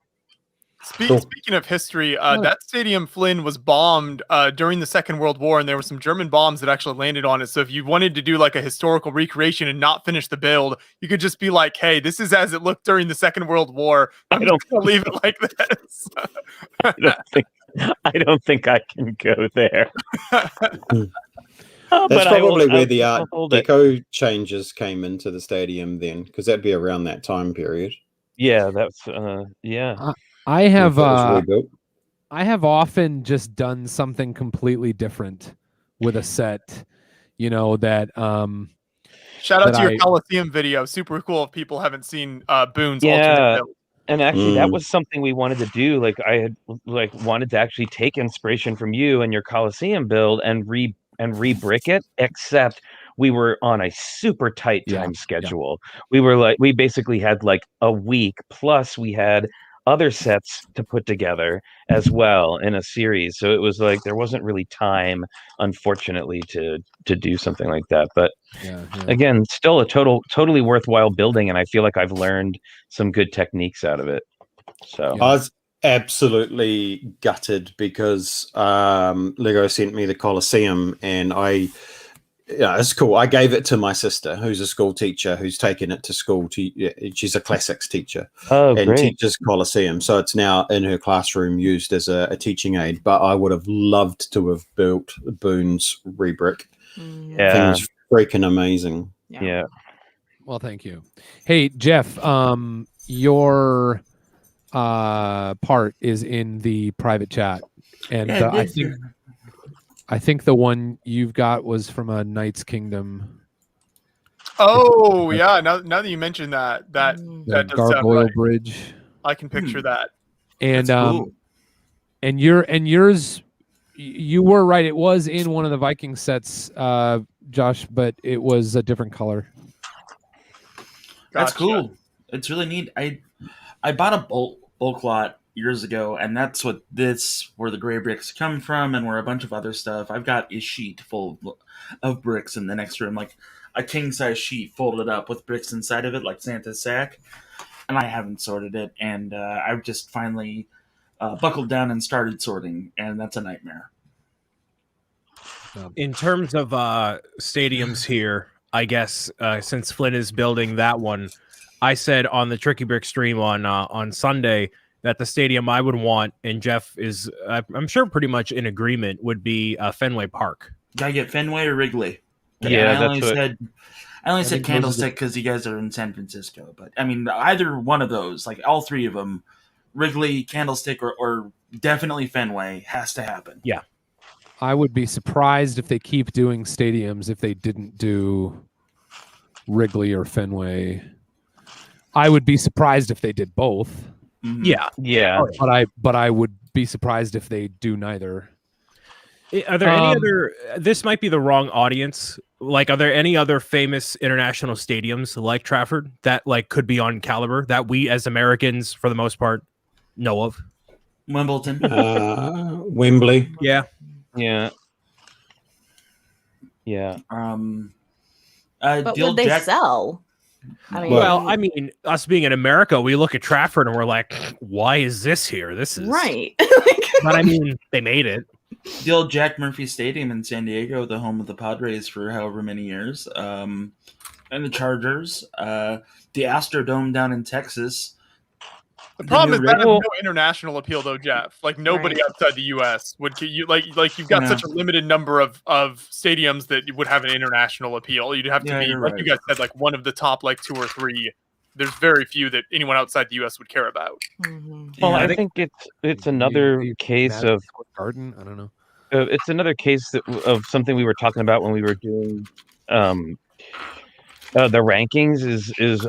Speaking of history, that Stadium Flynn was bombed during the Second World War, and there were some German bombs that actually landed on it. So if you wanted to do like a historical recreation and not finish the build, you could just be like, hey, this is as it looked during the Second World War. I'm just going to leave it like this. I don't think I can go there. That's probably where the Art Deco changes came into the stadium then, because that'd be around that time period. Yeah, that's I have often just done something completely different with a set, that shout out to your Coliseum video. Super cool if people haven't seen Boone's alternate build. And actually that was something we wanted to do. Like I had wanted to actually take inspiration from you and your Coliseum build and re-brick it, except we were on a super tight time schedule. We basically had like a week, plus we had other sets to put together as well in a series. So it was like there wasn't really time, unfortunately, to do something like that. But again, still a totally worthwhile building, and I feel like I've learned some good techniques out of it. So I was absolutely gutted because Lego sent me the Coliseum, and it's cool. I gave it to my sister, who's a school teacher, who's taken it to school. She's a classics teacher and teaches Coliseum. So it's now in her classroom used as a teaching aid. But I would have loved to have built Boone's rebrick. Yeah. Things freaking amazing. Yeah. Well, thank you. Hey, Jeff, your part is in the private chat. And I think the one you've got was from a Knight's Kingdom. Oh yeah, now that you mentioned that Gargoyle Bridge. I can picture that. And cool. and yours, you were right. It was in one of the Viking sets, Josh, but it was a different color. That's cool. It's really neat. I bought a bulk lot years ago, and that's where the gray bricks come from, and where a bunch of other stuff. I've got a sheet full of bricks in the next room, like a king size sheet folded up with bricks inside of it, like Santa's sack. And I haven't sorted it, and I've just finally buckled down and started sorting, and that's a nightmare. In terms of stadiums here, I guess since Flynn is building that one, I said on the Tricky Brick stream on Sunday that the stadium I would want, and Jeff is, I'm sure, pretty much in agreement, would be Fenway Park. Did I get Fenway or Wrigley? Yeah, I only I said think those are Candlestick because you guys are in San Francisco, but I mean either one of those, like all three of them, Wrigley, Candlestick, or definitely Fenway has to happen. Yeah. I would be surprised if they keep doing stadiums if they didn't do Wrigley or Fenway. I would be surprised if they did both. Mhm. Yeah. Yeah. But I would be surprised if they do neither. Are there any other? This might be the wrong audience. Like, are there any other famous international stadiums like Trafford that like could be on caliber that we as Americans, for the most part, know of? Wimbledon. Wembley. Yeah. Yeah. Yeah. But Dill would they Jack- sell? I mean, Well, I mean, us being in America, we look at Trafford and we're like, why is this here? This is right. But I mean, they made it. The old Jack Murphy Stadium in San Diego, the home of the Padres for however many years, and the Chargers, the Astrodome down in Texas. The problem is new that has Red- no international appeal, though, Jeff. Like nobody Right. outside the U.S. would you like you've got Yeah. such a limited number of stadiums that would have an international appeal. You'd have to Yeah, be you're like right. you guys said, like one of the top like 2 or 3. There's very few that anyone outside the U.S. would care about. Mhm. Well, Yeah, I think it's another The case Madison of Square Garden. I don't know. it's another case of something we were talking about when we were doing the rankings is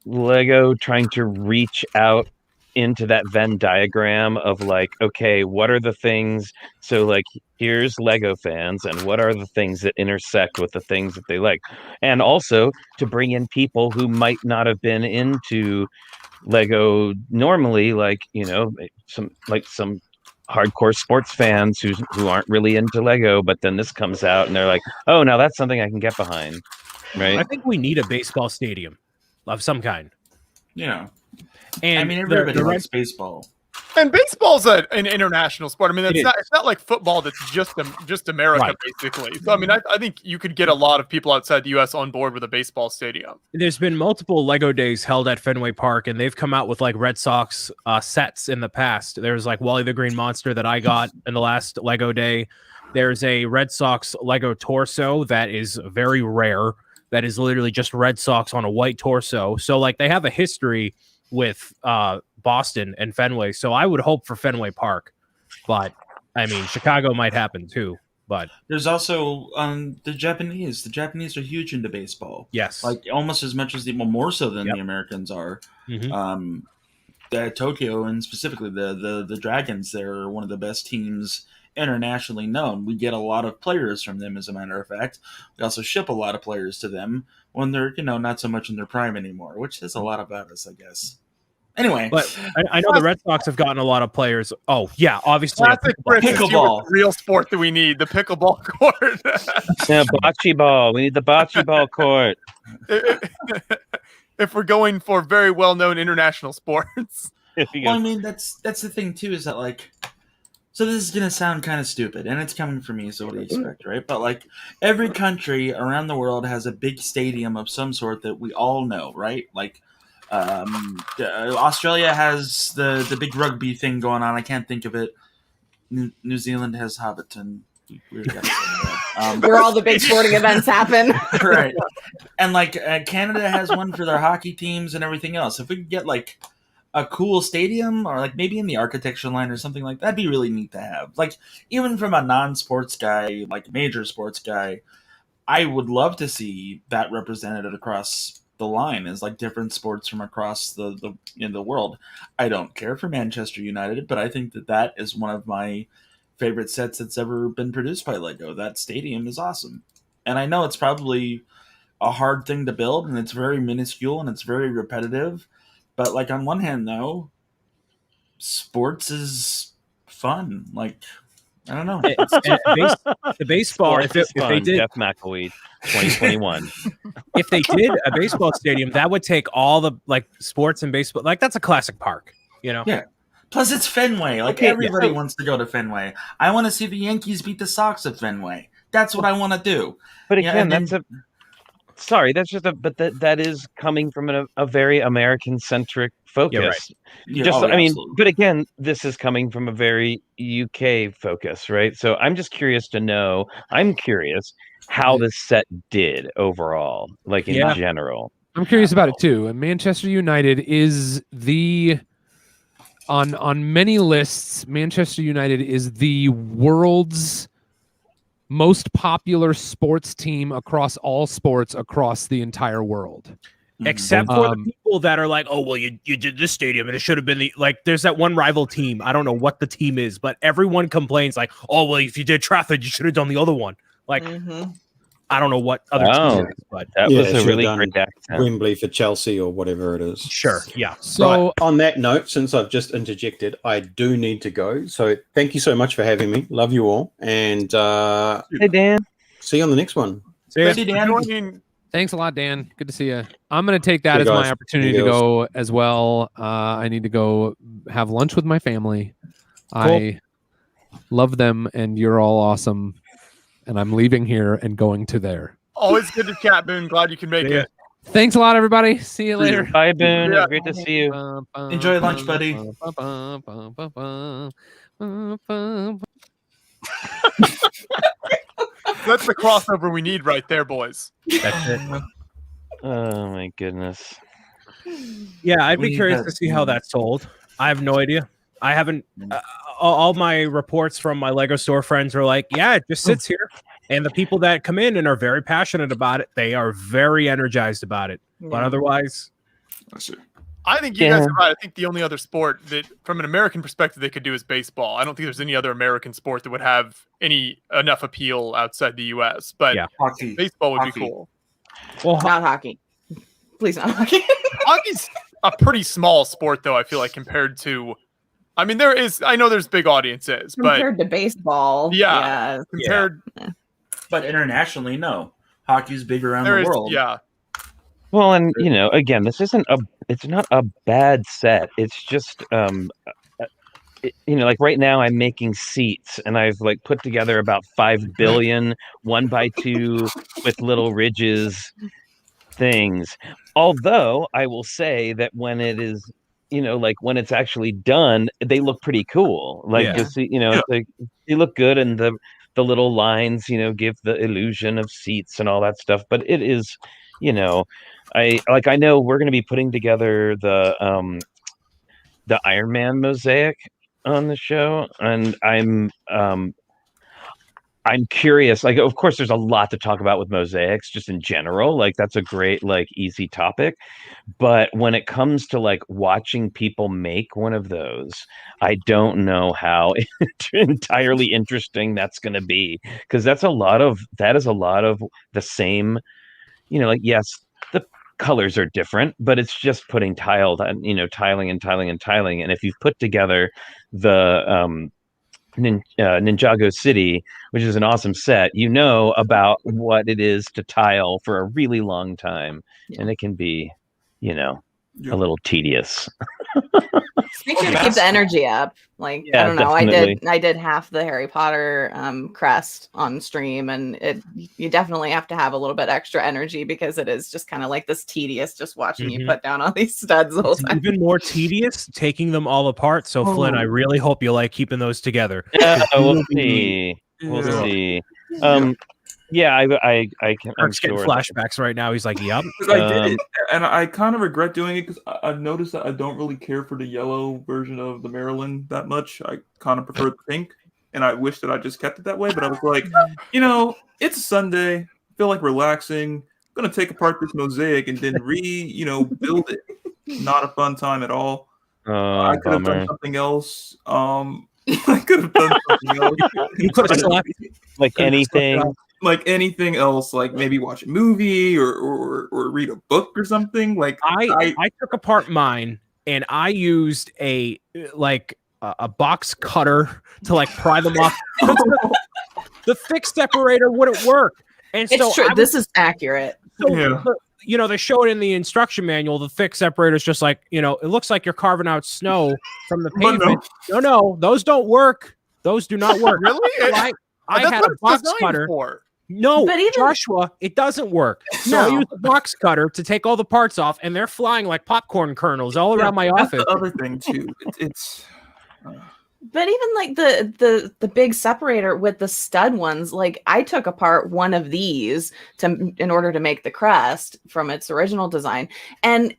Lego trying to reach out into that Venn diagram of like, okay, what are the things? So like, here's Lego fans, and what are the things that intersect with the things that they like, and also to bring in people who might not have been into Lego normally, like some hardcore sports fans who aren't really into Lego, but then this comes out and they're like, oh, now that's something I can get behind, right? I think we need a baseball stadium of some kind. Yeah. And I mean, everybody the likes baseball. And baseball's an international sport. I mean, It it's not like football that's just America, Right. basically. So, I mean, I think you could get a lot of people outside the U.S. on board with a baseball stadium. There's been multiple Lego days held at Fenway Park, and they've come out with like Red Sox sets in the past. There's like Wally the Green Monster that I got in the last Lego day. There's a Red Sox Lego torso that is very rare. That is literally just Red Sox on a white torso. So like they have a history with Boston and Fenway. So I would hope for Fenway Park, but I mean Chicago might happen too. But There's also the Japanese. The Japanese are huge into baseball, yes, like almost as much as more so than Yep. the Americans are. Mhm. The Tokyo and specifically the Dragons, they're one of the best teams internationally known. We get a lot of players from them, as a matter of fact. We also ship a lot of players to them when they're not so much in their prime anymore, which says a lot about us, I guess. Anyway, but I know the Red Sox have gotten a lot of players. Oh yeah, obviously. Classic Chris is Pickleball. the real sport that we need, the pickleball court. Yeah, bocce ball. We need the bocce ball court. If we're going for very well-known international sports. well, I mean that's the thing too, is that like, so this is gonna sound kind of stupid, and it's coming from me, so what do you expect, right? But like, every country around the world has a big stadium of some sort that we all know, right? Like, Australia has the big rugby thing going on. I can't think of it. New Zealand has Hobbiton. Where all the big sporting events happen. Right. And like Canada has one for their hockey teams and everything else. If we could get like a cool stadium, or like maybe in the architecture line or something like that'd be really neat to have. Like, even from a non-sports guy, like major sports guy, I would love to see that represented across the line as like different sports from across the world. I don't care for Manchester United, but I think that is one of my favorite sets that's ever been produced by Lego. That stadium is awesome. And I know it's probably a hard thing to build, and it's very minuscule and it's very repetitive. But like, on one hand though, sports is fun. Like, I don't know. The baseball, if they did, Jeff McElwee, 2021. if they did a baseball stadium, that would take all the like sports and baseball. Like, that's a classic park, Yeah. Plus, it's Fenway. Like, Okay, everybody yeah. wants to go to Fenway. I want to see the Yankees beat the Sox at Fenway. That's what I want to do. But Yeah, again, and that's that is coming from a very American centric focus. Yeah, right. Yeah, Just, I mean, absolutely. but again, this is coming from a very UK focus, right? So I'm just curious to know. I'm curious how the set did overall, like in general. I'm curious about it too. And Manchester United is on many lists. Manchester United is the world's most popular sports team across all sports across the entire world. Except for the people that are like, oh, well, you did this stadium and it should have been there's that one rival team. I don't know what the team is, but everyone complains like, oh, well, if you did Trafford, you should have done the other one. Like, I don't know what other team it is, but that was a really great accent. Wembley for Chelsea or whatever it is. Sure, yeah. So on that note, since I've just interjected, I do need to go. So thank you so much for having me. Love you all. And hey, Dan. See you on the next one. See you, Dan. Thanks a lot, Dan. Good to see you. I'm going to take that as my opportunity to go as well. I need to go have lunch with my family. Cool. I love them, and you're all awesome. And I'm leaving here and going to there. Always good to chat, Boone. Glad you can make it. Thanks a lot, everybody. See you later. Bye, Boone. Yeah. Great to see you. Enjoy lunch, buddy. That's the crossover we need right there, boys. That's it. Oh, my goodness. Yeah, I'd be curious to see how that's sold. I have no idea. I haven't... all my reports from my Lego store friends are like, yeah, it just sits here. And the people that come in and are very passionate about it, they are very energized about it. Yeah. But otherwise... I think you guys are right. I think the only other sport that, from an American perspective, they could do is baseball. I don't think there's any other American sport that would have enough appeal outside the U.S. But baseball would be cool. Well, not hockey. Please not hockey. Hockey's a pretty small sport, though, I feel like, compared to... I mean, I know there's big audiences, compared to baseball. Yeah. Compared... Yeah. But internationally, no. Hockey's big around the world. Yeah. Well, and again, this it's not a bad set. It's just like right now I'm making seats and I've like put together about 5 billion 1x2 with little ridges things. Although I will say that when it is, like when it's actually done, they look pretty cool. Like you see, it's like they look good, and the little lines, give the illusion of seats and all that stuff. But it is, I know we're going to be putting together the Iron Man mosaic on the show, and I'm curious. Like, of course, there's a lot to talk about with mosaics, just in general. Like, that's a great, easy topic. But when it comes to watching people make one of those, I don't know how entirely interesting that's going to be, because that is a lot of the same. Yes, the colors are different, but it's just putting tiling and tiling and tiling. And if you've put together the Ninjago City, which is an awesome set, about what it is to tile for a really long time, and it can be, a little tedious. Make sure to keep the energy up. I don't know. Definitely. I did half the Harry Potter crest on stream, and you definitely have to have a little bit extra energy, because it is just kind of like this tedious just watching you put down all these studs the whole time. Even more tedious taking them all apart. So Flynn, I really hope you like keeping those together. Yeah, we'll see. We'll see. I can. I'm getting flashbacks right now. He's like, "Yep." I did it, and I kind of regret doing it, because I've noticed that I don't really care for the yellow version of the Maryland that much. I kind of prefer the pink, and I wish that I just kept it that way. But I was like, it's a Sunday. I feel like relaxing. I'm gonna take apart this mosaic and then build it. Not a fun time at all. I could have done something else. I could have done something else. You could have anything. Like anything else, like maybe watch a movie or read a book or something. I took apart mine, and I used a box cutter to pry them off. The thick separator wouldn't work, and it's true. This is accurate. So, they show it in the instruction manual. The thick separator is just it looks like you're carving out snow from the pavement. No, those don't work. Those do not work. Really? I had a box cutter. No, but Joshua, it doesn't work. So I used a box cutter to take all the parts off, and they're flying like popcorn kernels all around my office. The other thing too, it's But even like the big separator with the stud ones, like I took apart one of these in order to make the crest from its original design, and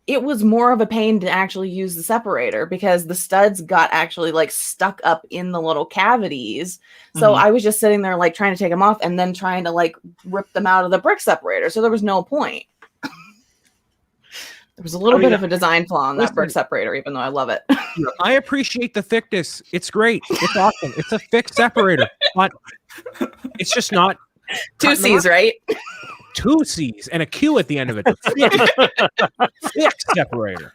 it was more of a pain to actually use the separator because the studs got actually like stuck up in the little cavities. So I was just sitting there like trying to take them off and then trying to like rip them out of the brick separator. So there was no point. There was a little bit of a design flaw on that brick separator, even though I love it. I appreciate the thickness. It's great. It's awesome. It's a thick separator, but it's just not 2 C's, right? 2 C's and a Q at the end of it. Thick separator.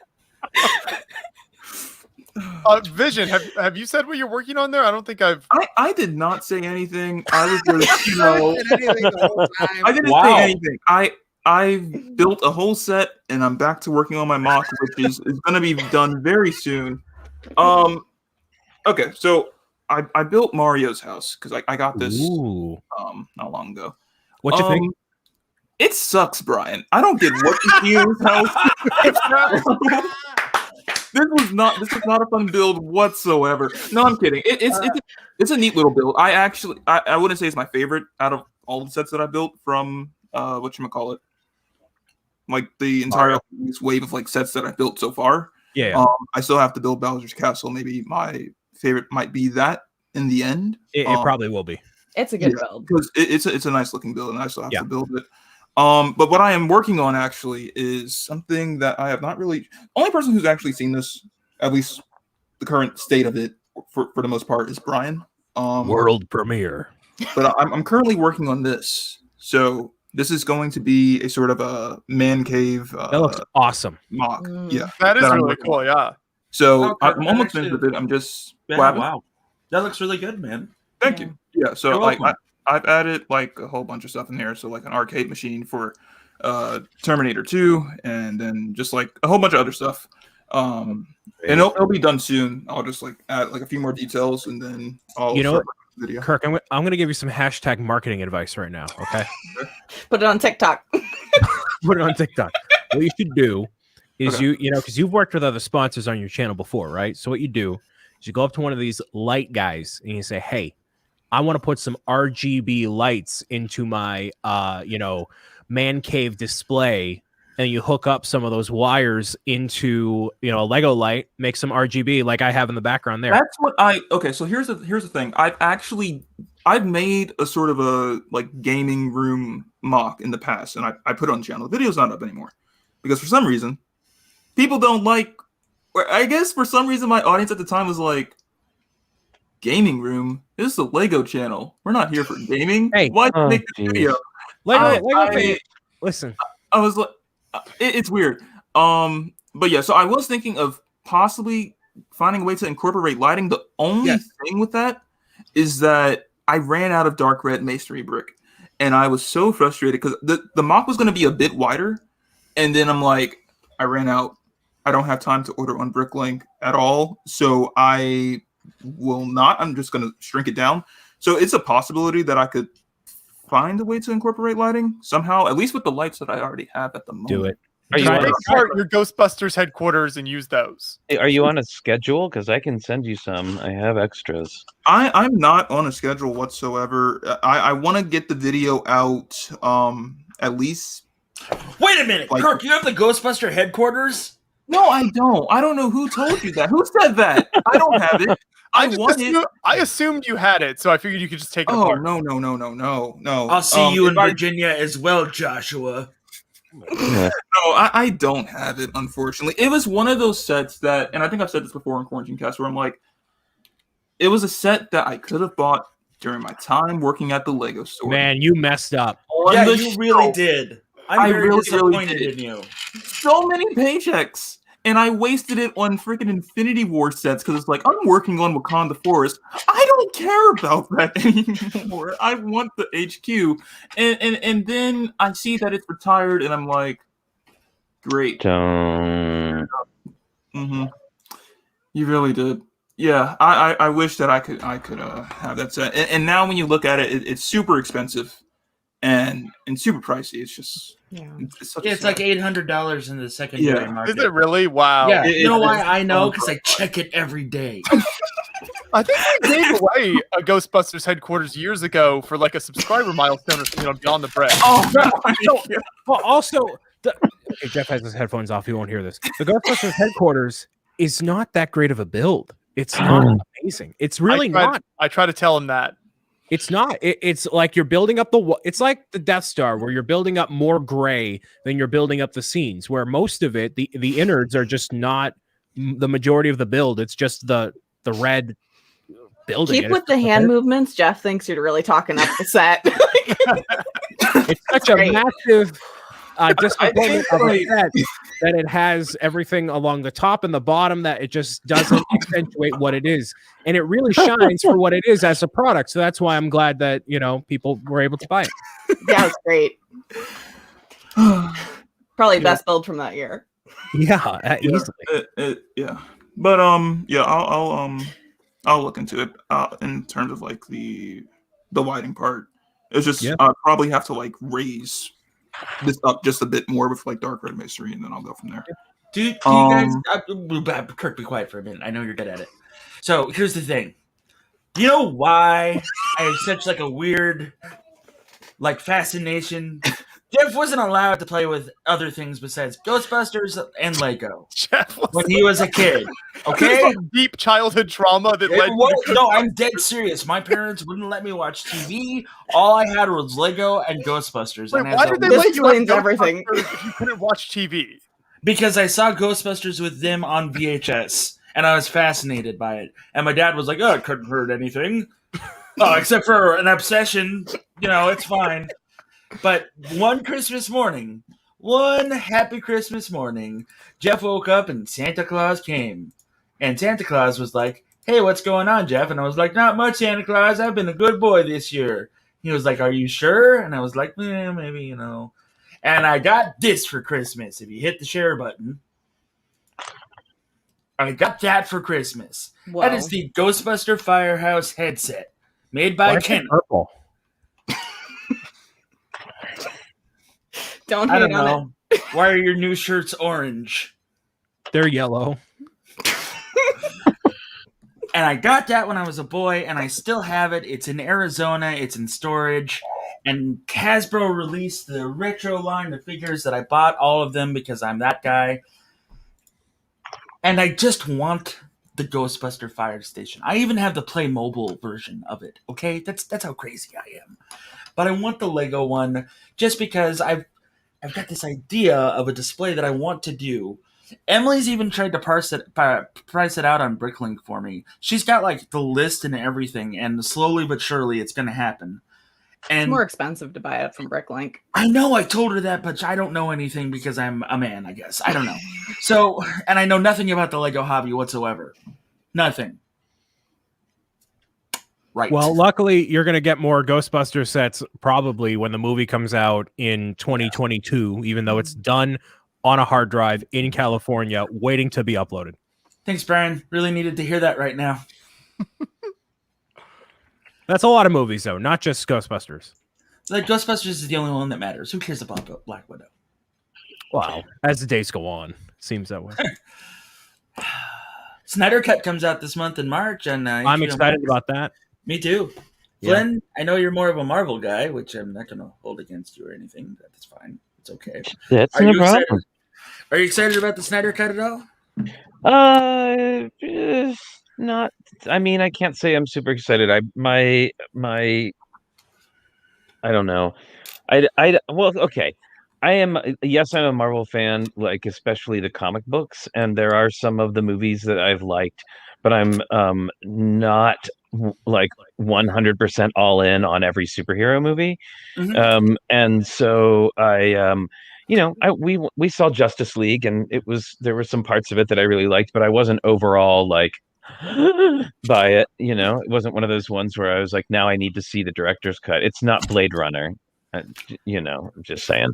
Vision, have you said what you're working on there? I don't think I've. I did not say anything. I was just, you know, I didn't Wow. say anything. I built a whole set, and I'm back to working on my mock, which is going to be done very soon. Okay, so I built Mario's house because I got this not long ago. What you think? It sucks, Brian. I don't get what you see in this house. This was not a fun build whatsoever. No, I'm kidding. It's a neat little build. I wouldn't say it's my favorite out of all the sets that I built from whatchamacallit, like the entire wave of like sets that I built so far. Yeah. I still have to build Bowser's Castle. Maybe my favorite might be that in the end. It probably will be. It's a good build because it's a nice looking build, and I still have to build it. But what I am working on actually is something that I have not really. Only person who's actually seen this, at least the current state of it, for the most part, is Brian. World premiere. But I'm currently working on this. So this is going to be a sort of a man cave. That looks awesome. Mock. Yeah, That is I'm really working cool. on. Yeah. So Okay, I'm almost actually- finished with it. I'm just Wow. That looks really good, man. Thank you. Yeah. So You're like welcome. I've added like a whole bunch of stuff in here. So like an arcade machine for Terminator 2, and then just like a whole bunch of other stuff. And it'll be done soon. I'll just like add like a few more details, and then I'll what, video. Kirk, I'm going to give you some hashtag marketing advice right now. Okay. Put it on TikTok. Put it on TikTok. What you should do is because you've worked with other sponsors on your channel before, right? So what you do is you go up to one of these light guys and you say, "Hey, I want to put some RGB lights into my man cave display," and you hook up some of those wires into a Lego light, make some RGB like I have in the background there. That's what so here's the thing. I've made a sort of a like gaming room mock in the past, and I put it on the channel. The video's not up anymore because for some reason people don't like, or I guess for some reason my audience at the time was like, gaming room? This is a Lego channel. We're not here for gaming. Hey, why make this video? Lego listen. I was like, it's weird. But yeah, so I was thinking of possibly finding a way to incorporate lighting. The only thing with that is that I ran out of dark red masonry brick, and I was so frustrated because the mock was going to be a bit wider, and then I'm like, I ran out. I don't have time to order on Bricklink at all, so I will not. I'm just going to shrink it down. So it's a possibility that I could find a way to incorporate lighting somehow, at least with the lights that I already have at the moment. Do it. Just break apart your Ghostbusters headquarters and use those. Are you on a schedule? Because I can send you some. I have extras. I'm not on a schedule whatsoever. I want to get the video out at least. Wait a minute, Like- Kirk, you have the Ghostbuster headquarters? No, I don't. I don't know who told you that. Who said that? I don't have it. I assumed you had it, so I figured you could just take it Oh apart. no. I'll see you in if I- Virginia as well, Joshua. No, I don't have it, unfortunately. It was one of those sets that, and I think I've said this before in Quarantine Cast, where I'm like, it was a set that I could have bought during my time working at the Lego store. Man, you messed up. On Yeah, the you really show. did. I I'm very really disappointed did. in you. So many paychecks. And I wasted it on freaking Infinity War sets because it's like, I'm working on Wakanda Forest. I don't care about that anymore. I want the HQ. And then I see that it's retired, and I'm like, great. Don't. Mm-hmm. You really did. Yeah, I wish that I could have that set. And now when you look at it, it's super expensive and super pricey. It's just it's such a It's shame. like $800 in the secondary Yeah. market. Is it really? Wow. Yeah, It- you know it- why it's I know? so Because I check it every day. I think we gave away a Ghostbusters headquarters years ago for like a subscriber milestone or something on Beyond the Bread. Oh, well, also, okay, Jeff has his headphones off. He won't hear this. The Ghostbusters headquarters is not that great of a build. It's not amazing. It's really not. I try to tell him that. It's not. It's like you're building up it's like the Death Star, where you're building up more gray than you're building up the scenes, where most of it, the innards are just not the majority of the build. It's just the red building. Keep with the hand movements. Jeff thinks you're really talking up the set. It's such a massive disappointment of a set that it has everything along the top and the bottom that it just doesn't accentuate what it is, and it really shines for what it is as a product. So that's why I'm glad that people were able to buy it. Yeah, it's great. Probably best build from that year. Yeah, easily. Yeah, but I'll look into it in terms of like the lighting part. It's just I'll probably have to like raise this up just a bit more with like Dark Red Mystery, and then I'll go from there. Do you guys, Kirk, be quiet for a minute. I know you're good at it. So here's the thing. You know why I have such like a weird like fascination? Jeff wasn't allowed to play with other things besides Ghostbusters and Lego when he was a kid. Okay, deep childhood trauma that led. No, I'm dead serious. My parents wouldn't let me watch TV. All I had was Lego and Ghostbusters. Wait, and why did they let you watch everything if you couldn't watch TV? Because I saw Ghostbusters with them on VHS, and I was fascinated by it. And my dad was like, "Oh, it couldn't hurt anything, except for an obsession. It's fine." But one happy Christmas morning, Jeff woke up and Santa Claus came. And Santa Claus was like, "Hey, what's going on, Jeff?" And I was like, "Not much, Santa Claus. I've been a good boy this year." He was like, "Are you sure?" And I was like, maybe, And I got this for Christmas. If you hit the share button, I got that for Christmas. Whoa. That is the Ghostbuster Firehouse headset made by Ken. Purple. Don't I hate don't on know. Why are your new shirts orange? They're yellow. And I got that when I was a boy, and I still have it. It's in Arizona. It's in storage. And Hasbro released the retro line of figures that I bought, all of them, because I'm that guy. And I just want the Ghostbuster Fire Station. I even have the Playmobil version of it, okay? That's how crazy I am. But I want the Lego one just because I've got this idea of a display that I want to do. Emily's even tried to price it out on Bricklink for me. She's got like the list and everything, and slowly but surely it's going to happen. And it's more expensive to buy it from Bricklink. I know, I told her that, but I don't know anything because I'm a man, I guess. I don't know. So, and I know nothing about the Lego hobby whatsoever. Nothing. Right. Well, luckily, you're going to get more Ghostbuster sets probably when the movie comes out in 2022, even though it's done on a hard drive in California, waiting to be uploaded. Thanks, Brian. Really needed to hear that right now. That's a lot of movies, though, not just Ghostbusters. Like, Ghostbusters is the only one that matters. Who cares about Black Widow? Wow. As the days go on, seems that way. Snyder Cut comes out this month in March, and I'm excited about that. Me too. Flynn, I know you're more of a Marvel guy, which I'm not going to hold against you or anything. That's fine. It's okay. That's no problem. Are you excited about the Snyder Cut at all? Not. I mean, I can't say I'm super excited. I don't know. Well, okay. I'm a Marvel fan, like especially the comic books, and there are some of the movies that I've liked, but I'm not like 100% all in on every superhero movie. Mm-hmm. And so we saw Justice League, and there were some parts of it that I really liked, but I wasn't overall like by it. It wasn't one of those ones where I was like, now I need to see the director's cut. It's not Blade Runner, I'm just saying.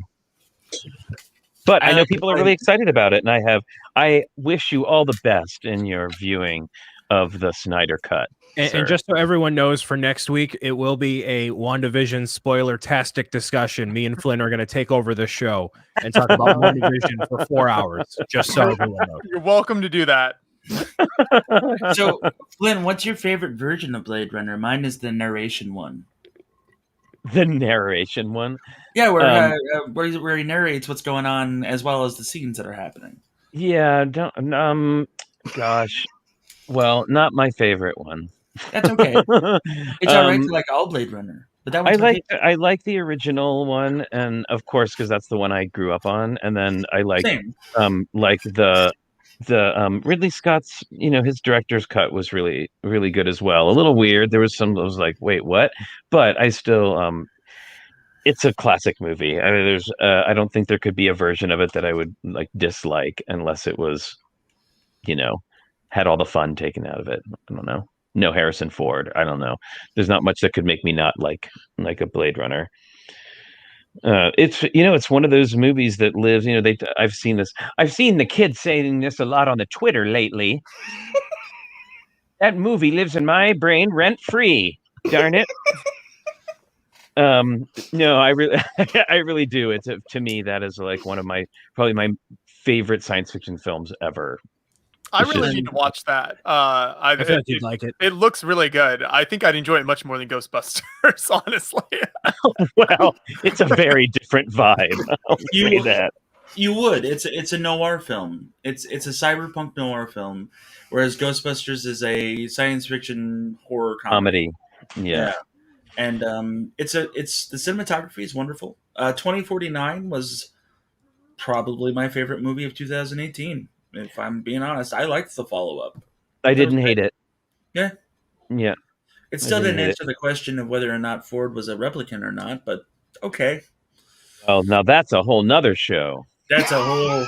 But I know people are really excited about it, and I wish you all the best in your viewing of the Snyder Cut. And just so everyone knows, for next week, it will be a WandaVision spoiler-tastic discussion. Me and Flynn are going to take over the show and talk about WandaVision for 4 hours, just so everyone knows. You're welcome to do that. So, Flynn, what's your favorite version of Blade Runner? Mine is the narration one. The narration one. Yeah, where he narrates what's going on as well as the scenes that are happening. Yeah, gosh. Well, not my favorite one. That's okay. It's all right to like all Blade Runner, but that one's I like the original one, and of course, because that's the one I grew up on. And then I like the Ridley Scott's, his director's cut was really, really good as well. A little weird. There was some that was like, wait, what? But I still, it's a classic movie. I mean, I don't think there could be a version of it that I would like dislike unless it was, had all the fun taken out of it. I don't know. No Harrison Ford. I don't know. There's not much that could make me not like a Blade Runner. It's one of those movies that lives. I've seen this. I've seen the kids saying this a lot on the Twitter lately. That movie lives in my brain rent free. Darn it. No, I really do. It's to me that is like one of probably my favorite science fiction films ever. I really need to watch that. I feel like you'd like it. It looks really good. I think I'd enjoy it much more than Ghostbusters, honestly. Well, it's a very different vibe. I'll say that. You would. It's a noir film. It's a cyberpunk noir film, whereas Ghostbusters is a science fiction horror comedy. Yeah. And it's the cinematography is wonderful. 2049 was probably my favorite movie of 2018. If I'm being honest, I liked the follow-up. I didn't hate it. Yeah. Yeah. It still didn't answer the question of whether or not Ford was a replicant or not, but okay. Well, now that's a whole nother show. That's a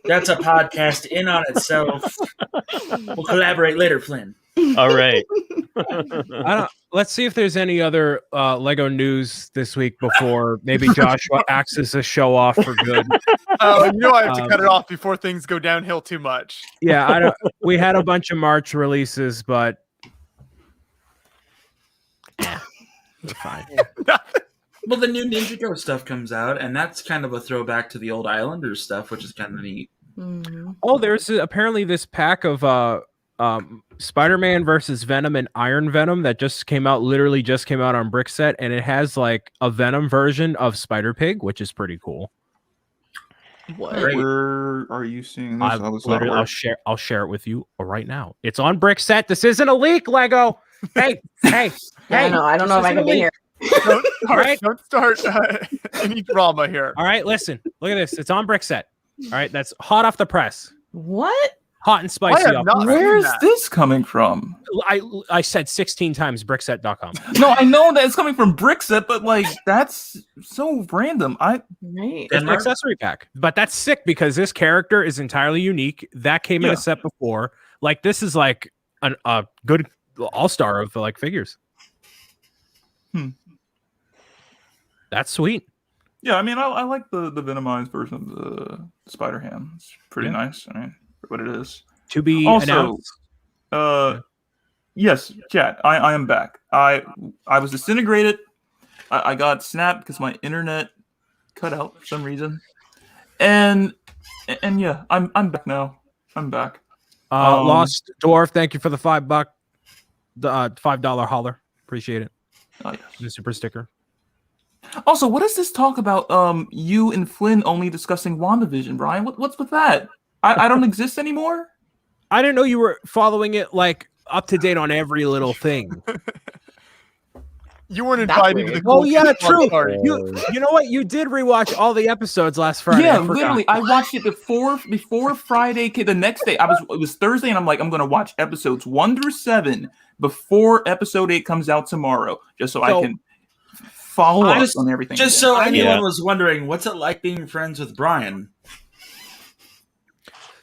podcast in on itself. We'll collaborate later, Flynn. All right. Let's see if there's any other Lego news this week before maybe Joshua axes a show off for good. I have to cut it off before things go downhill too much. Yeah, we had a bunch of March releases, but it's fine. Well, the new Ninja Go stuff comes out, and that's kind of a throwback to the old Islanders stuff, which is kind of neat. Mm-hmm. Oh, there's apparently this pack of Spider-Man versus Venom and Iron Venom that literally just came out on Brickset, and it has like a Venom version of Spider-Pig, which is pretty cool. Where are you seeing this? I'll share it with you right now. It's on Brickset. This isn't a leak, Lego. Hey. I don't know if I can be here. Don't start any drama here. All right, listen. Look at this. It's on Brickset. All right, that's hot off the press. What? Hot and spicy. Where's this coming from? I said 16 times brickset.com. No, I know that it's coming from Brickset, but like that's so random. It's an accessory pack, but that's sick because this character is entirely unique. That came in a set before. Like this is like a good all-star of like figures. That's sweet. Yeah, I mean, I like the Venomized version of the Spider-Ham. It's pretty nice. I mean, for what it is. To be also, announced. Yes, chat. I am back. I was disintegrated. I got snapped because my internet cut out for some reason. And yeah, I'm back now. I'm back. Lost Dwarf, thank you for the $5 $5 holler. Appreciate it. Oh yes. The super sticker. Also, what is this talk about you and Flynn only discussing WandaVision, Brian? What's with that? I don't exist anymore? I didn't know you were following it like up to date on every little thing. You weren't invited to the Oh yeah, true. You know what? You did rewatch all the episodes last Friday. Yeah, literally. I watched it before Friday. The next day, it was Thursday, and I'm like, I'm gonna watch episodes 1 through 7 before episode 8 comes out tomorrow, just so I can follow up on everything. Just so anyone was wondering, what's it like being friends with Brian?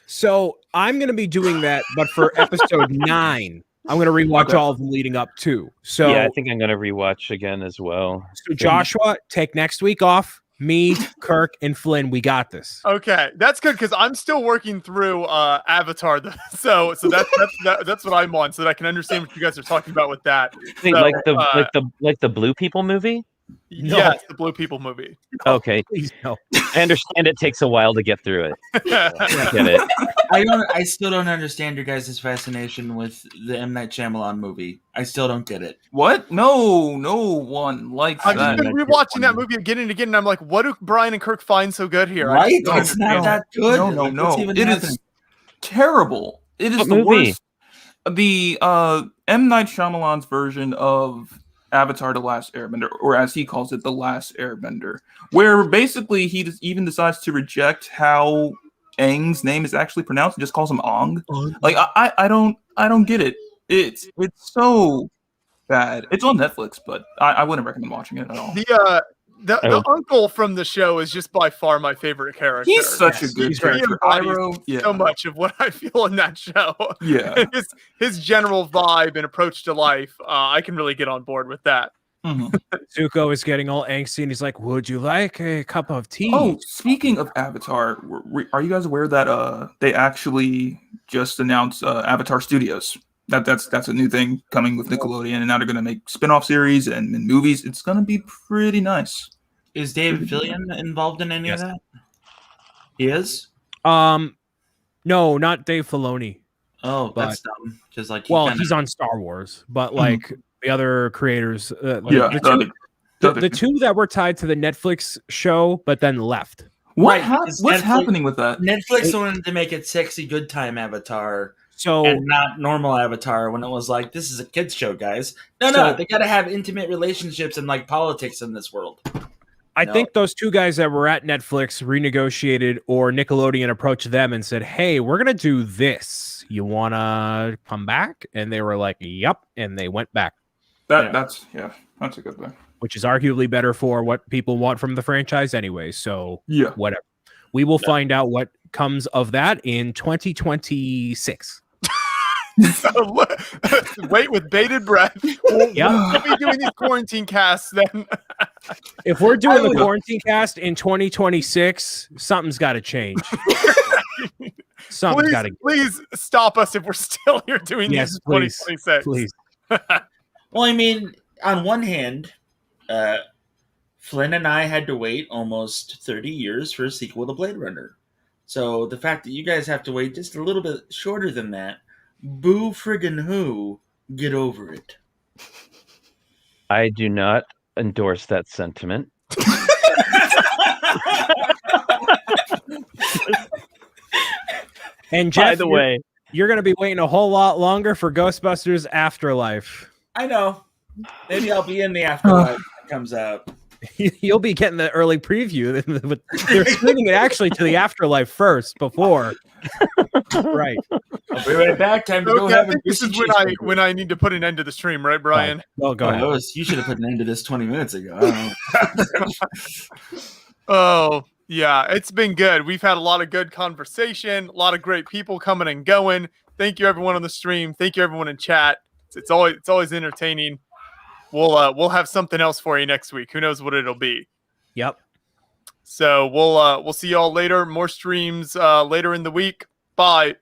So I'm going to be doing that, but for episode 9, I'm going to rewatch all of them leading up to. So yeah, I think I'm going to rewatch again as well. So Joshua, take next week off. Me, Kirk, and Flynn, we got this. Okay, that's good because I'm still working through Avatar, so that's what I'm on, so that I can understand what you guys are talking about with that. Wait, so, like the Blue People movie? No. Yes, the Blue People movie. Okay, Please no. I understand it takes a while to get through it. I get it. I still don't understand your guys' fascination with the M. Night Shyamalan movie. I still don't get it. What? No one likes I've that. just been rewatching that movie again and again, and I'm like, what do Brian and Kirk find so good here? I Right? just don't It's not understand. that good. No, Like, what's even It happening? is terrible. It is What the movie? worst. The M. Night Shyamalan's version of Avatar: The Last Airbender, or as he calls it, The Last Airbender, where basically he even decides to reject how Aang's name is actually pronounced and just calls him Ong. Like I don't get it. It's so bad. It's on Netflix, but I wouldn't recommend watching it at all. The uncle from the show is just by far my favorite character. He's such a good He character. embodies Yeah. so much of what I feel in that show. Yeah. his general vibe and approach to life, I can really get on board with that. Mhm. Zuko is getting all angsty and he's like, would you like a cup of tea? Oh, speaking of Avatar, are you guys aware that they actually just announced Avatar Studios? That's a new thing coming with Nickelodeon, and now they're going to make spin-off series and movies. It's going to be pretty nice. Is Dave Fillion involved in any of that? He is? No, not Dave Filoni. Oh, But- that's dumb. Because like, He's on Star Wars, but like the other creators, Yeah, the two that were tied to the Netflix show, but then left. What Right, what's Netflix- happening with that? Netflix wanted to make it sexy good time Avatar So and not normal Avatar when it was like, this is a kids show, guys. No, So- they got to have intimate relationships and like politics in this world. I No. think those two guys that were at Netflix renegotiated, or Nickelodeon approached them and said, hey, we're going to do this. You want to come back? And they were like, yep. And they went back, That's a good thing. which is arguably better for what people want from the franchise anyway. So Yeah. whatever. We will find out what comes of that in 2026. So, wait with bated breath. We'll be doing these quarantine casts then. If we're doing the quarantine cast in 2026, something's got to change. Something's got to. Please stop us if we're still here doing Yes, these in please. 2026. Please. Well, I mean, on one hand, Flynn and I had to wait almost 30 years for a sequel to Blade Runner. So the fact that you guys have to wait just a little bit shorter than that, boo friggin' who, get over it. I do not endorse that sentiment. And Jeff, By the way, you're going to be waiting a whole lot longer for Ghostbusters Afterlife. I know. Maybe I'll be in the afterlife when it comes out. You'll be getting the early preview. They're screening it actually to the Afterlife first before. Right. I'll be right back. Time to go Okay, I have a think this is juicy when I need to put an end to the stream, right, Brian? Well, go ahead. You should have put an end to this 20 minutes ago. I don't know. Oh, yeah, it's been good. We've had a lot of good conversation, a lot of great people coming and going. Thank you, everyone on the stream. Thank you, everyone in chat. It's always entertaining. We'll have something else for you next week. Who knows what it'll be? Yep. So we'll see y'all later. More streams later in the week. Bye.